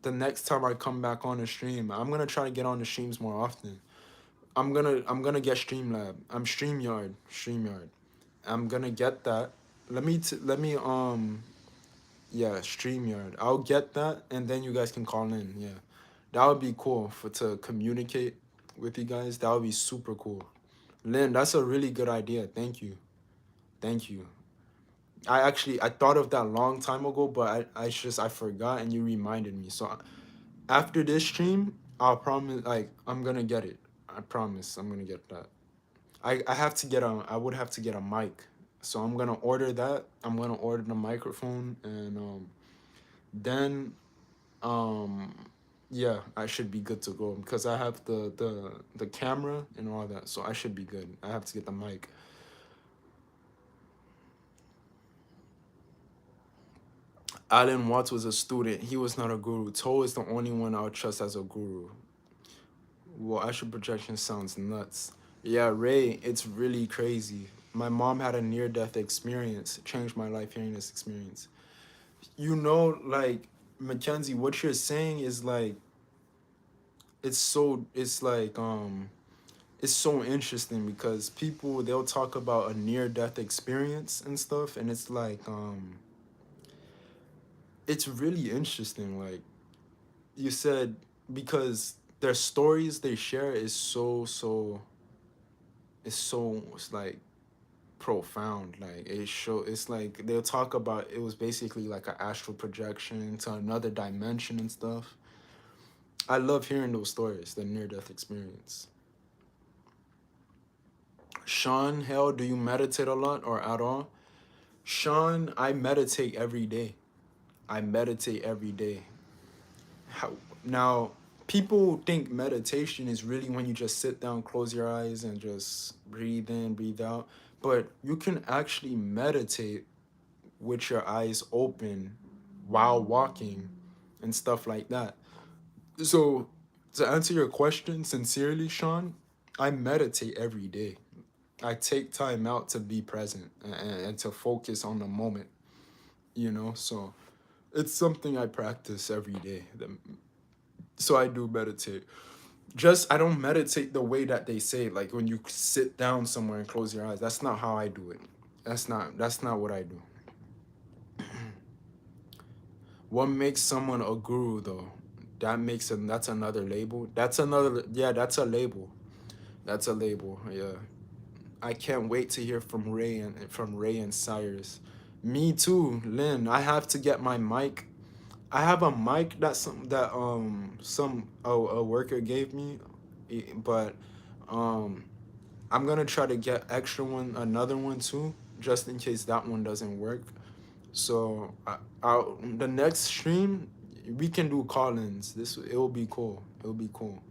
The next time I come back on the stream, I'm gonna try to get on the streams more often. I'm gonna get Streamlab. StreamYard. I'm gonna get that. Let me yeah, StreamYard. I'll get that, and then you guys can call in. Yeah, that would be cool for to communicate with you guys. That would be super cool. Lynn, that's a really good idea. Thank you. Thank you. I thought of that long time ago, but I forgot, and you reminded me. So after this stream, I'll promise, like, I'm gonna get it. I promise I'm gonna get that. I would have to get a mic. So I'm gonna order that. I'm gonna order the microphone, and then um yeah, I should be good to go because I have the camera and all that. So I should be good. I have to get the mic. Alan Watts was a student. He was not a guru. Toll is the only one I would trust as a guru. Well, astral projection sounds nuts. Yeah, Ray, it's really crazy. My mom had a near-death experience. It changed my life hearing this experience. Like, Mackenzie, what you're saying is like, it's so interesting because people, they'll talk about a near-death experience and stuff, and it's like, it's really interesting. Like, you said, because their stories they share is it's like profound. Like, it's like they'll talk about it was basically like an astral projection to another dimension and stuff. I love hearing those stories, the near death experience. Sean, hell, do you meditate a lot or at all? Sean, I meditate every day. I meditate every day. How now people think meditation is really when you just sit down, close your eyes, and just breathe in, breathe out. But you can actually meditate with your eyes open while walking and stuff like that. So, to answer your question sincerely, Sean, I meditate every day. I take time out to be present and to focus on the moment, So, it's something I practice every day. So, I do meditate. Just, I don't meditate the way that they say, like when you sit down somewhere and close your eyes. That's not how I do it. That's not what I do. What makes someone a guru though? That's another label. That's a label. That's a label. Yeah. I can't wait to hear from Ray and Cyrus. Me too, Lynn. I have to get my mic. I have a mic that some a worker gave me, but um I'm gonna try to get another one too, just in case that one doesn't work. So the next stream we can do call-ins. It will be cool. It will be cool.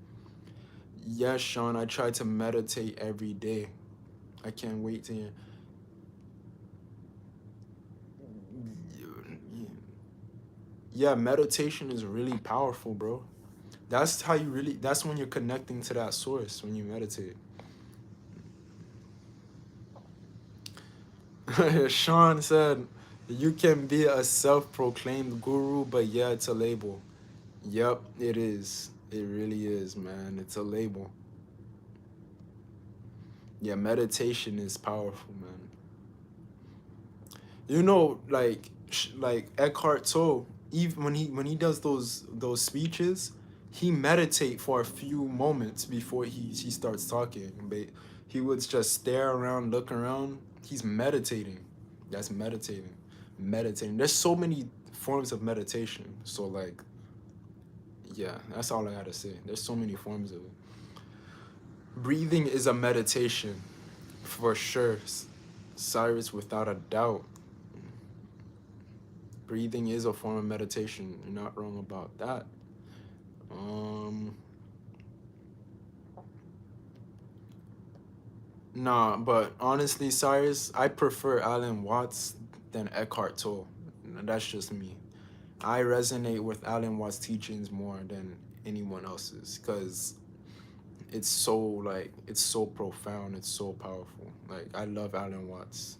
Yes, Sean, I try to meditate every day. I can't wait to hear. Yeah, meditation is really powerful, bro. That's when you're connecting to that source when you meditate. Sean said, you can be a self-proclaimed guru, but yeah, it's a label. Yep, it is. It really is, man. It's a label. Yeah, meditation is powerful, man. Like Eckhart Tolle, even when he does those speeches, he meditate for a few moments before he starts talking. But he would just stare around, look around. He's meditating. That's meditating. Meditating. There's so many forms of meditation. So like, yeah, that's all I gotta say. There's so many forms of it. Breathing is a meditation, for sure. Cyrus, without a doubt. Breathing is a form of meditation. You're not wrong about that. Nah, but honestly, Cyrus, I prefer Alan Watts than Eckhart Tolle. That's just me. I resonate with Alan Watts' teachings more than anyone else's because it's so profound, it's so powerful. Like, I love Alan Watts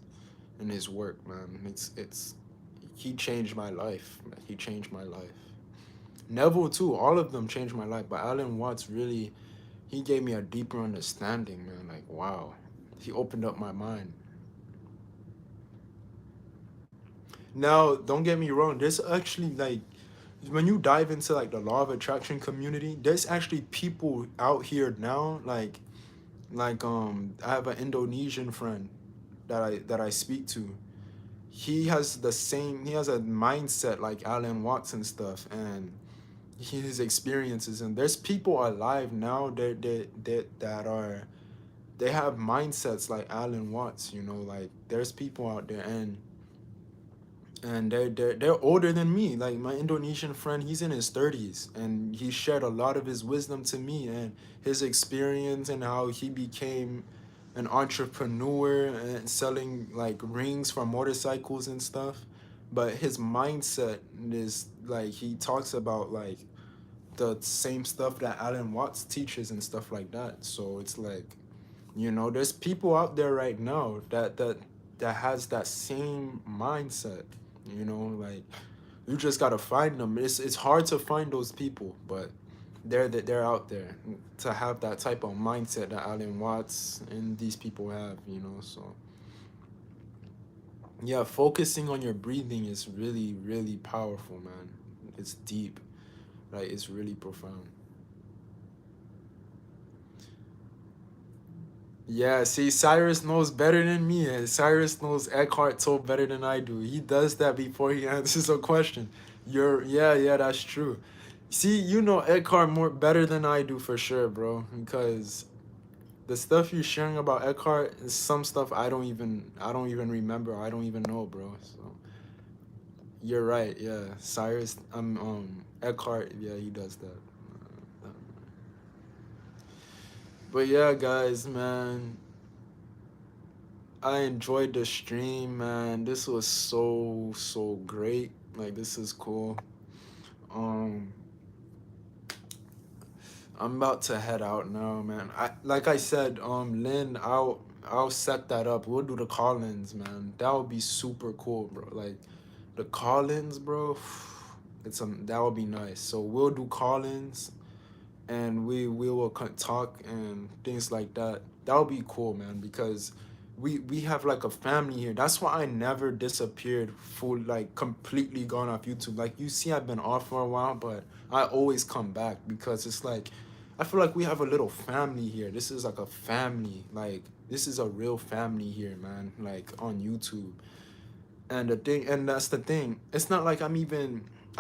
and his work, man. It's he changed my life. He changed my life. Neville too. All of them changed my life, but Alan Watts really he gave me a deeper understanding, man. Like, wow, he opened up my mind. Now, don't get me wrong. There's actually like, when you dive into like the law of attraction community, there's actually people out here now. I have an Indonesian friend that I speak to. He has the same. He has a mindset like Alan Watts and stuff, and his experiences. And there's people alive now that are, they have mindsets like Alan Watts. You know, like there's people out there, and they're older than me. Like my Indonesian friend, he's in his 30s, and he shared a lot of his wisdom to me and his experience and how he became an entrepreneur and selling like rings for motorcycles and stuff. But his mindset is like, he talks about like the same stuff that Alan Watts teaches and stuff like that. So it's like, you know, there's people out there right now that has that same mindset. You know, like you just gotta find them. It's hard to find those people, but they're out there to have that type of mindset that Alan Watts and these people have. You know, so yeah, focusing on your breathing is really really powerful, man. It's deep, like it's really profound. Yeah, see, Cyrus knows better than me, and Cyrus knows Eckhart Tolle better than I do. He does that before he answers a question. Yeah, that's true. See, you know Eckhart more better than I do for sure, bro. Because the stuff you're sharing about Eckhart is some stuff I don't even remember. I don't even know, bro. So you're right. Yeah, Cyrus. Eckhart. Yeah, he does that. But yeah, guys, man, I enjoyed the stream, man. This was so great. Like this is cool. Um I'm about to head out now, man. I like I said, Lynn, I'll set that up. We'll do the call-ins, man. That would be super cool, bro. Like the call-ins, bro. That would be nice. So we'll do call-ins and we will talk and things like that. That would be cool, man, because we have like a family here. That's why I never disappeared full, like completely gone off YouTube. Like you see, I've been off for a while, but I always come back because it's like I feel like we have a little family here. This is like a family. Like this is a real family here, man. Like on YouTube. And that's the thing. It's not like I'm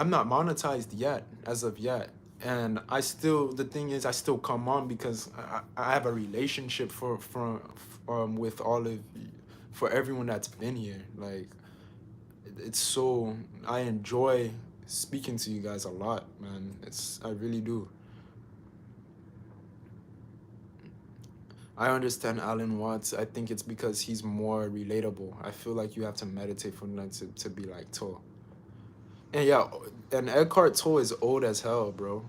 not monetized yet, as of yet. And the thing is, I still come on because I have a relationship with all of, for everyone that's been here. Like, it's so, I enjoy speaking to you guys a lot, man. I really do. I understand Alan Watts. I think it's because he's more relatable. I feel like you have to meditate for that to be like Tolle. And yeah, and Eckhart Tolle is old as hell, bro.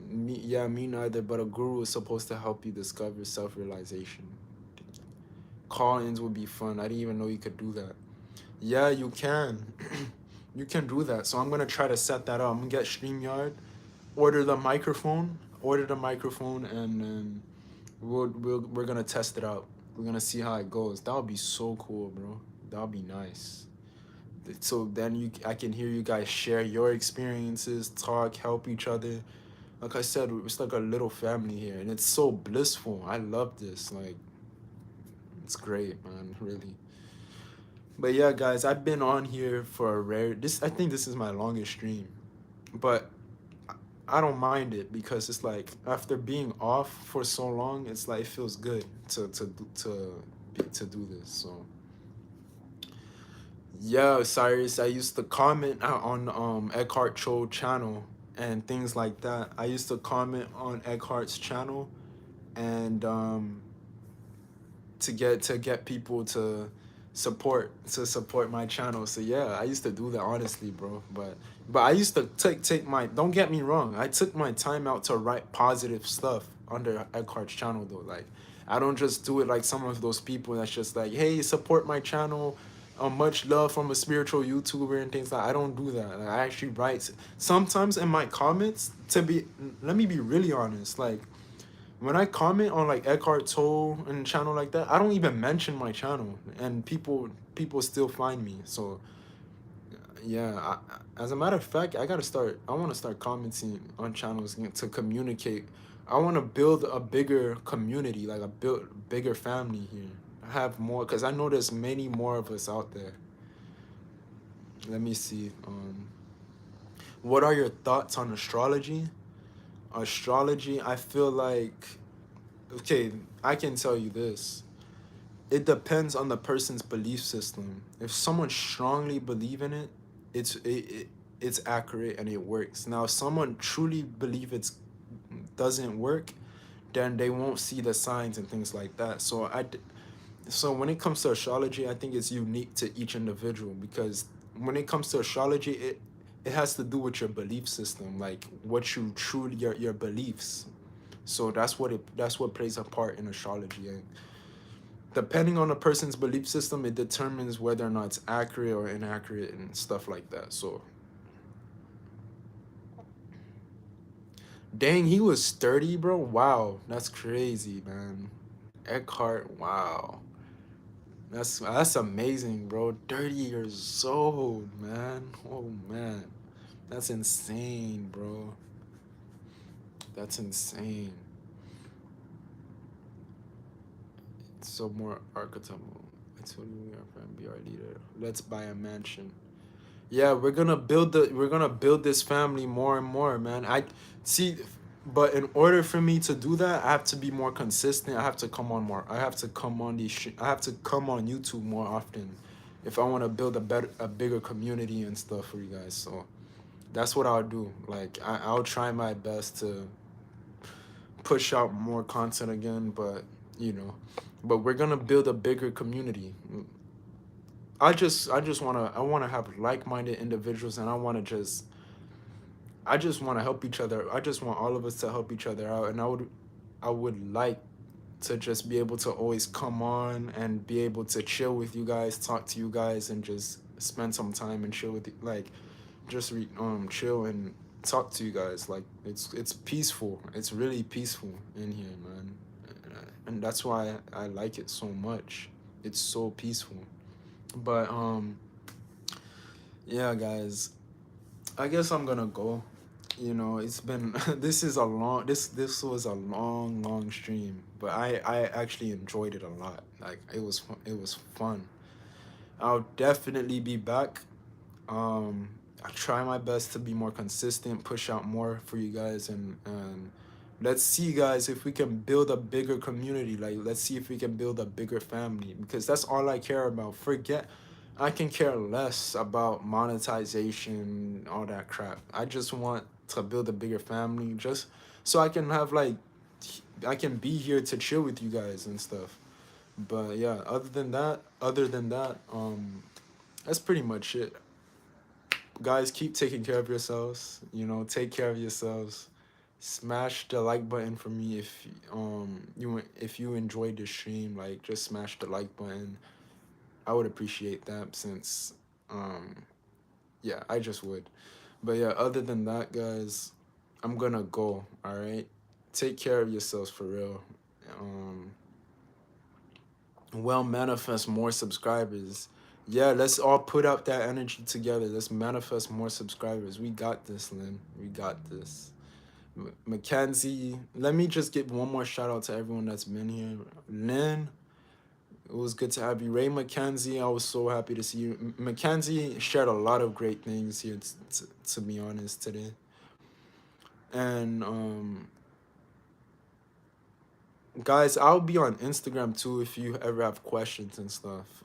Me neither, but a guru is supposed to help you discover self-realization. Call-ins would be fun. I didn't even know you could do that. Yeah, you can. You can do that. So I'm gonna try to set that up. I'm gonna get StreamYard, order the microphone, and then we're gonna test it out. We're gonna see how it goes. That would be so cool, bro. That would be nice. So then I can hear you guys share your experiences, talk, help each other. Like I said, it's like a little family here, and it's so blissful. I love this. Like, it's great, man. Really. But yeah, guys, I've been on here for a rare. I think this is my longest stream, but I don't mind it because it's like after being off for so long, it's like it feels good to do this. So yeah, Cyrus, I used to comment on Eckhart Tolle channel and things like that. I used to comment on Eckhart's channel and to get people to support my channel. So yeah, I used to do that honestly, bro. But I used to take my, don't get me wrong, I took my time out to write positive stuff under Eckhart's channel though. Like I don't just do it like some of those people that's just like, hey, support my channel. Much love from a spiritual YouTuber and things like I don't do that. Like, I actually write sometimes in my comments to be. Let me be really honest. Like when I comment on like Eckhart Tolle and channel like that, I don't even mention my channel, and people still find me. So yeah, as a matter of fact, I gotta start. I want to start commenting on channels to communicate. I want to build a bigger community, like a bigger family here. Have more, because I know there's many more of us out there. Let me see. What are your thoughts on astrology? Astrology, I feel like, okay, I can tell you this. It depends on the person's belief system. If someone strongly believe in it, it's accurate and it works. Now, if someone truly believe it's doesn't work, then they won't see the signs and things like that. So when it comes to astrology, I think it's unique to each individual, because when it comes to astrology, it has to do with your belief system, like what you truly your beliefs. So that's what plays a part in astrology. And depending on a person's belief system, it determines whether or not it's accurate or inaccurate and stuff like that. So dang, he was 30, bro. Wow, that's crazy, man. Eckhart, wow. That's amazing, bro. 30 years old, man. Oh man. That's insane, bro. That's insane. So more archetypal. I told you we are going to be our leader. Let's buy a mansion. Yeah, we're gonna build this family more and more, man. I see, but in order for me to do that, I have to be more consistent. I have to come on more. I have to come on I have to come on YouTube more often, if I want to build a bigger community and stuff for you guys. So that's what I'll do. Like I'll try my best to push out more content again, but you know, but we're gonna build a bigger community. I wanna have like-minded individuals, and I just wanna help each other. I just want all of us to help each other out, and I would like to just be able to always come on and be able to chill with you guys, talk to you guys, and just spend some time and chill with you, like just chill and talk to you guys. Like it's peaceful. It's really peaceful in here, man, and that's why I like it so much. It's so peaceful. But yeah, guys, I guess I'm gonna go. You know, it's been this was a long stream, but I actually enjoyed it a lot. Like it was fun. I'll definitely be back. I try my best to be more consistent, push out more for you guys, and let's see, guys, if we can build a bigger community. Like, let's see if we can build a bigger family, because that's all I care about. I can care less about monetization, all that crap. I just want to build a bigger family, just so I can have like, I can be here to chill with you guys and stuff. But yeah, other than that, that's pretty much it. Guys, keep taking care of yourselves. You know, take care of yourselves. Smash the like button for me if you enjoyed the stream. Like, just smash the like button. I would appreciate that, since um yeah, I just would. But yeah, other than that, guys, I'm gonna go. All right, take care of yourselves for real. Um, well, manifest more subscribers. Yeah, let's all put out that energy together. Let's manifest more subscribers. We got this, Lynn. We got this. Mackenzie, let me just give one more shout out to everyone that's been here. Lynn, it was good to have you. Ray Mackenzie, I was so happy to see you. Mackenzie shared a lot of great things here, to be honest, today. And guys, I'll be on Instagram too if you ever have questions and stuff.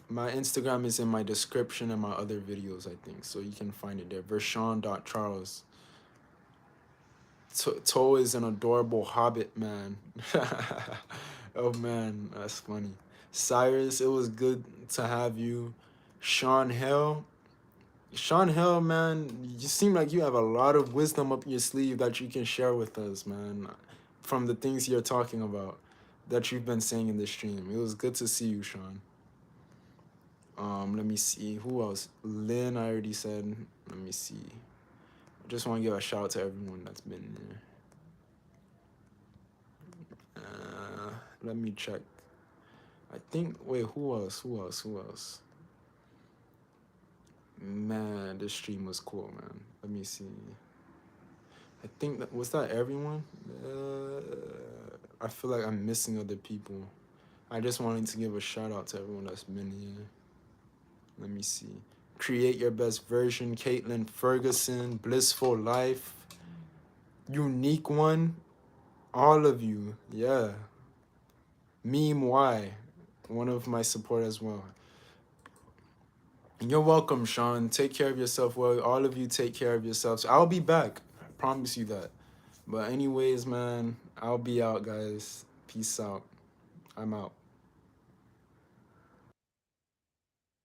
My Instagram is in my description and my other videos, I think, so you can find it there. Vershonc.Charles. Toe is an adorable hobbit, man. Oh man, that's funny. Cyrus, it was good to have you. Sean Hill. Sean Hill, man, you seem like you have a lot of wisdom up your sleeve that you can share with us, man. From the things you're talking about that you've been saying in the stream. It was good to see you, Sean. Let me see. Who else? Lynn, I already said. Let me see. I just want to give a shout out to everyone that's been there. Let me check. I think, wait, who else? Man, this stream was cool, man. Let me see. I think that, was that everyone? I feel like I'm missing other people. I just wanted to give a shout out to everyone that's been here. Let me see. Create Your Best Version, Caitlin Ferguson, Blissful Life, Unique One, all of you, yeah. Meme Y, one of my support as well. You're welcome, Sean. Take care of yourself. Well, all of you take care of yourselves. I'll be back. I promise you that. But anyways, man, I'll be out, guys. Peace out. I'm out.